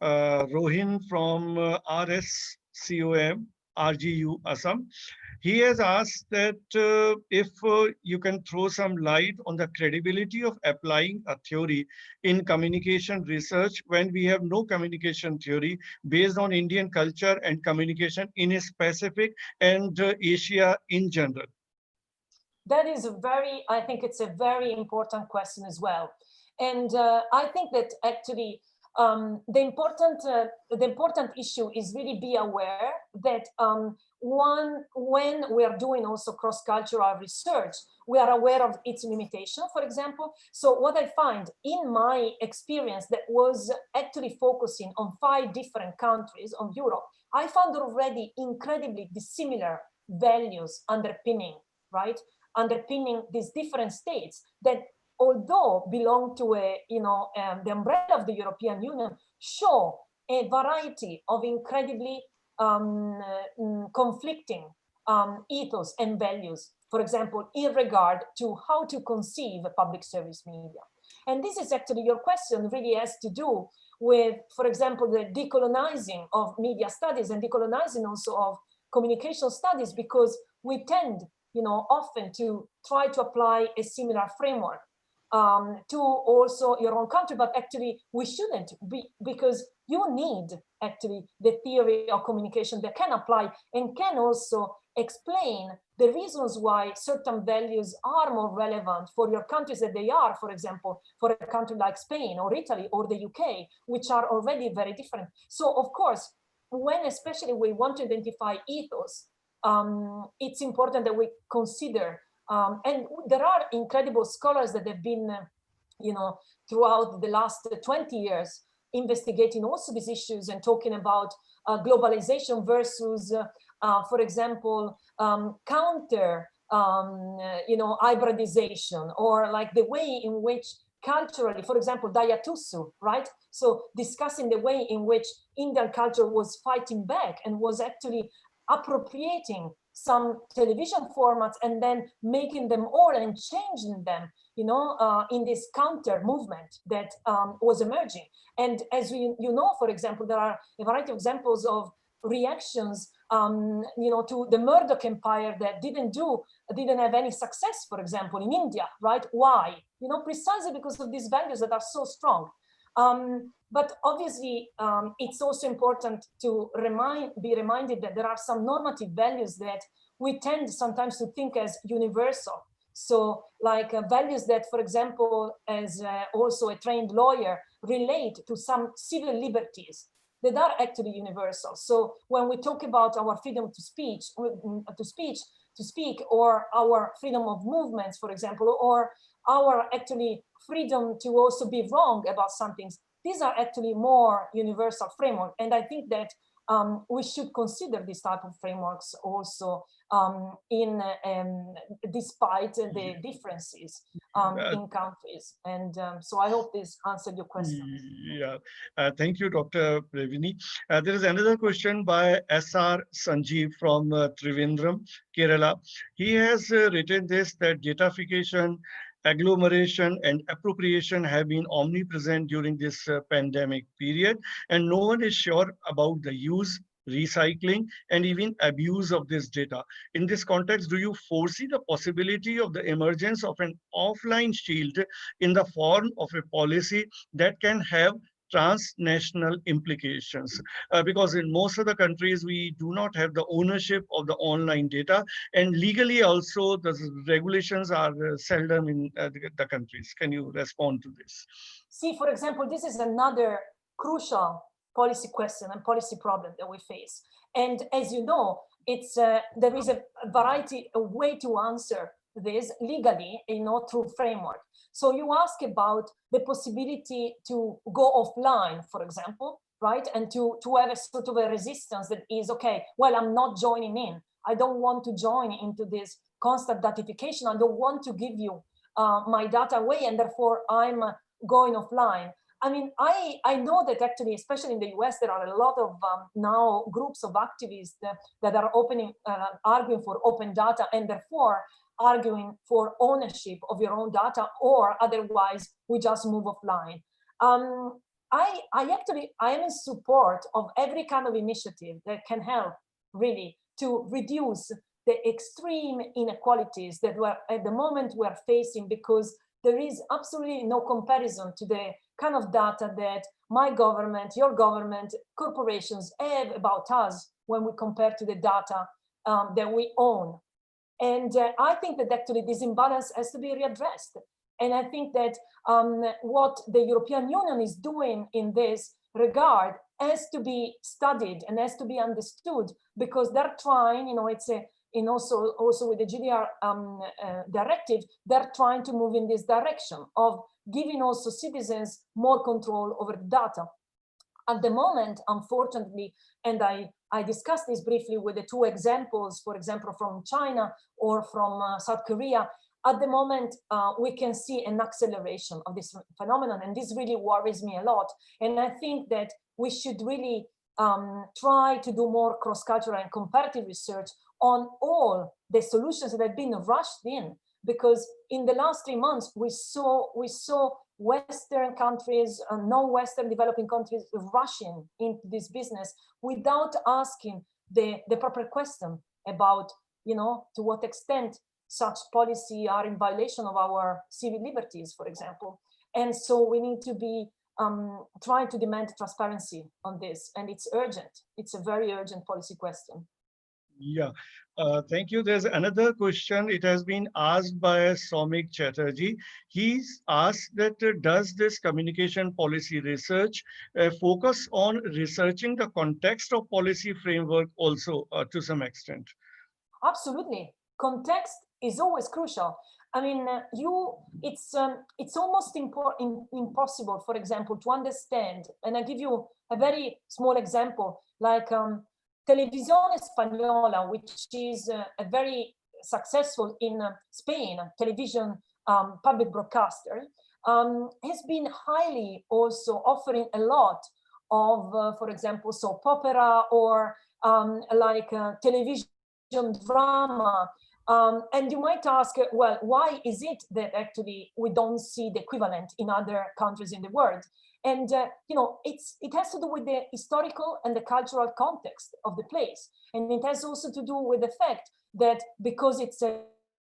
Rohin from RSCOM, RGU, Assam. He has asked that if you can throw some light on the credibility of applying a theory in communication research when we have no communication theory based on Indian culture and communication in a specific and Asia in general. That is I think it's a very important question as well. And I think that actually the important issue is really be aware that when we are doing also cross-cultural research, we are aware of its limitation, for example. So what I find in my experience that was actually focusing on 5 different countries of Europe, I found already incredibly dissimilar values underpinning these different states that, although belong to the umbrella of the European Union, show a variety of incredibly conflicting ethos and values, for example, in regard to how to conceive a public service media. And this is actually, your question really has to do with, for example, the decolonizing of media studies and decolonizing also of communication studies, because we tend, often to try to apply a similar framework to also your own country, but actually we shouldn't be, because you need actually the theory of communication that can apply and can also explain the reasons why certain values are more relevant for your countries than they are, for example, for a country like Spain or Italy or the UK, which are already very different. So of course, when especially we want to identify ethos, it's important that we consider, and there are incredible scholars that have been, throughout the last 20 years, investigating also these issues and talking about globalization versus, for example, counter, hybridization, or like the way in which culturally, for example, Dayatusu, right? So discussing the way in which Indian culture was fighting back and was actually appropriating some television formats and then making them all and changing them, in this counter movement that was emerging. And as for example, there are a variety of examples of reactions, to the Murdoch empire that didn't have any success, for example, in India, right? Why? Precisely because of these values that are so strong. But obviously, it's also important to be reminded that there are some normative values that we tend sometimes to think as universal. So like values that, for example, as also a trained lawyer, relate to some civil liberties that are actually universal. So when we talk about our freedom to speak, or our freedom of movements, for example, or our actually freedom to also be wrong about some things, these are actually more universal framework. And I think that we should consider this type of frameworks also despite the differences in countries. And so I hope this answered your question. Yeah, thank you, Dr. Brevini. There is another question by S.R. Sanjeev from Trivandrum, Kerala. He has written this, that datafication, agglomeration, and appropriation have been omnipresent during this pandemic period, and no one is sure about the use, recycling, and even abuse of this data. In this context, do you foresee the possibility of the emergence of an offline shield in the form of a policy that can have transnational implications? Because in most of the countries, we do not have the ownership of the online data, and legally also the regulations are seldom in the countries. Can you respond to this? See, for example, this is another crucial policy question and policy problem that we face. And as you know, it's there is a variety, a way to answer this legally, through framework. So you ask about the possibility to go offline, for example, right? And to have a sort of a resistance that is, okay, well, I'm not joining in. I don't want to join into this constant datification. I don't want to give you my data away, and therefore I'm going offline. I mean, I know that actually, especially in the US, there are a lot of now groups of activists that are arguing for open data, and therefore arguing for ownership of your own data, or otherwise we just move offline. I am in support of every kind of initiative that can help really to reduce the extreme inequalities that at the moment we're facing, because there is absolutely no comparison to the kind of data that my government, your government, corporations have about us when we compare to the data that we own. And I think that actually this imbalance has to be readdressed. And I think that what the European Union is doing in this regard has to be studied and has to be understood, because they're trying, it's a, and also with the GDPR directive, they're trying to move in this direction of giving also citizens more control over the data. At the moment, unfortunately, and I discussed this briefly with the two examples, for example, from China or from South Korea, at the moment, we can see an acceleration of this phenomenon, and this really worries me a lot. And I think that we should really try to do more cross-cultural and comparative research on all the solutions that have been rushed in, because in the last 3 months we saw Western countries, non-Western developing countries rushing into this business without asking the proper question about, to what extent such policy are in violation of our civil liberties, for example. And so we need to be trying to demand transparency on this, and it's urgent. It's a very urgent policy question. Yeah, thank you. There's another question. It has been asked by Soumik Chatterjee. He's asked that does this communication policy research focus on researching the context of policy framework also to some extent? Absolutely. Context is always crucial. I mean, it's almost impossible, for example, to understand, and I give you a very small example, like Televisión Española, which is a very successful in Spain television public broadcaster, has been highly also offering a lot of, for example, soap opera or like television drama. And you might ask, well, why is it that actually we don't see the equivalent in other countries in the world? And it has to do with the historical and the cultural context of the place, and it has also to do with the fact that because it's a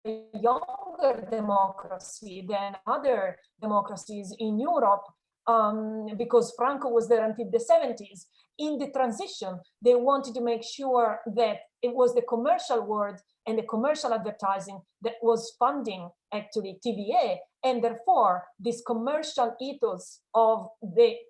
younger democracy than other democracies in Europe, because Franco was there until the 70s. In the transition, they wanted to make sure that it was the commercial world and the commercial advertising that was funding actually TVA, and therefore this commercial ethos of the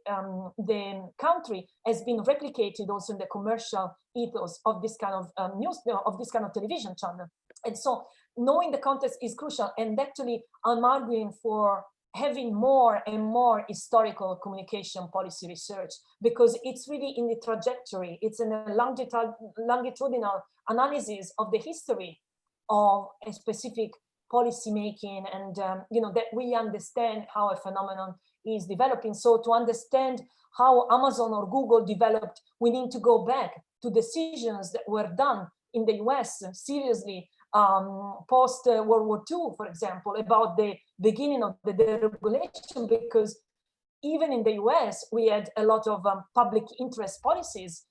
country has been replicated also in the commercial ethos of this kind of news, of this kind of television channel. And so knowing the context is crucial, and actually I'm arguing for having more and more historical communication policy research, because it's really in the trajectory, it's in a longitudinal analysis of the history of a specific policy making, and that we understand how a phenomenon is developing. So to understand how Amazon or Google developed, we need to go back to decisions that were done in the US seriously post World War II, for example, about the beginning of the deregulation, because even in the US, we had a lot of public interest policies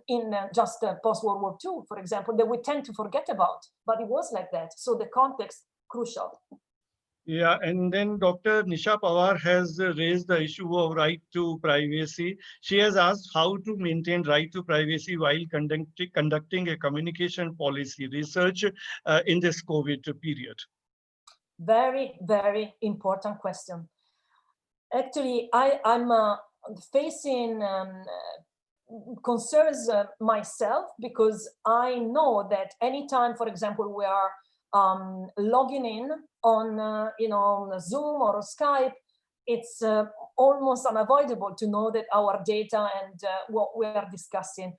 in just post World War II, for example, that we tend to forget about, but it was like that. So the context, crucial. Yeah, and then Dr. Nisha Pawar has raised the issue of right to privacy. She has asked how to maintain right to privacy while conducting a communication policy research in this COVID period. Very, very important question. Actually, I'm facing concerns myself, because I know that anytime, for example, we are logging in on Zoom or Skype, it's almost unavoidable to know that our data and what we are discussing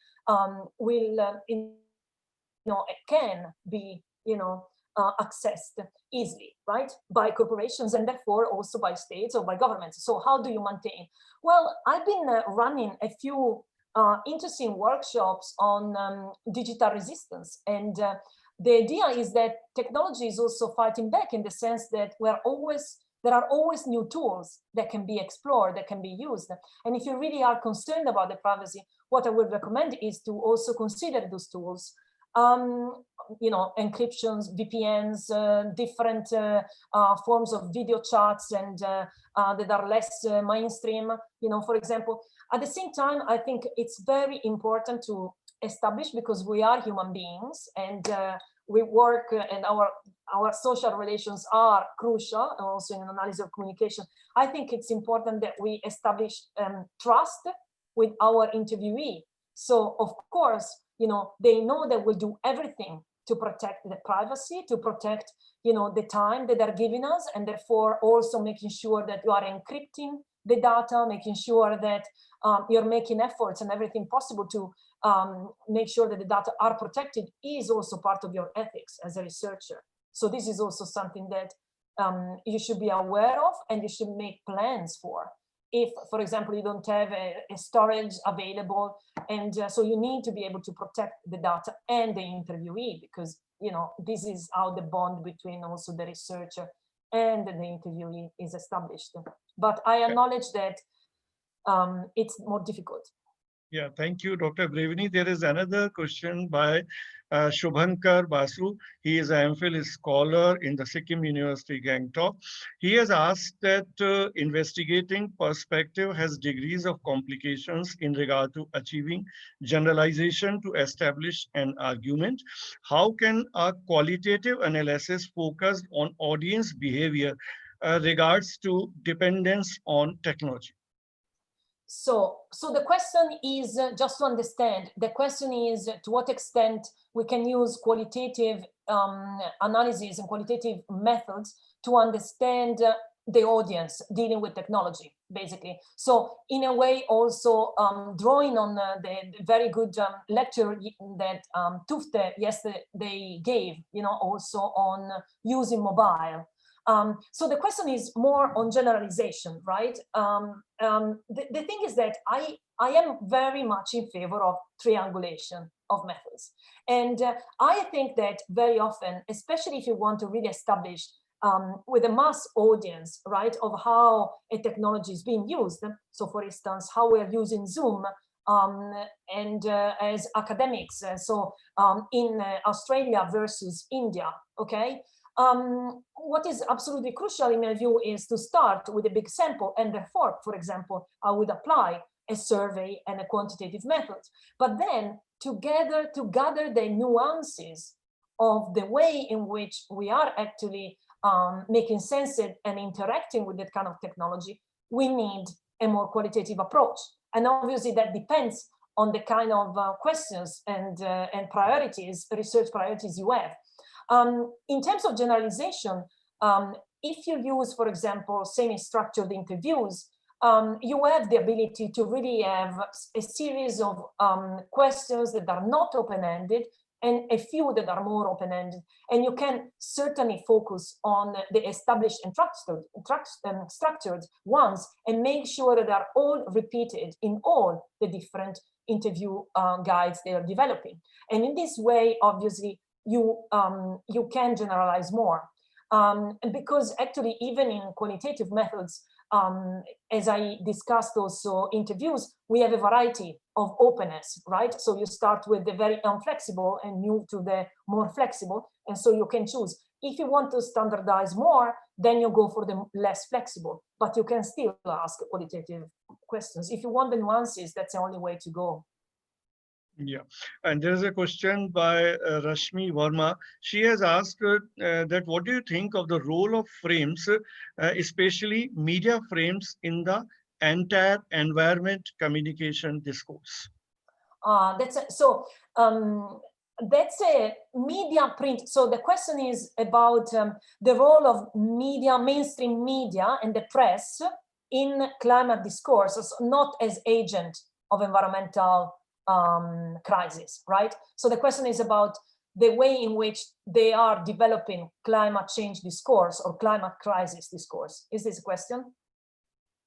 can be accessed easily, right, by corporations, and therefore also by states or by governments. So how do you maintain? Well, I've been running a few interesting workshops on digital resistance, and the idea is that technology is also fighting back, in the sense that there are always new tools that can be explored, that can be used. And if you really are concerned about the privacy, what I would recommend is to also consider those tools. Encryptions, VPNs, different forms of video chats, and that are less mainstream, for example. At the same time, I think it's very important to establish, because we are human beings, and we work, and our social relations are crucial, and also in analysis of communication. I think it's important that we establish trust with our interviewee. So of course, they know that we'll do everything to protect the privacy, to protect, the time that they're giving us, and therefore also making sure that you are encrypting the data, making sure that you're making efforts and everything possible to make sure that the data are protected is also part of your ethics as a researcher. So this is also something that you should be aware of, and you should make plans for. If, for example, you don't have a storage available, and so you need to be able to protect the data and the interviewee, because this is how the bond between also the researcher and the interviewee is established. But I acknowledge that it's more difficult. Yeah, thank you, Dr. Brevini. There is another question by Shubhankar Basu. He is an MPhil scholar in the Sikkim University, Gangtok. He has asked that investigating perspective has degrees of complications in regard to achieving generalization to establish an argument. How can a qualitative analysis focused on audience behavior regards to dependence on technology? So the question is, just to understand, the question is to what extent we can use qualitative analysis and qualitative methods to understand the audience dealing with technology, basically. So in a way, also drawing on the very good lecture that Tufte yesterday gave, also on using mobile. So the question is more on generalization, right? The thing is that I am very much in favor of triangulation of methods. And I think that very often, especially if you want to really establish with a mass audience, right, of how a technology is being used. So for instance, how we're using Zoom and as academics, so in Australia versus India, okay? What is absolutely crucial in my view is to start with a big sample, and therefore, for example, I would apply a survey and a quantitative method. But then to gather the nuances of the way in which we are actually making sense of and interacting with that kind of technology, we need a more qualitative approach. And obviously that depends on the kind of questions and priorities, research priorities you have. In terms of generalization, if you use, for example, semi-structured interviews, you have the ability to really have a series of questions that are not open-ended and a few that are more open-ended. And you can certainly focus on the established and structured ones and make sure that they're all repeated in all the different interview guides they are developing. And in this way, obviously, you can generalize more. And because actually, even in qualitative methods, as I discussed also interviews, we have a variety of openness, right? So you start with the very inflexible and move to the more flexible. And so you can choose. If you want to standardize more, then you go for the less flexible, but you can still ask qualitative questions. If you want the nuances, that's the only way to go. Yeah, and there is a question by Rashmi Verma. She has asked that what do you think of the role of frames, especially media frames, in the entire environment communication discourse? That's a media print. So the question is about the role of media, mainstream media and the press in climate discourse, so not as agent of environmental crisis, right? So the question is about the way in which they are developing climate change discourse or climate crisis discourse. Is this a question?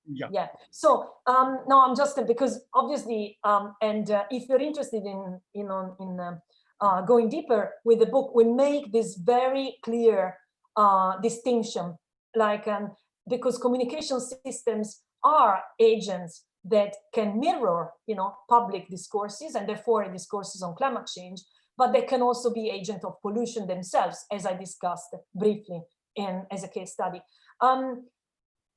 Yeah. Yeah. So no, I'm just because obviously, if you're interested in going deeper with the book, we make this very clear distinction, like because communication systems are agents that can mirror, public discourses and therefore discourses on climate change, but they can also be agents of pollution themselves, as I discussed briefly as a case study.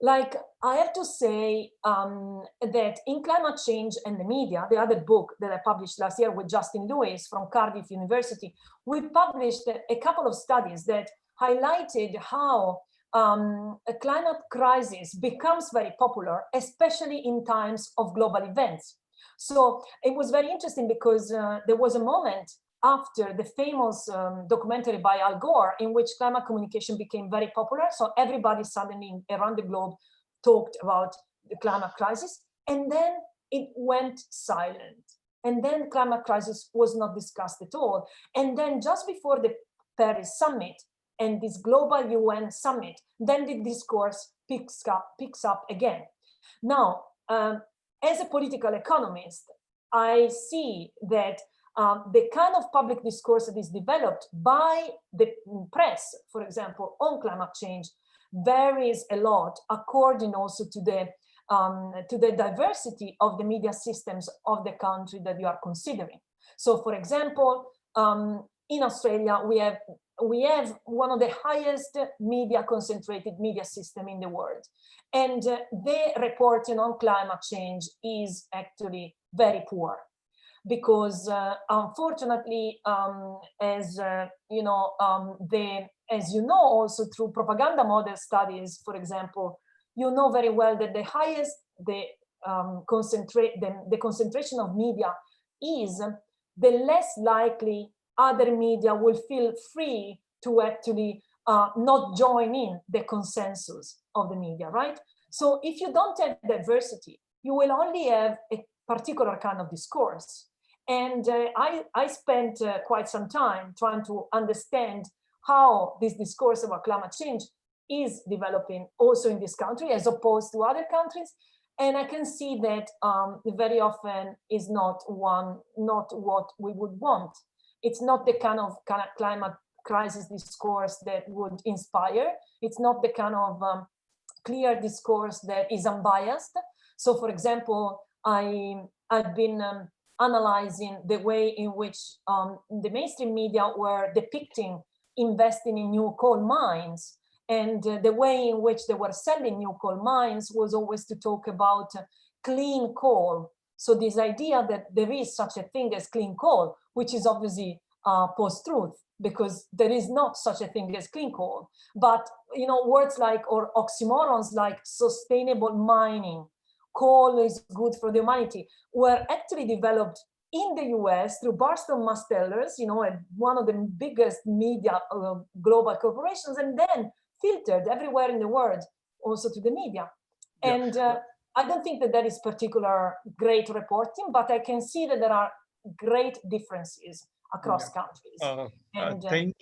Like I have to say that in Climate Change and the Media, the other book that I published last year with Justin Lewis from Cardiff University, we published a couple of studies that highlighted how a climate crisis becomes very popular, especially in times of global events. So it was very interesting because there was a moment after the famous documentary by Al Gore in which climate communication became very popular. So everybody suddenly around the globe talked about the climate crisis, and then it went silent. And then climate crisis was not discussed at all. And then just before the Paris summit and this global UN summit, then the discourse picks up again. Now, as a political economist, I see that the kind of public discourse that is developed by the press, for example, on climate change, varies a lot according also to the diversity of the media systems of the country that you are considering. So, for example, in Australia, we have one of the highest concentrated media system in the world. And the reporting on climate change is actually very poor because unfortunately, as you know, also through propaganda model studies, for example, you know very well that the highest the concentration of media is, the less likely other media will feel free to actually not join in the consensus of the media, right? So if you don't have diversity, you will only have a particular kind of discourse. And I spent quite some time trying to understand how this discourse about climate change is developing also in this country as opposed to other countries. And I can see that very often is not what we would want. It's not the kind of climate crisis discourse that would inspire. It's not the kind of clear discourse that is unbiased. So, for example, I've been analyzing the way in which the mainstream media were depicting investing in new coal mines, and the way in which they were selling new coal mines was always to talk about clean coal. So this idea that there is such a thing as clean coal, which is obviously post-truth, because there is not such a thing as clean coal. But you know, words like, or oxymorons like sustainable mining, coal is good for the humanity, were actually developed in the US through Barstow Mastellers, you know, one of the biggest media global corporations, and then filtered everywhere in the world, also to the media. Yeah. And I don't think that that is particular great reporting, but I can see that there are great differences across countries. Thank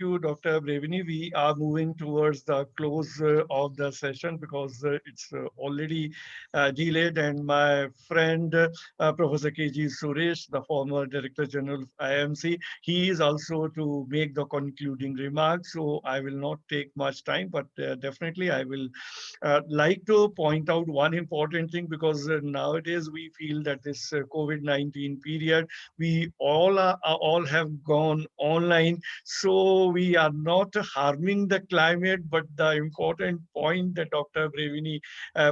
you, Dr. Brevini. We are moving towards the close of the session because it's already delayed, and my friend, Professor K.G. Suresh, the former Director General of IAMC, he is also to make the concluding remarks. So I will not take much time, but definitely I will like to point out one important thing, because nowadays we feel that this COVID-19 period, we all have gone online, so we are not harming the climate. But the important point that Dr. Brevini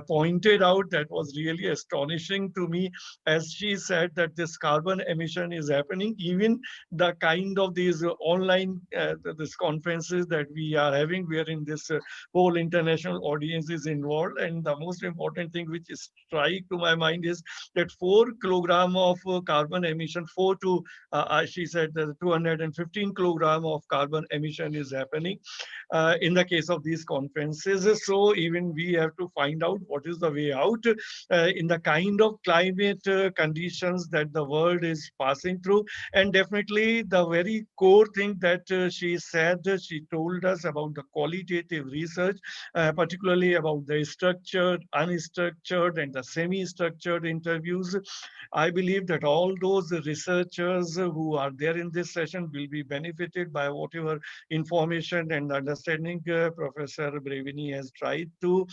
pointed out, that was really astonishing to me, as she said that this carbon emission is happening, even the kind of these online this conferences that we are having, wherein this whole international audience is involved. And the most important thing which strike to my mind is that 4 kilogram of carbon emission, she said that 215 kilogram of carbon emission is happening in the case of these conferences. So even we have to find out what is the way out in the kind of climate conditions that the world is passing through. And definitely the very core thing that she said, she told us about the qualitative research, particularly about the structured, unstructured, and the semi-structured interviews. I believe that all those researchers who are there in this session will be benefited by whatever information and understanding Professor Brevini has tried to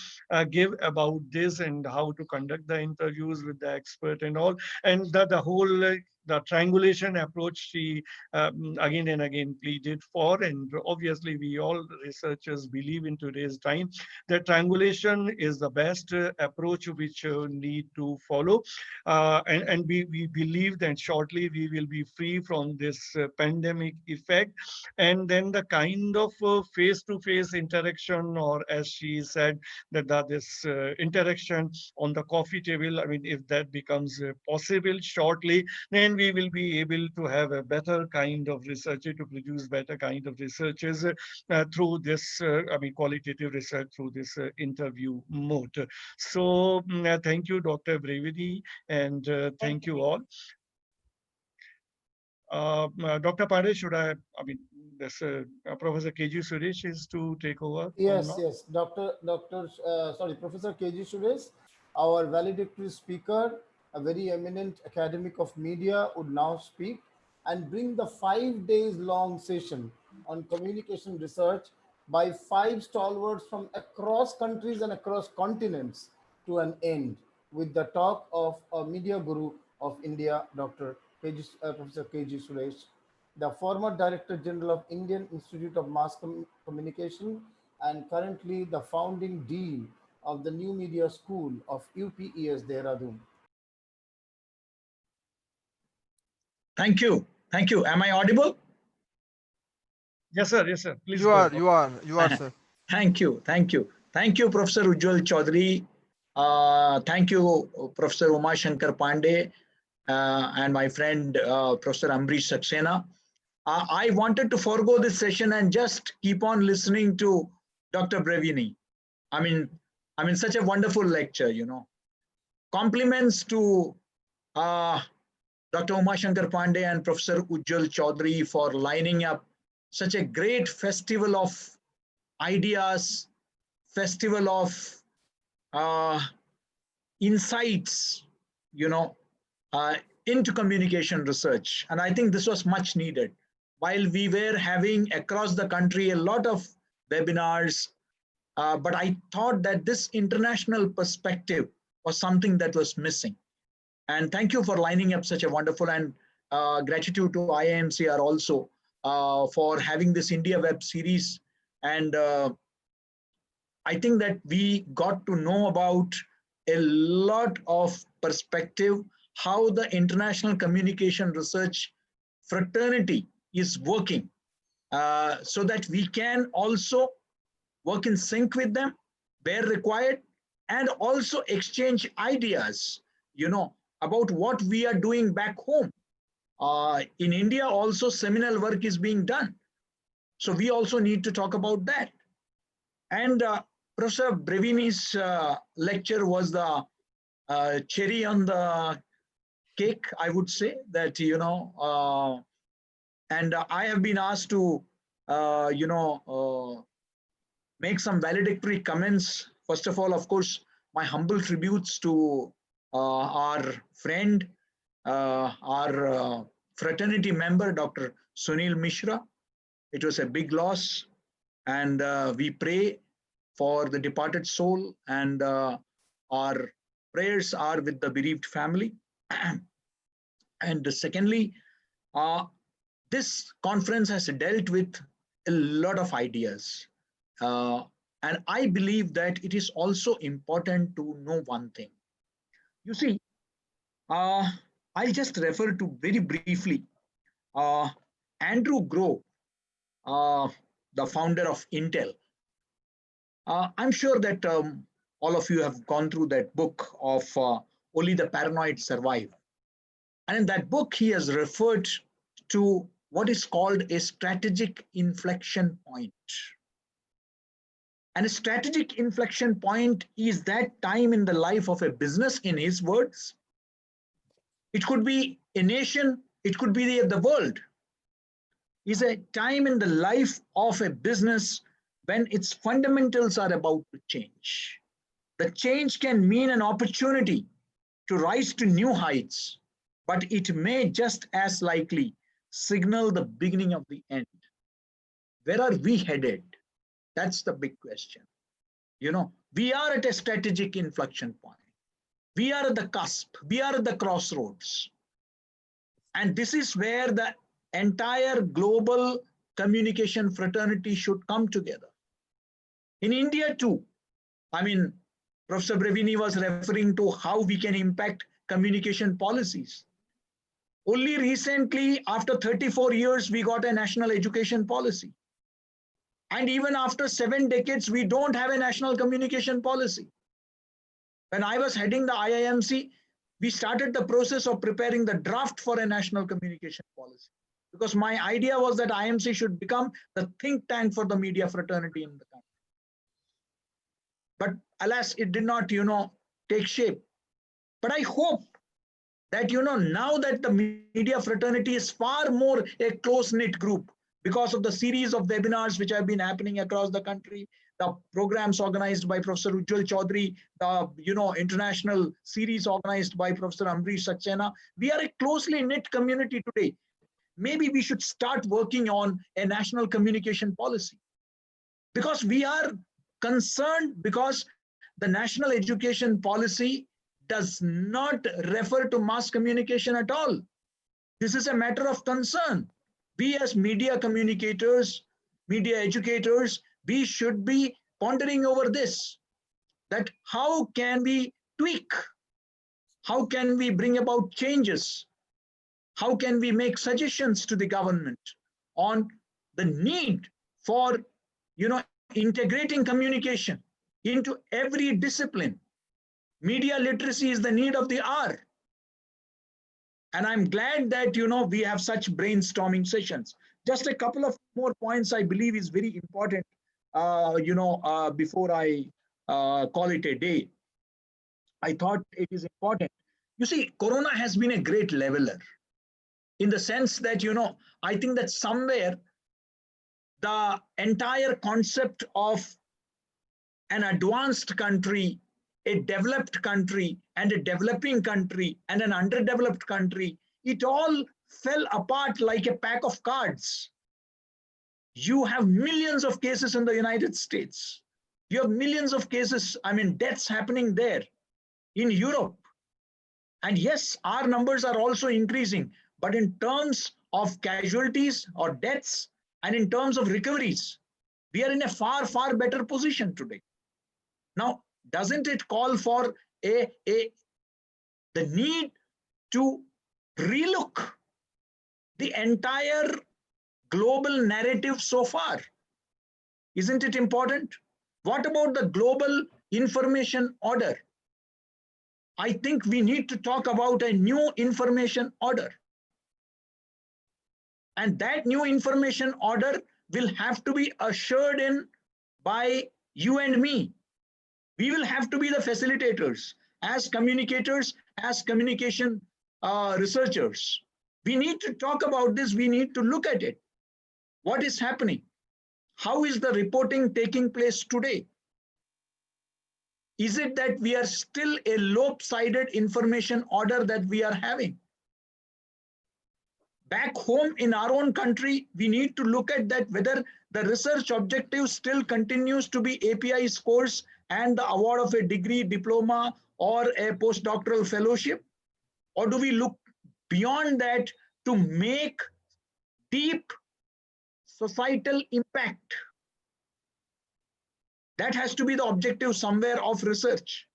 give about this, and how to conduct the interviews with the expert and all. And the whole the triangulation approach she again and again pleaded for. And obviously we all researchers believe in today's time that triangulation is the best approach which need to follow. And we believe that shortly we will be free from this pandemic effect. And then the kind of face-to-face interaction, or as she said, that this interaction on the coffee table, I mean, if that becomes possible shortly, then we will be able to have a better kind of research, to produce better kind of researches through this, I mean, qualitative research through this interview mode. So thank you, Dr. Brevini, and thank you all. Dr. Pandey, should I mean, this Professor K.G. Suresh is to take over? Yes, yes. Professor K.G. Suresh, our valedictory speaker, a very eminent academic of media, would now speak and bring the 5 days long session on communication research by 5 stalwarts from across countries and across continents to an end with the talk of a media guru of India, Professor K.G. Suresh, the former Director General of Indian Institute of Mass Communication and currently the founding dean of the New Media School of UPES Dehradun. Thank you. Thank you. Am I audible? Yes, sir. Yes, sir. Please You go are, ahead. you are, sir. Thank you. Thank you. Thank you, Professor Ujjwal Chaudhary. Thank you, Professor Uma Shankar Pandey, and my friend, Professor Ambrish Saxena. I wanted to forego this session and just keep on listening to Dr. Brevini. I mean, such a wonderful lecture, you know. Compliments to Dr. Uma Shankar Pandey and Professor Ujjwal Chaudhary for lining up such a great festival of ideas, festival of insights, you know, into communication research. And I think this was much needed. While we were having across the country a lot of webinars, but I thought that this international perspective was something that was missing. And thank you for lining up such a wonderful, and gratitude to IAMCR also for having this India web series. And I think that we got to know about a lot of perspective, how the international communication research fraternity is working, so that we can also work in sync with them where required, and also exchange ideas, you know, about what we are doing back home. In India also seminal work is being done. So we also need to talk about that. And Professor Brevini's lecture was the cherry on the cake, I would say, that, you know, and I have been asked to, you know, make some valedictory comments. First of all, of course, my humble tributes to our friend, our fraternity member, Dr. Sunil Mishra. It was a big loss, and we pray for the departed soul, and our prayers are with the bereaved family. And secondly, this conference has dealt with a lot of ideas. And I believe that it is also important to know one thing. You see, I'll just refer to very briefly Andrew Grove, the founder of Intel. I'm sure that all of you have gone through that book of Only the Paranoid Survive. And in that book, he has referred to what is called a strategic inflection point. And a strategic inflection point is that time in the life of a business, in his words. It could be a nation, it could be the world. It's a time in the life of a business when its fundamentals are about to change. The change can mean an opportunity to rise to new heights, but it may just as likely signal the beginning of the end. Where are we headed? That's the big question. You know, we are at a strategic inflection point. We are at the cusp. We are at the crossroads. And this is where the entire global communication fraternity should come together. In India too, I mean, Professor Brevini was referring to how we can impact communication policies. Only recently, after 34 years, we got a national education policy. And even after 7 decades, we don't have a national communication policy. When I was heading the IIMC, we started the process of preparing the draft for a national communication policy. Because my idea was that IMC should become the think tank for the media fraternity in the country. But alas, it did not, you know, take shape. But I hope that, you know, now that the media fraternity is far more a close-knit group because of the series of webinars which have been happening across the country, the programs organized by Professor Ujjwal Chaudhary, the, you know, international series organized by Professor Ambrish Saxena, we are a closely knit community today. Maybe we should start working on a national communication policy. because we are concerned, because the national education policy does not refer to mass communication at all. This is a matter of concern. We as media communicators, media educators, we should be pondering over this, that how can we tweak? How can we bring about changes? How can we make suggestions to the government on the need for, integrating communication into every discipline? Media literacy is the need of the hour. And I'm glad that, we have such brainstorming sessions. Just a couple of more points I believe is very important, before I call it a day. I thought it is important. You see, Corona has been a great leveler in the sense that, I think that somewhere the entire concept of an advanced country, a developed country, and a developing country, and an underdeveloped country, it all fell apart like a pack of cards. You have millions of cases in the United States. You have millions of cases, deaths happening there. In Europe. And yes, our numbers are also increasing, but in terms of casualties or deaths and in terms of recoveries, we are in a far, far better position today. Now, doesn't it call for the need to relook the entire global narrative so far? Isn't it important? What about the global information order? I think we need to talk about a new information order. And that new information order will have to be ushered in by you and me. We will have to be the facilitators, as communicators, as communication researchers. We need to talk about this. We need to look at it. What is happening? How is the reporting taking place today? Is it that we are still a lopsided information order that we are having? Back home in our own country, we need to look at that, whether the research objective still continues to be API scores and the award of a degree, diploma, or a postdoctoral fellowship, or do we look beyond that to make deep societal impact? That has to be the objective somewhere of research,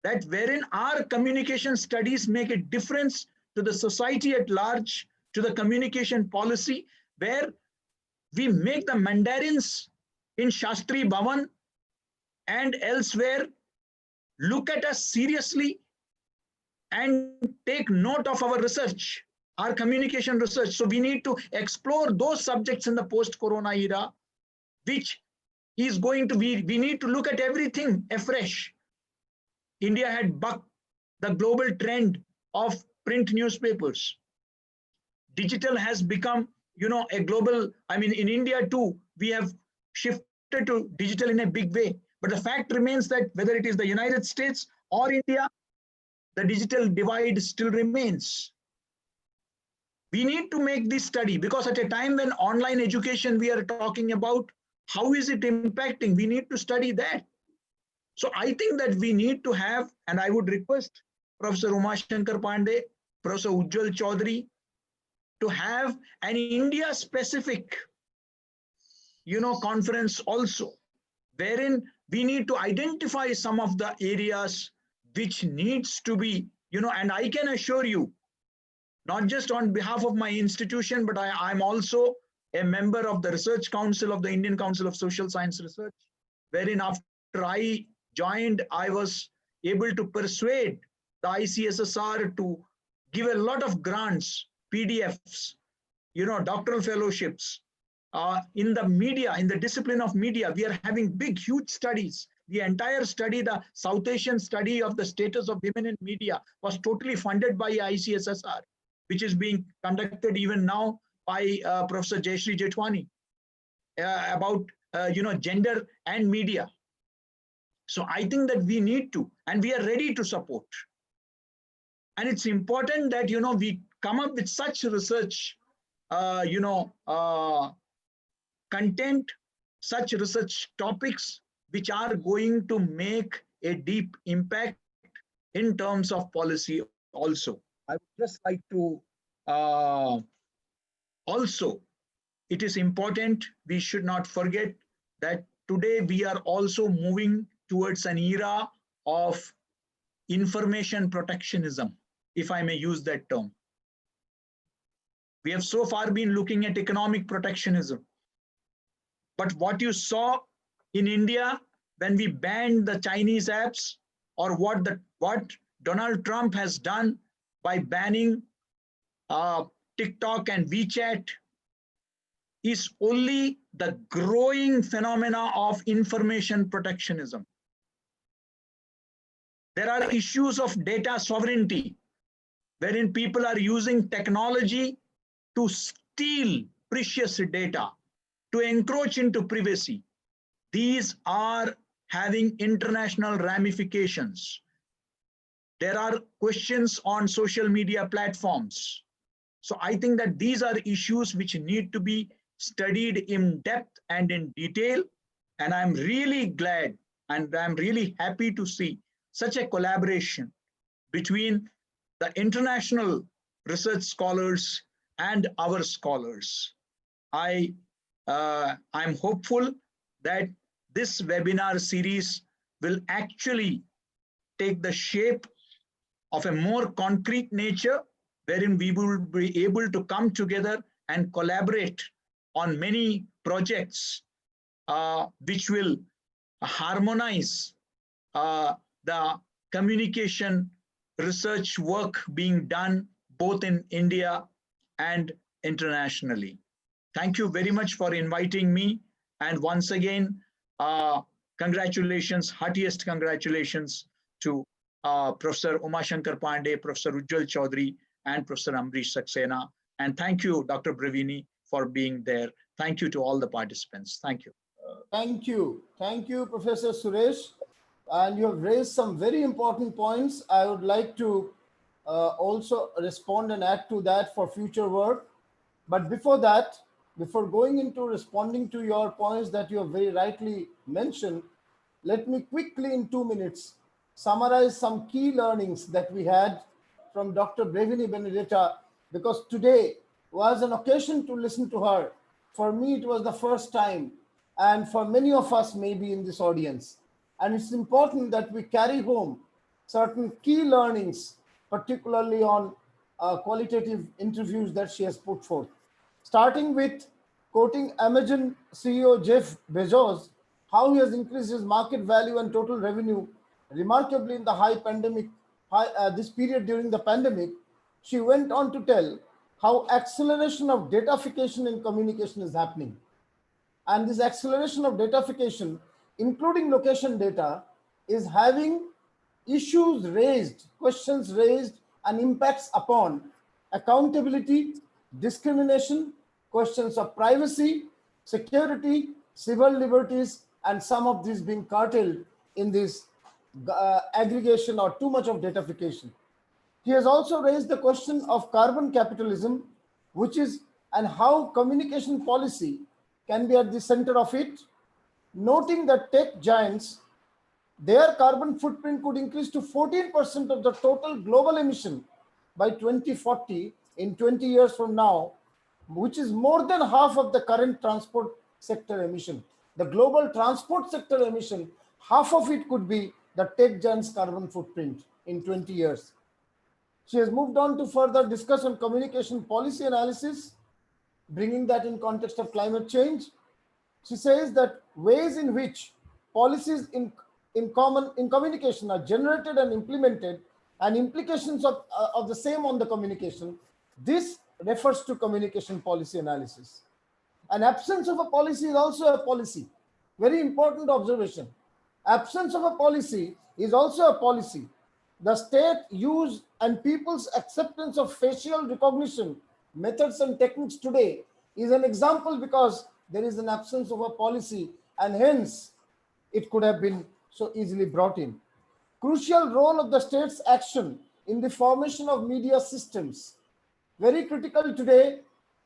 that wherein our communication studies make a difference to the society at large, to the communication policy, where we make the mandarins in Shastri Bhavan and elsewhere look at us seriously and take note of our research, our communication research. So we need to explore those subjects in the post-corona era, which is going to be, we need to look at everything afresh. India had bucked the global trend of print newspapers. Digital has become, a global, in India too, we have shifted to digital in a big way. But the fact remains that whether it is the United States or India, the digital divide still remains. We need to make this study, because at a time when online education we are talking about, how is it impacting? We need to study that. So I think that we need to have, and I would request Professor Umashankar Pandey, Professor Ujjwal Chaudhary, to have an India-specific, conference also, wherein we need to identify some of the areas which needs to be, and I can assure you, not just on behalf of my institution, but I'm also a member of the Research Council of the Indian Council of Social Science Research, wherein after I joined, I was able to persuade the ICSSR to give a lot of grants, PDFs, doctoral fellowships. In the media, in the discipline of media, we are having big, huge studies. The entire study, the South Asian study of the status of women in media, was totally funded by ICSSR, which is being conducted even now by Professor Jayashree Jethwani about gender and media. So I think that we need to, and we are ready to support. And it's important that we come up with such research content such research topics which are going to make a deep impact in terms of policy also. I would just like to also, it is important, we should not forget that today we are also moving towards an era of information protectionism, if I may use that term. We have so far been looking at economic protectionism. But what you saw in India when we banned the Chinese apps, or what Donald Trump has done by banning TikTok and WeChat, is only the growing phenomena of information protectionism. There are issues of data sovereignty, wherein people are using technology to steal precious data, to encroach into privacy. These are having international ramifications. There are questions on social media platforms. So I think that these are issues which need to be studied in depth and in detail. And I'm really glad and I'm really happy to see such a collaboration between the international research scholars and our scholars. I'm hopeful that this webinar series will actually take the shape of a more concrete nature, wherein we will be able to come together and collaborate on many projects which will harmonize the communication research work being done both in India and internationally. Thank you very much for inviting me. And once again, congratulations, heartiest congratulations to Professor Umashankar Pandey, Professor Ujjwal Chaudhary, and Professor Ambrish Saxena. And thank you, Dr. Brevini, for being there. Thank you to all the participants. Thank you. Thank you. Thank you, Professor Suresh. And you have raised some very important points. I would like to also respond and add to that for future work. But before that, before going into responding to your points that you have very rightly mentioned, let me quickly in 2 minutes summarize some key learnings that we had from Dr. Brevini Benedita, because today was an occasion to listen to her. For me, it was the first time, and for many of us maybe in this audience. And it's important that we carry home certain key learnings, particularly on qualitative interviews that she has put forth. Starting with quoting Amazon CEO Jeff Bezos, how he has increased his market value and total revenue remarkably in the this period during the pandemic. She went on to tell how acceleration of datafication in communication is happening. And this acceleration of datafication, including location data, is having issues raised, questions raised, and impacts upon accountability, discrimination, questions of privacy, security, civil liberties, and some of these being curtailed in this aggregation or too much of datafication. He has also raised the question of carbon capitalism, which is and how communication policy can be at the center of it, noting that tech giants, their carbon footprint could increase to 14% of the total global emission by 2040, in 20 years from now, which is more than half of the current transport sector emission. The global transport sector emission, half of it could be the tech giants' carbon footprint in 20 years. She has moved on to further discuss on communication policy analysis, bringing that in context of climate change. She says that ways in which policies in communication are generated and implemented, and implications of the same on the communication, this refers to communication policy analysis. An absence of a policy is also a policy. Very important observation. Absence of a policy is also a policy. The state use and people's acceptance of facial recognition methods and techniques today is an example, because there is an absence of a policy, and hence it could have been so easily brought in. Crucial role of the state's action in the formation of media systems. Very critical today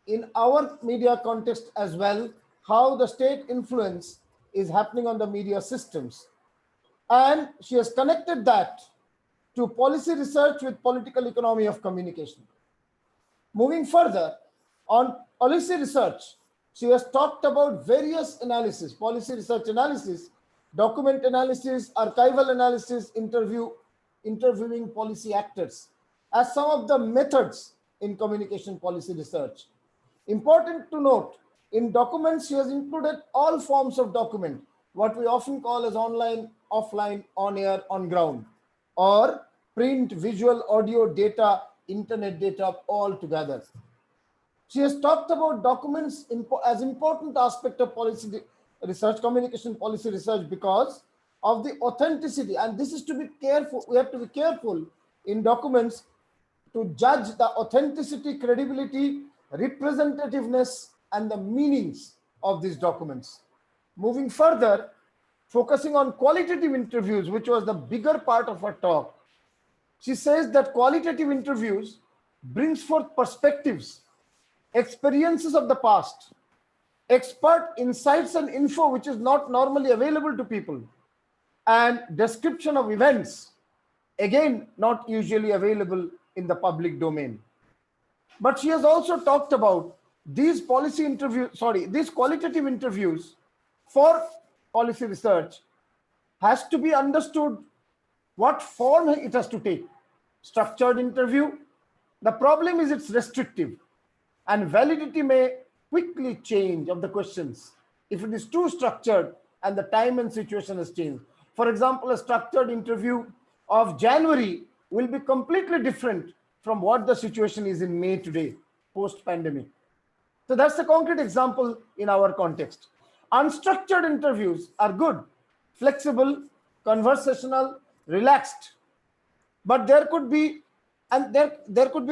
in our media context as well, how the state influence is happening on the media systems. And she has connected that to policy research with political economy of communication. Moving further, on policy research, she has talked about various analysis, policy research analysis, document analysis, archival analysis, interviewing policy actors as some of the methods in communication policy research. Important to note, in documents, she has included all forms of document, what we often call as online, offline, on air, on ground, or print, visual, audio, data, internet data, all together. She has talked about documents as important aspect of policy research, communication policy research, because of the authenticity. And this is to be careful. We have to be careful in documents to judge the authenticity, credibility, representativeness, and the meanings of these documents. Moving further, focusing on qualitative interviews, which was the bigger part of her talk, she says that qualitative interviews brings forth perspectives, experiences of the past, expert insights and info which is not normally available to people, and description of events, again not usually available in the public domain. But she has also talked about these these qualitative interviews for policy research has to be understood what form it has to take. Structured interview, the problem is it's restrictive, and validity may quickly change of the questions if it is too structured and the time and situation has changed. For example, a structured interview of January will be completely different from what the situation is in May today, post-pandemic. So that's the concrete example in our context. Unstructured interviews are good, flexible, conversational, relaxed, but there could be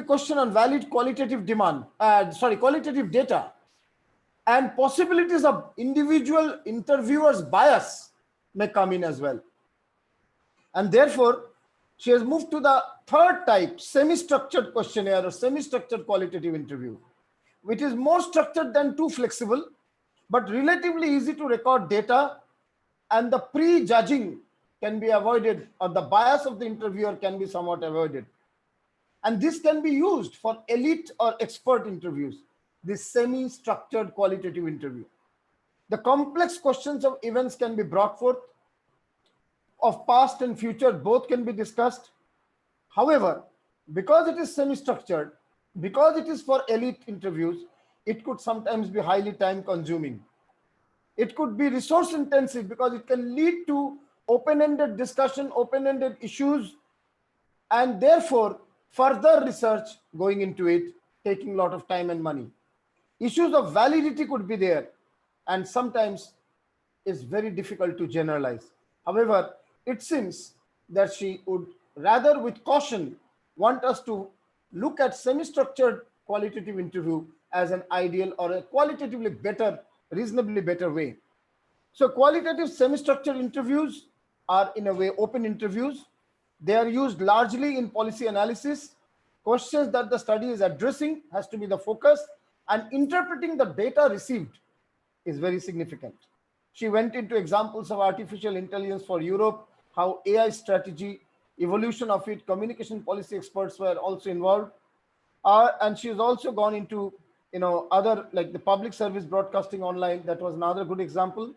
question on valid qualitative qualitative data, and possibilities of individual interviewers' bias may come in as well. And therefore, she has moved to the third type, semi-structured questionnaire or semi-structured qualitative interview, which is more structured than too flexible, but relatively easy to record data, and the prejudging can be avoided, or the bias of the interviewer can be somewhat avoided. And this can be used for elite or expert interviews, this semi-structured qualitative interview. The complex questions of events can be brought forth, of past and future, both can be discussed. However, because it is semi-structured, because it is for elite interviews, it could sometimes be highly time consuming. It could be resource intensive because it can lead to open-ended discussion, open-ended issues, and therefore further research going into it, taking a lot of time and money. Issues of validity could be there, and sometimes it's very difficult to generalize. However, it seems that she would rather with caution want us to look at semi-structured qualitative interview as an ideal or a qualitatively better, reasonably better way. So qualitative semi-structured interviews are in a way open interviews. They are used largely in policy analysis. Questions that the study is addressing has to be the focus, and interpreting the data received is very significant. She went into examples of artificial intelligence for Europe, how AI strategy, evolution of it, communication policy experts were also involved. And she's also gone into other, like the public service broadcasting online. That was another good example.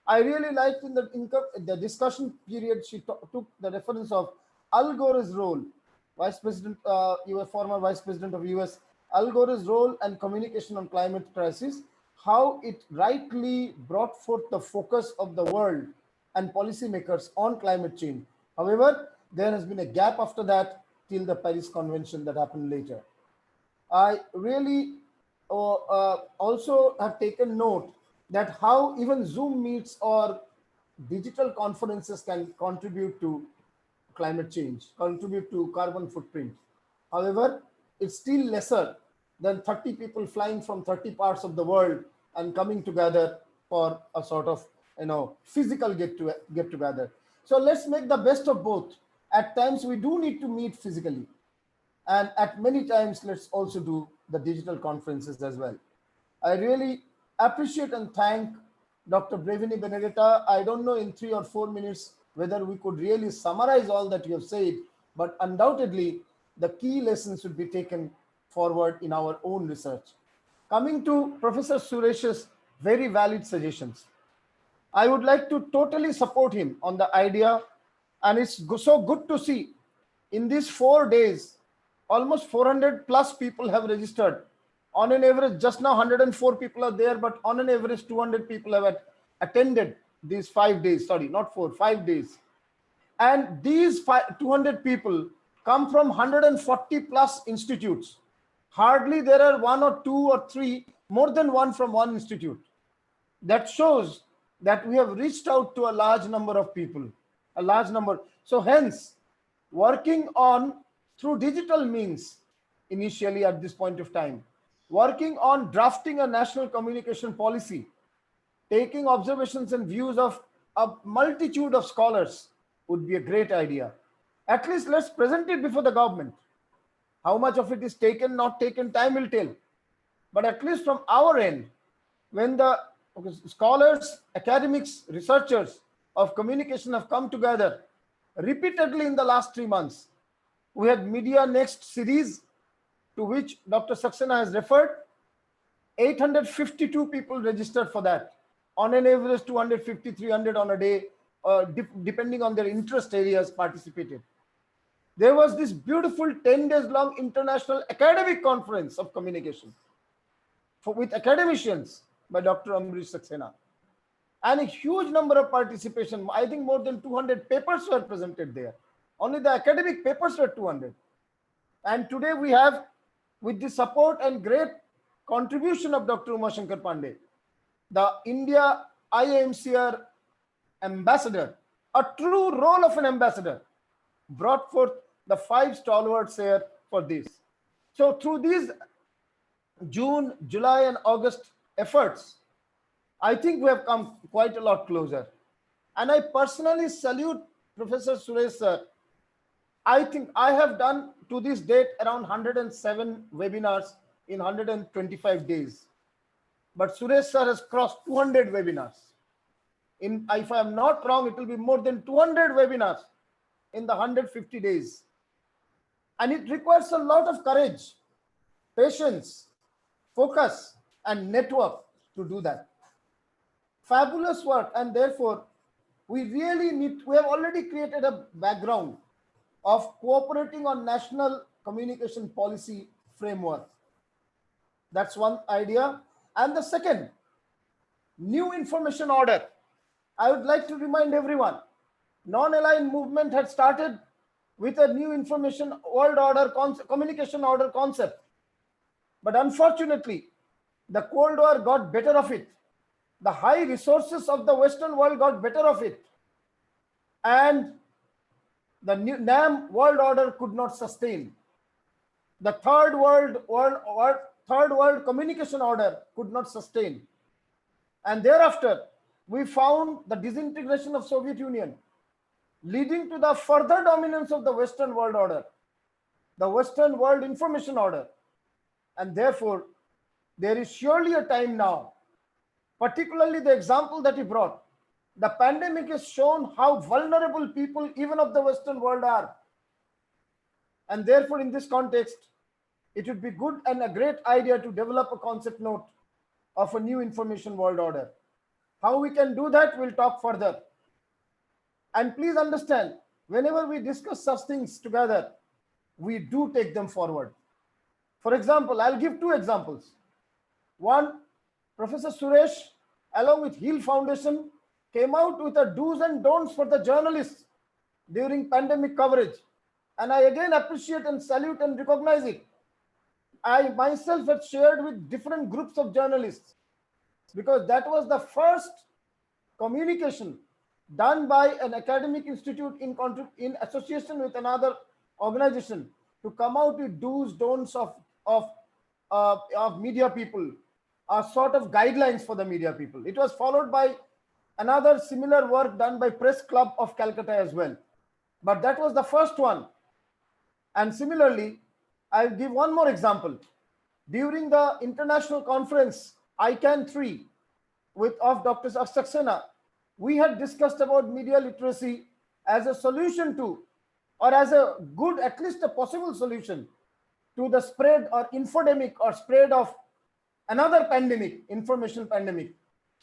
I really liked in the discussion period, she took the reference of Al Gore's role, former Vice President of US, Al Gore's role and communication on climate crisis, how it rightly brought forth the focus of the world and policymakers on climate change. However, there has been a gap after that till the Paris Convention that happened later. I really also have taken note that how even Zoom meets or digital conferences can contribute to climate change, contribute to carbon footprint. However, it's still lesser than 30 people flying from 30 parts of the world and coming together for a sort of physical get together. So let's make the best of both. At times we do need to meet physically, and at many times let's also do the digital conferences as well. I really appreciate and thank Dr. Brevini Benedita. I don't know in 3 or 4 minutes whether we could really summarize all that you have said, but undoubtedly the key lessons should be taken forward in our own research. Coming to Professor Suresh's very valid suggestions, I would like to totally support him on the idea, and it's so good to see in these 4 days, almost 400 plus people have registered. On an average, just now 104 people are there, but on an average 200 people have attended these 5 days, sorry, not 4, 5 days. And these 200 people come from 140 plus institutes. Hardly there are 1 or 2 or 3, more than one from one institute. That shows that we have reached out to a large number of people, a large number. So hence, working on through digital means initially at this point of time, working on drafting a national communication policy, taking observations and views of a multitude of scholars would be a great idea. At least let's present it before the government. How much of it is taken, not taken, time will tell. But at least from our end, when the scholars, academics, researchers of communication have come together repeatedly in the last 3 months, we had Media Next series to which Dr. Saxena has referred. 852 people registered for that. On an average, 250, 300 on a day, depending on their interest areas, participated. There was this beautiful 10 days long international academic conference of communication with academicians by Dr. Ambrish Saxena. And a huge number of participation. I think more than 200 papers were presented there. Only the academic papers were 200. And today we have, with the support and great contribution of Dr. Umashankar Pandey, the India IAMCR ambassador, a true role of an ambassador, brought forth the 5 stalwarts here for this. So through these June, July, and August efforts, I think we have come quite a lot closer. And I personally salute Professor Suresh sir. I think I have done to this date around 107 webinars in 125 days. But Suresh sir has crossed 200 webinars. If I am not wrong, it will be more than 200 webinars in the 150 days. And it requires a lot of courage, patience, focus, and network to do that. Fabulous work, and therefore we have already created a background of cooperating on national communication policy framework. That's one idea. And the second, new information order. I would like to remind everyone, non-aligned movement had started with a new information world order, communication order concept. But unfortunately, the Cold War got better of it. The high resources of the Western world got better of it. And the new NAM world order could not sustain. The third world communication order could not sustain. And thereafter, we found the disintegration of Soviet Union, leading to the further dominance of the Western world order, the Western world information order. And therefore, there is surely a time now, particularly the example that he brought. The pandemic has shown how vulnerable people, even of the Western world, are. And therefore, in this context, it would be good and a great idea to develop a concept note of a new information world order. How we can do that, we'll talk further. And please understand, whenever we discuss such things together, we do take them forward. For example, I'll give 2 examples. One, Professor Suresh, along with Heal Foundation, came out with a do's and don'ts for the journalists during pandemic coverage. And I again appreciate and salute and recognize it. I myself had shared with different groups of journalists, because that was the first communication done by an academic institute in association with another organization to come out with do's, don'ts of media people, a sort of guidelines for the media people. It was followed by another similar work done by Press Club of Calcutta as well. But that was the first one. And similarly, I'll give one more example. During the international conference, ICANN 3, of Dr. Saxena, we had discussed about media literacy as a solution to, or as a good, at least a possible solution to the spread or infodemic or spread of another pandemic, information pandemic,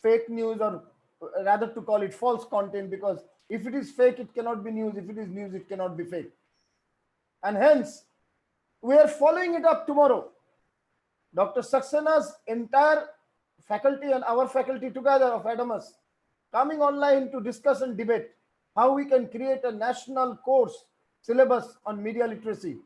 fake news, or rather to call it false content, because if it is fake, it cannot be news. If it is news, it cannot be fake. And hence, we are following it up tomorrow. Dr. Saxena's entire faculty and our faculty together of Adamas coming online to discuss and debate how we can create a national course syllabus on media literacy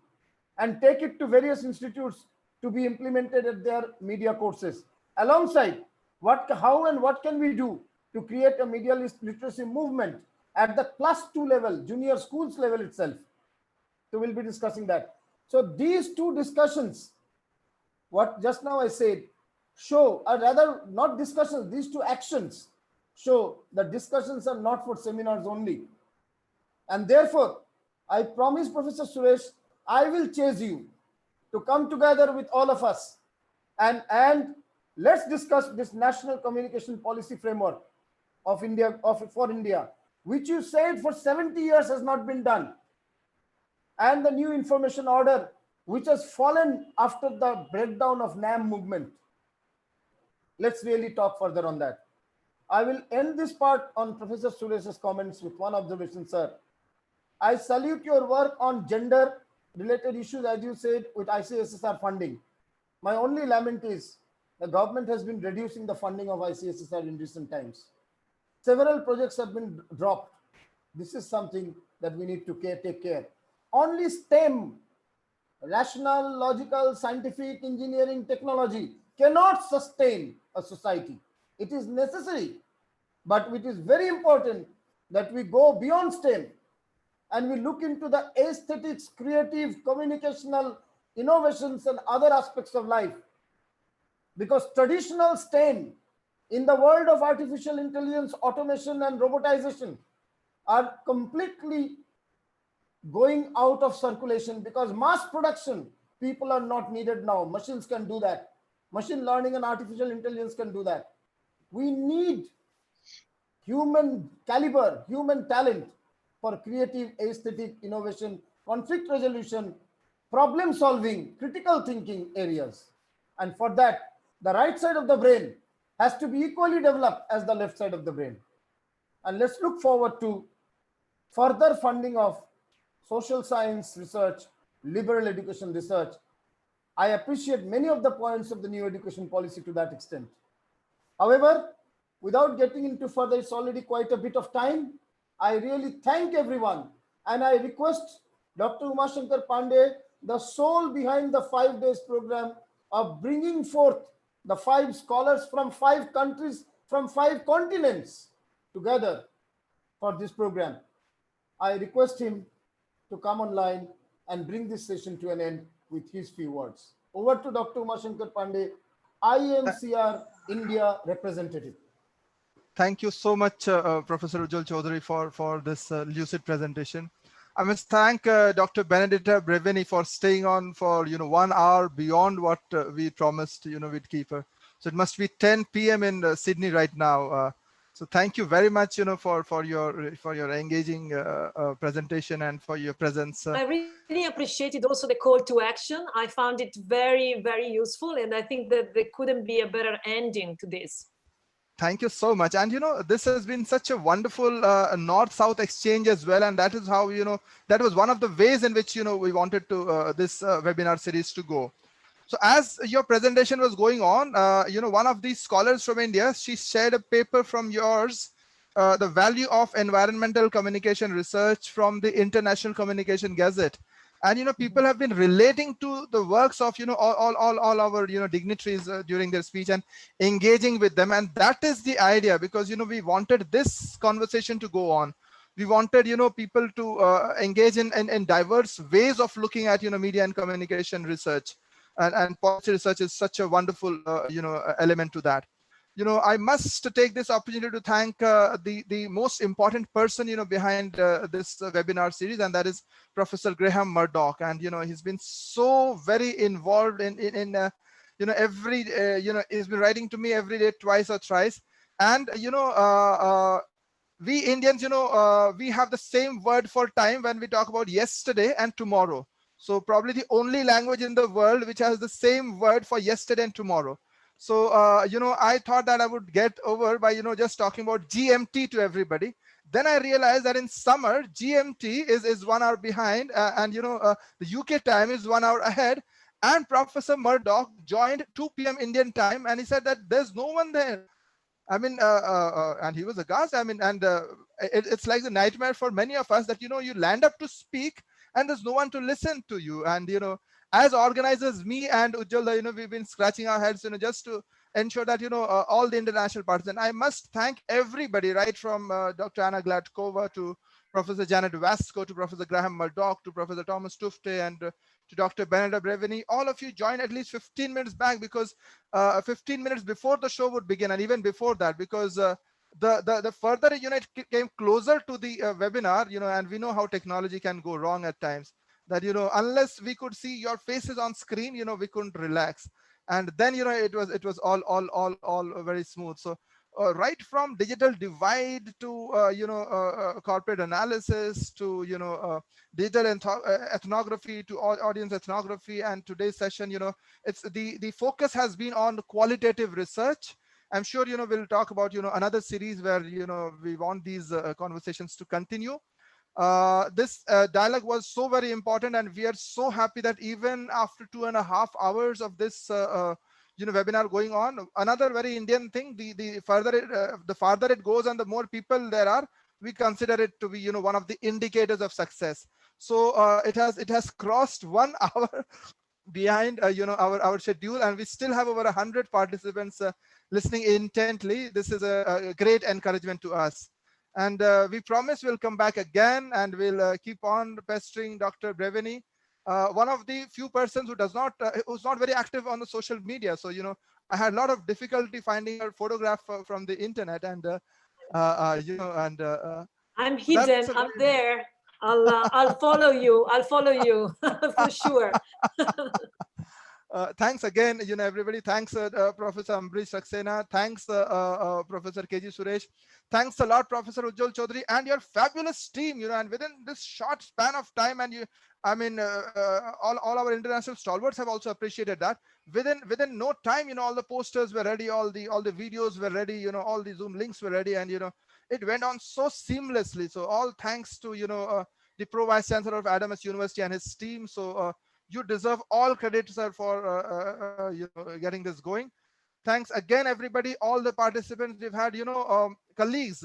and take it to various institutes to be implemented at their media courses. Alongside, how and what can we do to create a media literacy movement at the +2 level, junior schools level itself. So we'll be discussing that. So these two discussions, what just now I said, show, or rather not discussions, these two actions show that discussions are not for seminars only. And therefore, I promise Professor Suresh, I will chase you to come together with all of us and let's discuss this national communication policy framework of India, for India, which you said for 70 years has not been done. And the new information order, which has fallen after the breakdown of NAM movement. Let's really talk further on that. I will end this part on Professor Suresh's comments with one observation, sir. I salute your work on gender-related issues, as you said, with ICSSR funding. My only lament is the government has been reducing the funding of ICSSR in recent times. Several projects have been dropped. This is something that we need to take care. Only STEM, rational, logical, scientific, engineering, technology, cannot sustain a society. It is necessary, but it is very important that we go beyond STEM and we look into the aesthetics, creative, communicational innovations and other aspects of life. Because traditional STEM in the world of artificial intelligence, automation and robotization are completely going out of circulation, because mass production, people are not needed now. Machines can do that. Machine learning and artificial intelligence can do that. We need human caliber, human talent for creative, aesthetic, innovation, conflict resolution, problem solving, critical thinking areas. And for that, the right side of the brain has to be equally developed as the left side of the brain. And let's look forward to further funding of social science research, liberal education research. I appreciate many of the points of the new education policy to that extent. However, without getting into further, it's already quite a bit of time. I really thank everyone. And I request Dr. Umashankar Pandey, the soul behind the 5 days program of bringing forth the 5 scholars from 5 countries, from 5 continents together for this program. I request him to come online and bring this session to an end with his few words. Over to Dr. Umashankar Pandey, IAMCR India representative. Thank you so much, Professor Ujjwal Chaudhary, for this lucid presentation. I must thank Dr. Benedita Brevini for staying on for 1 hour beyond what we promised we'd keep her. So it must be 10 p.m. in Sydney right now. So thank you very much for your engaging presentation and for your presence. I really appreciated also the call to action. I found it very, very useful, and I think that there couldn't be a better ending to this. Thank you so much. And this has been such a wonderful north-south exchange as well, and that is how that was one of the ways in which we wanted to this webinar series to go. So as your presentation was going on, one of these scholars from India, she shared a paper from yours, the value of environmental communication research from the International Communication Gazette. And people have been relating to the works of all our dignitaries during their speech and engaging with them. And that is the idea, because we wanted this conversation to go on. We wanted people to engage in diverse ways of looking at media and communication research. And policy research is such a wonderful element to that. I must take this opportunity to thank the most important person behind this webinar series, and that is Professor Graham Murdoch. And he's been so very involved in every he's been writing to me every day, twice or thrice, And we Indians, we have the same word for time when we talk about yesterday and tomorrow. So probably the only language in the world which has the same word for yesterday and tomorrow. So, I thought that I would get over by, just talking about GMT to everybody. Then I realized that in summer, GMT is 1 hour behind, and, the UK time is 1 hour ahead. And Professor Murdoch joined 2 p.m. Indian time, and he said that there's no one there. I mean, and he was aghast. I mean, and it's like the nightmare for many of us that, you land up to speak and there's no one to listen to you. And, as organizers, me and Ujjwal, we've been scratching our heads, just to ensure that, all the international participants. And I must thank everybody, right from Dr. Anna Gladkova to Professor Janet Vasco, to Professor Graham Murdoch, to Professor Thomas Tufte, and to Dr. Benedita Brevini. All of you joined at least 15 minutes back, because 15 minutes before the show would begin, and even before that, because the further it came closer to the webinar, and we know how technology can go wrong at times, that unless we could see your faces on screen, we couldn't relax. And then it was all very smooth. So right from digital divide to corporate analysis to digital ethnography to audience ethnography, and today's session, it's the focus has been on qualitative research. I'm sure we'll talk about another series where we want these conversations to continue. This dialogue was so very important, and we are so happy that even after 2.5 hours of this webinar going on, another very Indian thing, the farther it goes and the more people there are, we consider it to be one of the indicators of success. So it has crossed 1 hour behind our schedule, and we still have over 100 participants listening intently. This is a great encouragement to us. And we promise we'll come back again, and we'll keep on pestering Dr. Brevini, one of the few persons who who's not very active on the social media. So, I had a lot of difficulty finding her photograph from the internet, and I'm hidden. I'm there. I'll follow you. I'll follow you for sure. Thanks again, everybody. Thanks, Professor Ambrish Saxena. Thanks, Professor KG Suresh. Thanks a lot, Professor Ujjwal Chaudhary, and your fabulous team. And within this short span of time, and all our international stalwarts have also appreciated that. Within no time, all the posters were ready, all the videos were ready, all the Zoom links were ready, and it went on so seamlessly. So all thanks to the Pro Vice Chancellor of Adamas University and his team. So you deserve all credit, sir, for getting this going. Thanks again, everybody, all the participants. We've had colleagues,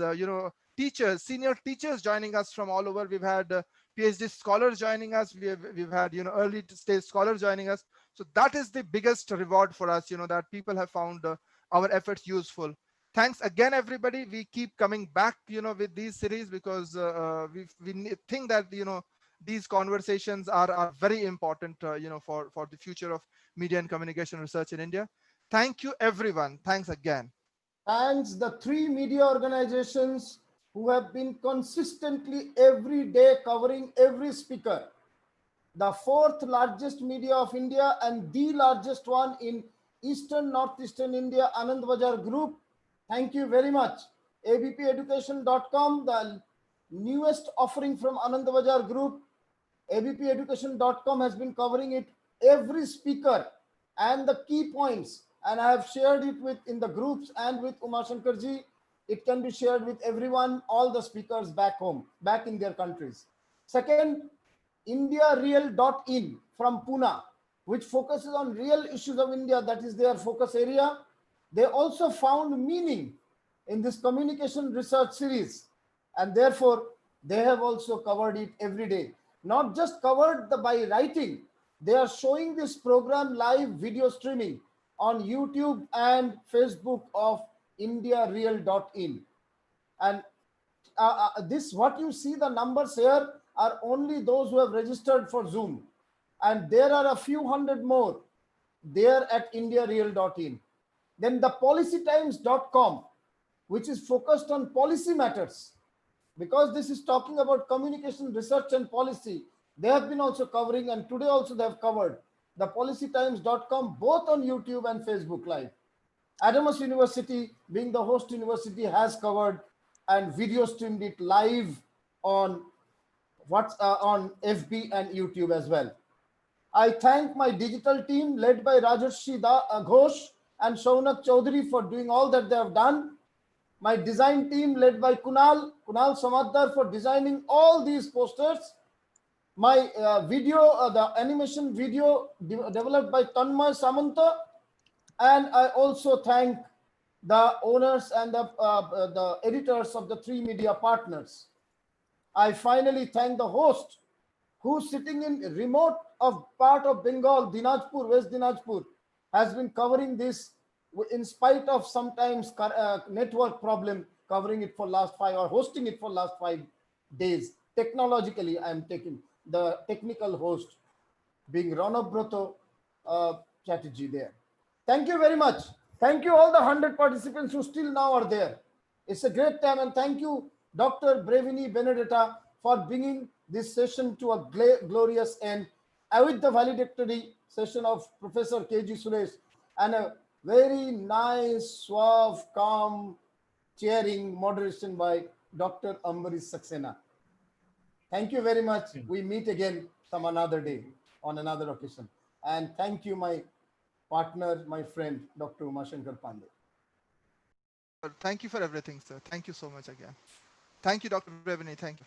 teachers, senior teachers joining us from all over. We've had PhD scholars joining us. We've had early stage scholars joining us. So that is the biggest reward for us, that people have found our efforts useful. Thanks again, everybody. We keep coming back, with these series, because we think that these conversations are very important, for the future of media and communication research in India. Thank you, everyone. Thanks again. Thanks the 3 media organizations who have been consistently every day covering every speaker. The 4th largest media of India and the largest one in Eastern Northeastern India, Anand Bazar Group. Thank you very much. abpeducation.com, the newest offering from Anand Bazar Group. abpeducation.com has been covering it, every speaker and the key points, and I have shared it in the groups and with Umashankar ji. It can be shared with everyone, all the speakers back home, back in their countries. Second, indiareal.in from Pune, which focuses on real issues of India. That is their focus area. They also found meaning in this communication research series, and therefore they have also covered it every day. Not just covered by writing, they are showing this program live video streaming on YouTube and Facebook of indiareal.in. And this, what you see, the numbers here are only those who have registered for Zoom. And there are a few hundred more there at indiareal.in. Then the policytimes.com, which is focused on policy matters. Because this is talking about communication research and policy, they have been also covering, and today also they have covered the policytimes.com both on YouTube and Facebook Live. Adamas University, being the host university, has covered and video streamed it live on on FB and YouTube as well. I thank my digital team led by Rajarshi Ghosh and Shaunak Chaudhary for doing all that they have done. My design team led by Kunal Samaddar for designing all these posters. My video, the animation video developed by Tanmay Samanta. And I also thank the owners and the editors of the 3 media partners. I finally thank the host, who's sitting in remote of part of Bengal, Dinajpur, West Dinajpur, has been covering this in spite of sometimes network problem, covering it for last 5 or hosting it for last 5 days. Technologically, I am taking the technical host, being Ranabroto Chatterjee there. Thank you very much. Thank you all the 100 participants who still now are there. It's a great time, and thank you, Dr. Brevini Benedita, for bringing this session to a glorious end, with the valedictory session of Professor K.G. Suresh and a very nice, suave, calm, cheering moderation by Dr. Ambrish Saxena. Thank you very much. We meet again some another day on another occasion. And thank you, my partner, my friend, Dr. Umashankar Pandey. Thank you for everything, sir. Thank you so much again. Thank you, Dr. Brevini. Thank you.